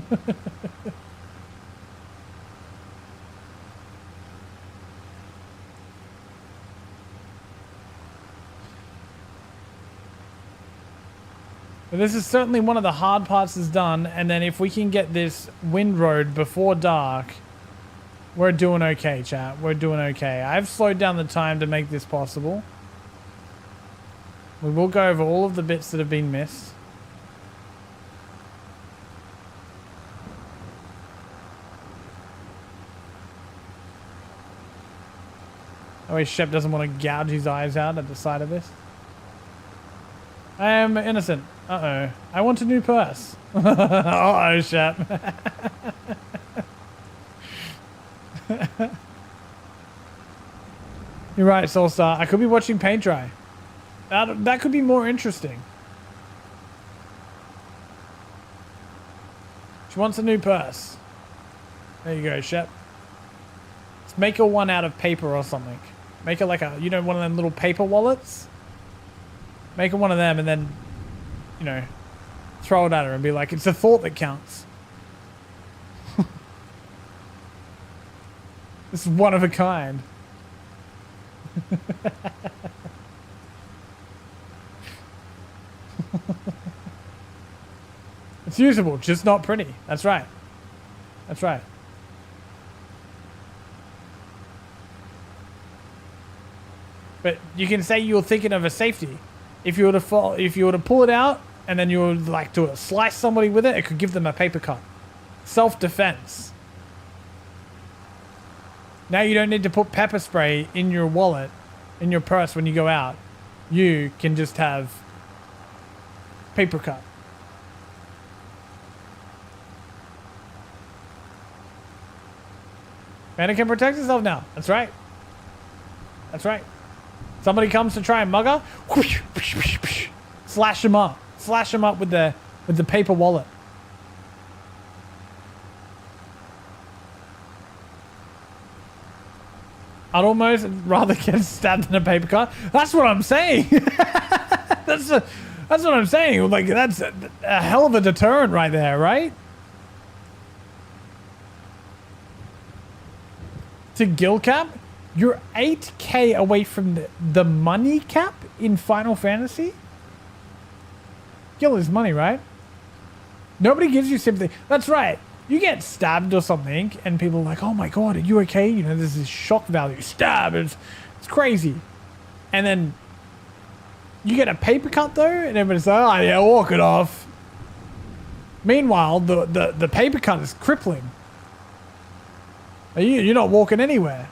A: But this is certainly one of the hard parts is done, and then if we can get this windrowed before dark, we're doing okay, chat. We're doing okay. I've slowed down the time to make this possible. We will go over all of the bits that have been missed. Oh wait, Shep doesn't want to gouge his eyes out at the side of this. I am innocent. Uh-oh. I want a new purse. Uh-oh, Shep. You're right, Soulstar. I could be watching paint dry. That could be more interesting. She wants a new purse. There you go, Shep. Let's make her one out of paper or something. Make her like a, you know, one of them little paper wallets. Make her one of them and then, you know, throw it at her and be like, it's the thought that counts. This is one of a kind. It's usable, just not pretty. That's right. That's right. But you can say you're thinking of a safety. If you were to pull it out and then you would like to slice somebody with it, it could give them a paper cut. Self-defense. Now you don't need to put pepper spray in your wallet, in your purse when you go out. You can just have paper cut. Panda can protect himself now. That's right. That's right. Somebody comes to try and mug her. Slash him up. Slash him up with the paper wallet. I'd almost rather get stabbed in a paper cut. That's what I'm saying. That's what I'm saying. Like, that's a hell of a deterrent right there, right? To gill cap, you're 8k away from the money cap in Final Fantasy. Skill is money, right? Nobody gives you sympathy. That's right. You get stabbed or something, and people are like, "Oh my god, are you okay?" You know, there's this shock value. Stab. It's crazy. And then you get a paper cut though, and everybody's like, "Oh yeah, walk it off." Meanwhile, the paper cut is crippling. You're not walking anywhere.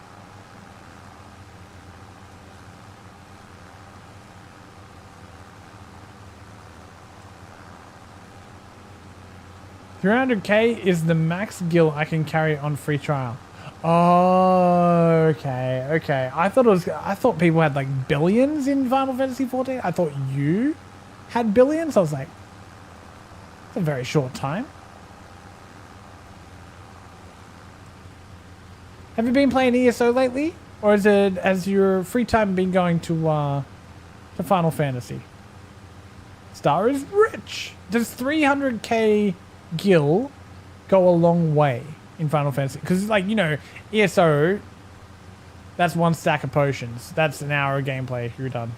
A: $300k is the max gil I can carry on free trial. Oh, okay. I thought people had like billions in Final Fantasy 14. I thought you had billions. I was like, it's a very short time. Have you been playing ESO lately, or has your free time been going to Final Fantasy? Star is rich. Does 300k gil go a long way in Final Fantasy? Because like, you know, ESO, that's one stack of potions. That's an hour of gameplay. You're done.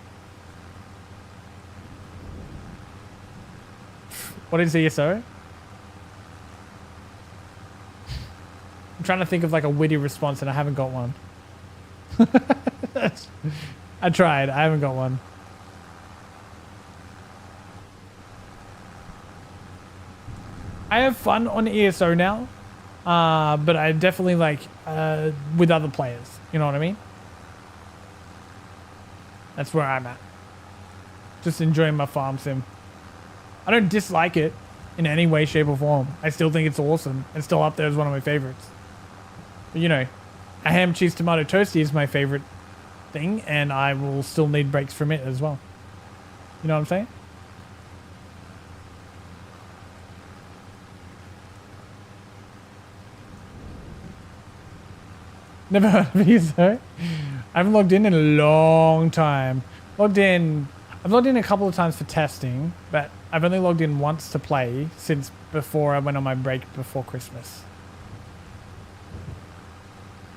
A: What is ESO? I'm trying to think of like a witty response and I haven't got one. I tried. I haven't got one. I have fun on ESO now, but I definitely like with other players. You know what I mean? That's where I'm at. Just enjoying my farm sim. I don't dislike it in any way, shape, or form. I still think it's awesome. It's still up there as one of my favorites. But you know, a ham, cheese, tomato, toasty is my favorite thing, and I will still need breaks from it as well. You know what I'm saying? Never heard of ESO. I haven't logged in a long time. I've logged in a couple of times for testing, but I've only logged in once to play since before I went on my break before Christmas.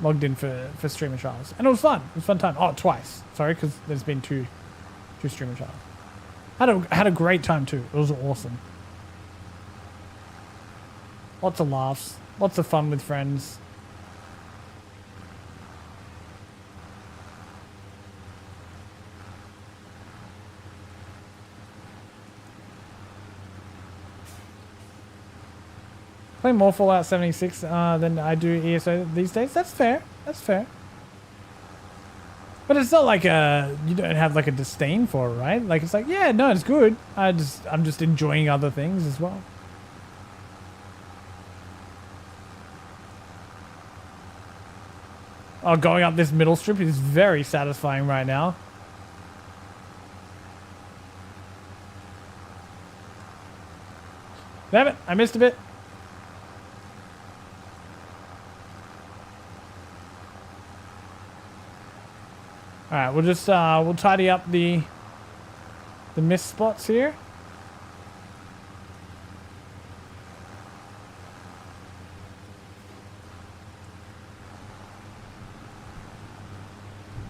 A: Logged in for streamer trials. And it was fun. It was a fun time. Oh, twice. Sorry, because there's been two streamer trials. Had a great time too. It was awesome. Lots of laughs. Lots of fun with friends. Play more Fallout 76 than I do ESO these days. That's fair. That's fair. But it's not like you don't have like a disdain for it, right? Like it's like, yeah, no, it's good. I'm just enjoying other things as well. Oh, going up this middle strip is very satisfying right now. Damn it, I missed a bit. All right, we'll just we'll tidy up the missed spots here.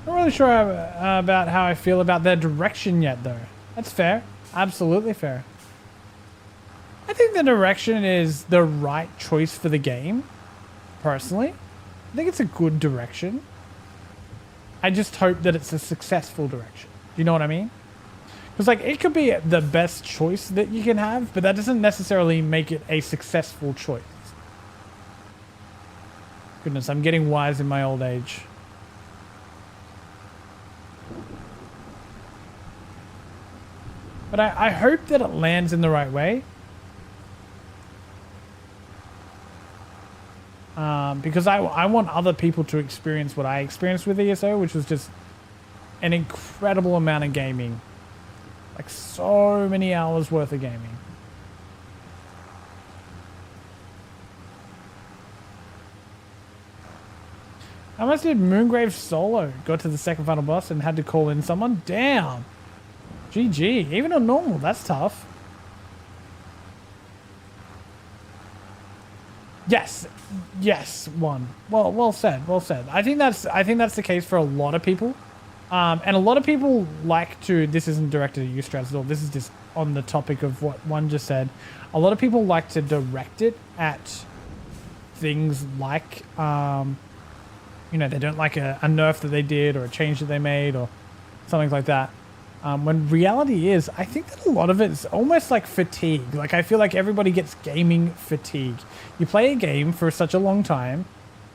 A: Not really sure about how I feel about their direction yet, though. That's fair, absolutely fair. I think the direction is the right choice for the game. Personally, I think it's a good direction. I just hope that it's a successful direction. You know what I mean? Because like it could be the best choice that you can have, but that doesn't necessarily make it a successful choice. Goodness, I'm getting wise in my old age. But I hope that it lands in the right way. Because I want other people to experience what I experienced with ESO, which was just an incredible amount of gaming. Like so many hours worth of gaming. How much did Moongrave solo? Got to the second final boss and had to call in someone? Damn. GG. Even on normal, that's tough. Yes, one. Well said. Well said. I think that's the case for a lot of people, and a lot of people like to. This isn't directed at you, Strats, at all. This is just on the topic of what one just said, a lot of people like to direct it at things like, you know, they don't like a nerf that they did or a change that they made or something like that. When reality is, I think that a lot of it is almost like fatigue. Like, I feel like everybody gets gaming fatigue. You play a game for such a long time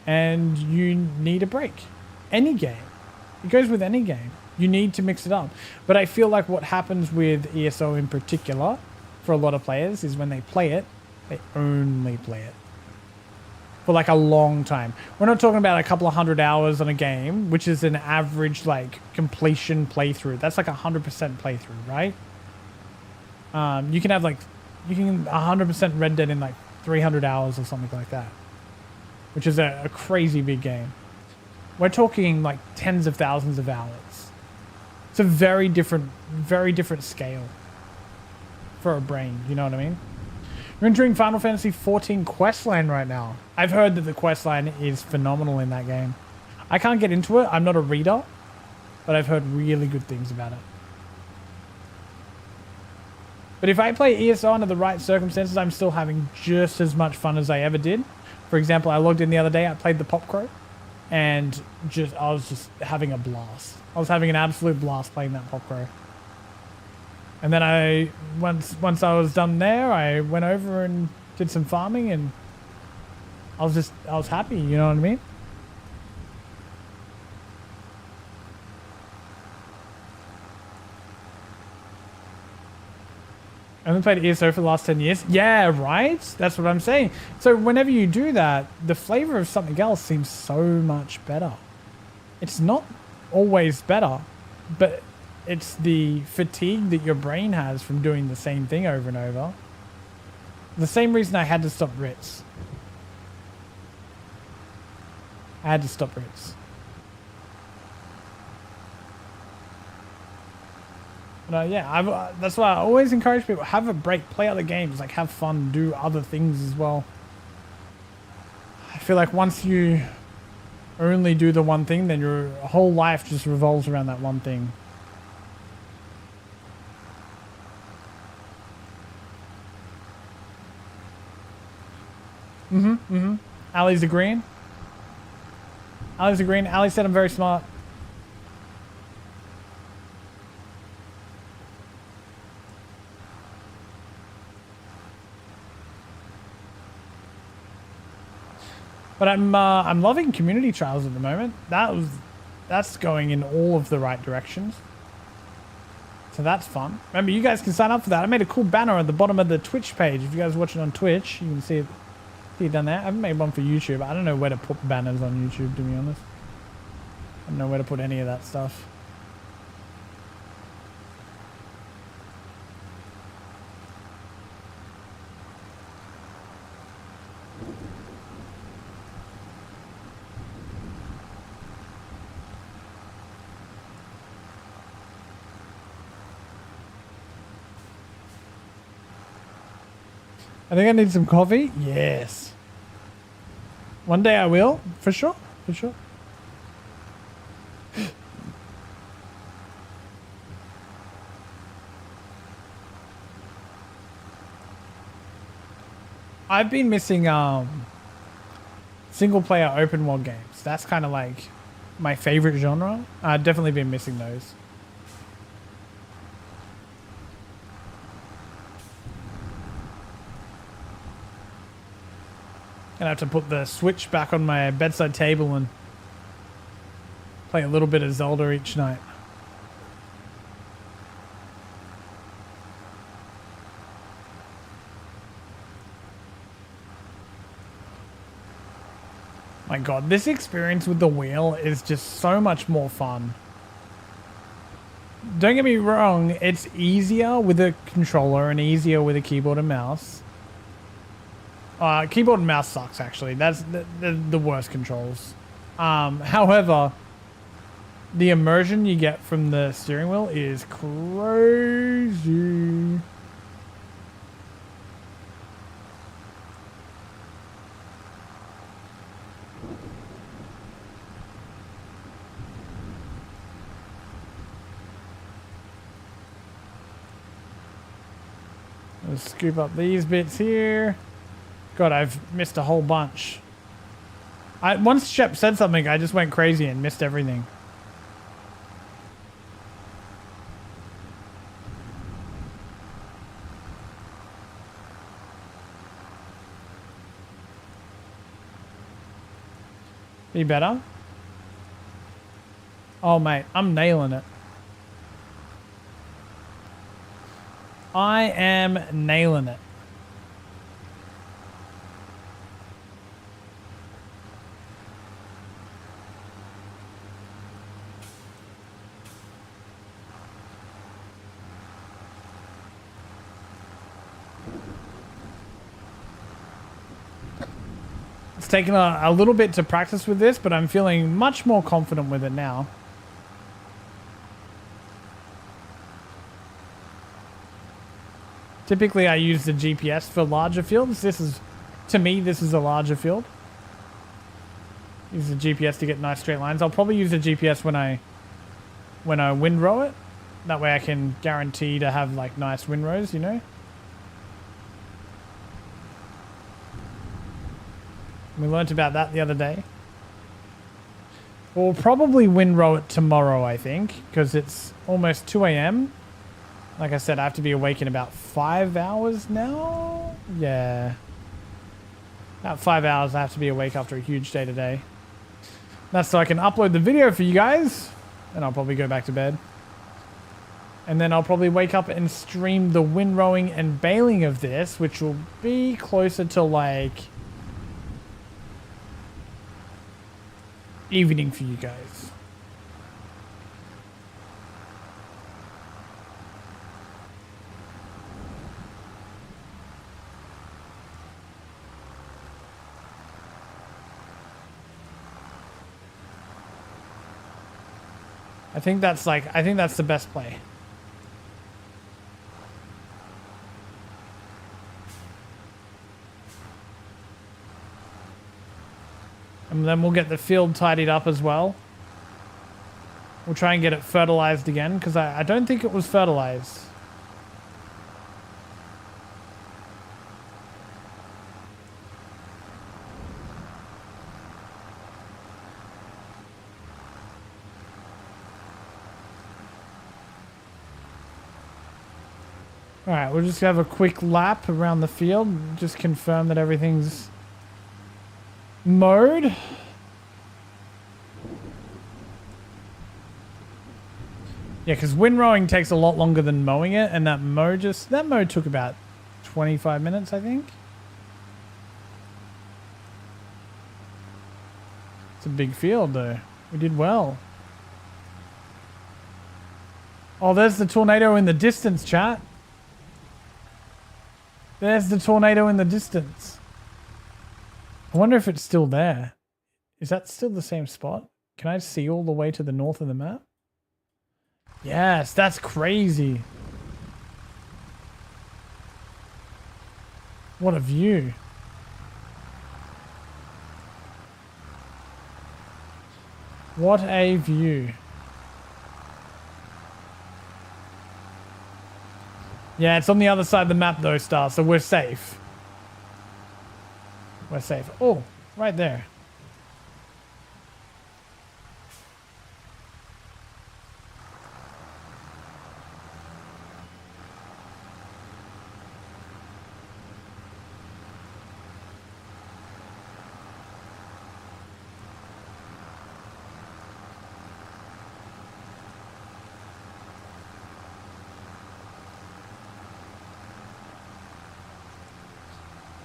A: and you need a break. Any game. It goes with any game. You need to mix it up. But I feel like what happens with ESO in particular for a lot of players is when they play it, they only play it for like a long time. We're not talking about a couple of 100 hours on a game, which is an average like completion playthrough. That's like 100% playthrough, right? You can have like, you can 100% Red Dead in like 300 hours or something like that, which is a crazy big game. We're talking like tens of thousands of hours. It's a very different scale for a brain. You know what I mean? You're entering Final Fantasy XIV questline right now. I've heard that the questline is phenomenal in that game. I can't get into it. I'm not a reader, but I've heard really good things about it. But if I play ESO under the right circumstances, I'm still having just as much fun as I ever did. For example, I logged in the other day, I played the Pop Crow, and I was just having a blast. I was having an absolute blast playing that Pop Crow. And then once I was done there, I went over and did some farming, and I was happy, you know what I mean? I haven't played ESO for the last 10 years. Yeah, right? That's what I'm saying. So whenever you do that, the flavor of something else seems so much better. It's not always better, but it's the fatigue that your brain has from doing the same thing over and over. The same reason I had to stop Ritz. I had to stop Ritz. But yeah, that's why I always encourage people, have a break, play other games, like have fun, do other things as well. I feel like once you only do the one thing, then your whole life just revolves around that one thing. Ali's agreeing. Ali said I'm very smart. But I'm loving community trials at the moment. That's going in all of the right directions. So that's fun. Remember, you guys can sign up for that. I made a cool banner at the bottom of the Twitch page. If you guys are watching on Twitch, you can see it down there. I haven't made one for YouTube. I don't know where to put banners on YouTube, to be honest. I don't know where to put any of that stuff. I think I need some coffee. Yes. One day I will, for sure, for sure. I've been missing single player open world games. That's kind of like my favorite genre. I've definitely been missing those. Gonna have to put the Switch back on my bedside table and play a little bit of Zelda each night. My god, this experience with the wheel is just so much more fun. Don't get me wrong, it's easier with a controller and easier with a keyboard and mouse. Keyboard and mouse sucks, actually. That's the worst controls. However, the immersion you get from the steering wheel is crazy. Let's scoop up these bits here. God, I've missed a whole bunch. Once Shep said something, I just went crazy and missed everything. Be better? Oh, mate, I'm nailing it. I am nailing it. It's taken a little bit to practice with this, but I'm feeling much more confident with it now. Typically, I use the GPS for larger fields. To me, this is a larger field. Use the GPS to get nice straight lines. I'll probably use the GPS when I windrow it. That way I can guarantee to have like nice windrows, you know? We learnt about that the other day. We'll probably windrow it tomorrow, I think, because it's almost 2 a.m. Like I said, I have to be awake in about 5 hours now. Yeah. About 5 hours I have to be awake after a huge day today. That's so I can upload the video for you guys. And I'll probably go back to bed. And then I'll probably wake up and stream the windrowing and baling of this, which will be closer to like evening for you guys. I think that's the best play. And then we'll get the field tidied up as well. We'll try and get it fertilized again, because I don't think it was fertilized. Alright, we'll just have a quick lap around the field. Just confirm that everything's mowed. Yeah, because windrowing takes a lot longer than mowing it, and that mow took about 25 minutes, I think. It's a big field, though. We did well. Oh, there's the tornado in the distance, chat. There's the tornado in the distance. I wonder if it's still there. Is that still the same spot? Can I see all the way to the north of the map? Yes, that's crazy. What a view. What a view. Yeah, it's on the other side of the map though, Star, so we're safe. We're safe. Oh, right there.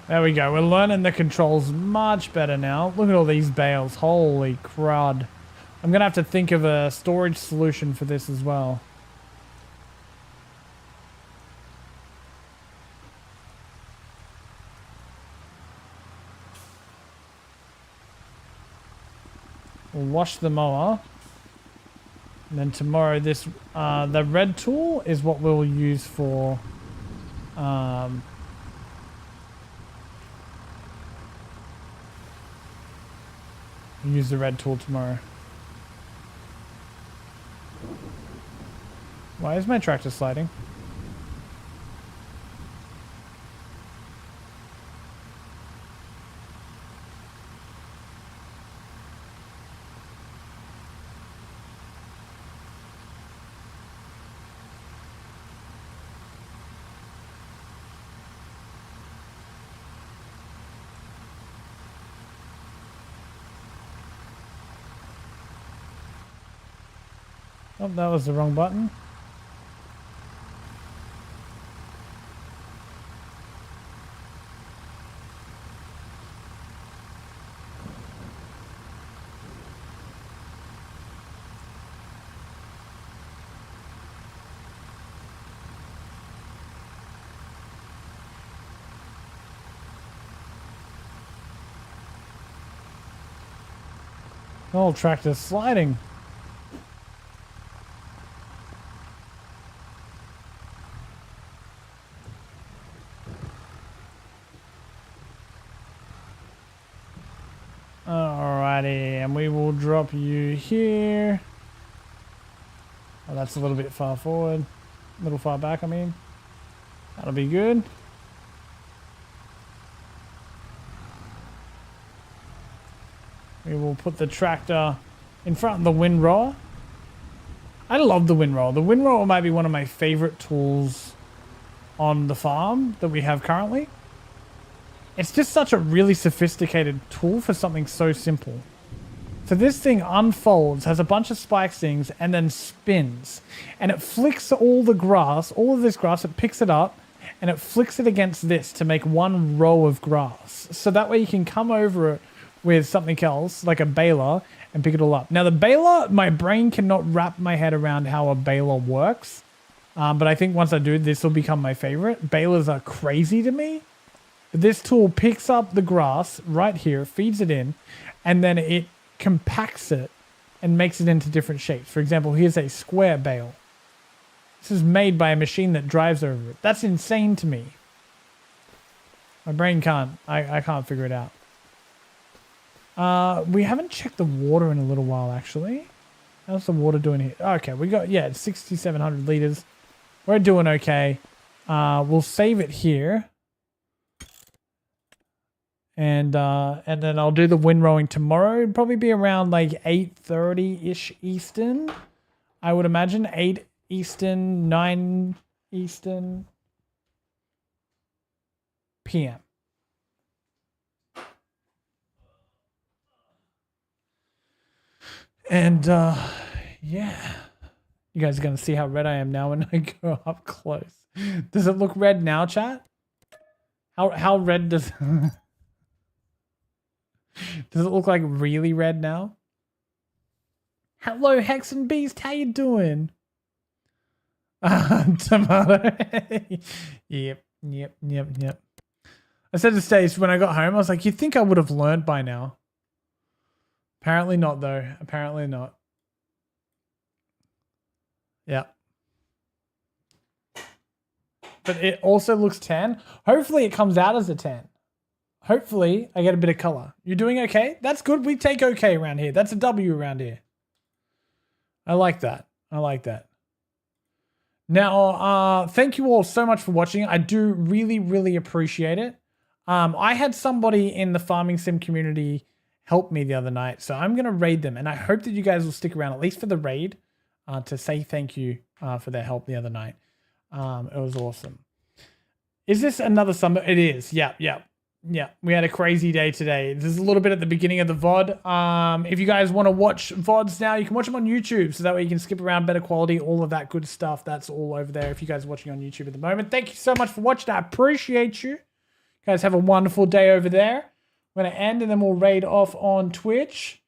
A: There we go. We're learning the controls much better now. Look at all these bales. Holy crud. I'm going to have to think of a storage solution for this as well. We'll wash the mower. And then tomorrow this, the red tool is what we'll use for, use the red tool tomorrow. Why is my tractor sliding? Oh, that was the wrong button. Oh, tractor's sliding. Alrighty, and we will drop you here. Oh, that's a little bit far forward. A little far back, I mean. That'll be good. We will put the tractor in front of the windrower. I love the windrower. The windrower might be one of my favorite tools on the farm that we have currently. It's just such a really sophisticated tool for something so simple. So this thing unfolds, has a bunch of spike things, and then spins. And it flicks all the grass, all of this grass, it picks it up, and it flicks it against this to make one row of grass. So that way you can come over it with something else, like a baler, and pick it all up. Now the baler, my brain cannot wrap my head around how a baler works. But I think once I do, this will become my favorite. Balers are crazy to me. This tool picks up the grass right here, feeds it in, and then it compacts it and makes it into different shapes. For example, here's a square bale. This is made by a machine that drives over it. That's insane to me. My brain can't. I can't figure it out. We haven't checked the water in a little while, actually. How's the water doing here? Okay, we got, yeah, 6,700 liters. We're doing okay. We'll save it here. And then I'll do the windrowing tomorrow. It'd probably be around like 8:30-ish Eastern. I would imagine 8 Eastern, 9 Eastern PM. And yeah. You guys are going to see how red I am now when I go up close. Does it look red now, chat? How red does... Does it look like really red now? Hello, Hex and Beast. How you doing? Tomato. Yep. I said to Stace when I got home, I was like, you'd think I would have learned by now. Apparently not, though. Apparently not. Yeah. But it also looks tan. Hopefully it comes out as a tan. Hopefully I get a bit of color. You're doing okay? That's good. We take okay around here. That's a W around here. I like that. I like that. Now, thank you all so much for watching. I do really, really appreciate it. I had somebody in the farming sim community help me the other night, so I'm going to raid them, and I hope that you guys will stick around, at least for the raid, to say thank you for their help the other night. It was awesome. Is this another summer? It is. Yeah. We had a crazy day today. This is a little bit at the beginning of the VOD. If you guys want to watch VODs now, you can watch them on YouTube. So that way you can skip around, better quality, all of that good stuff. That's all over there if you guys are watching on YouTube at the moment. Thank you so much for watching. I appreciate you. You guys have a wonderful day over there. We're going to end and then we'll raid off on Twitch.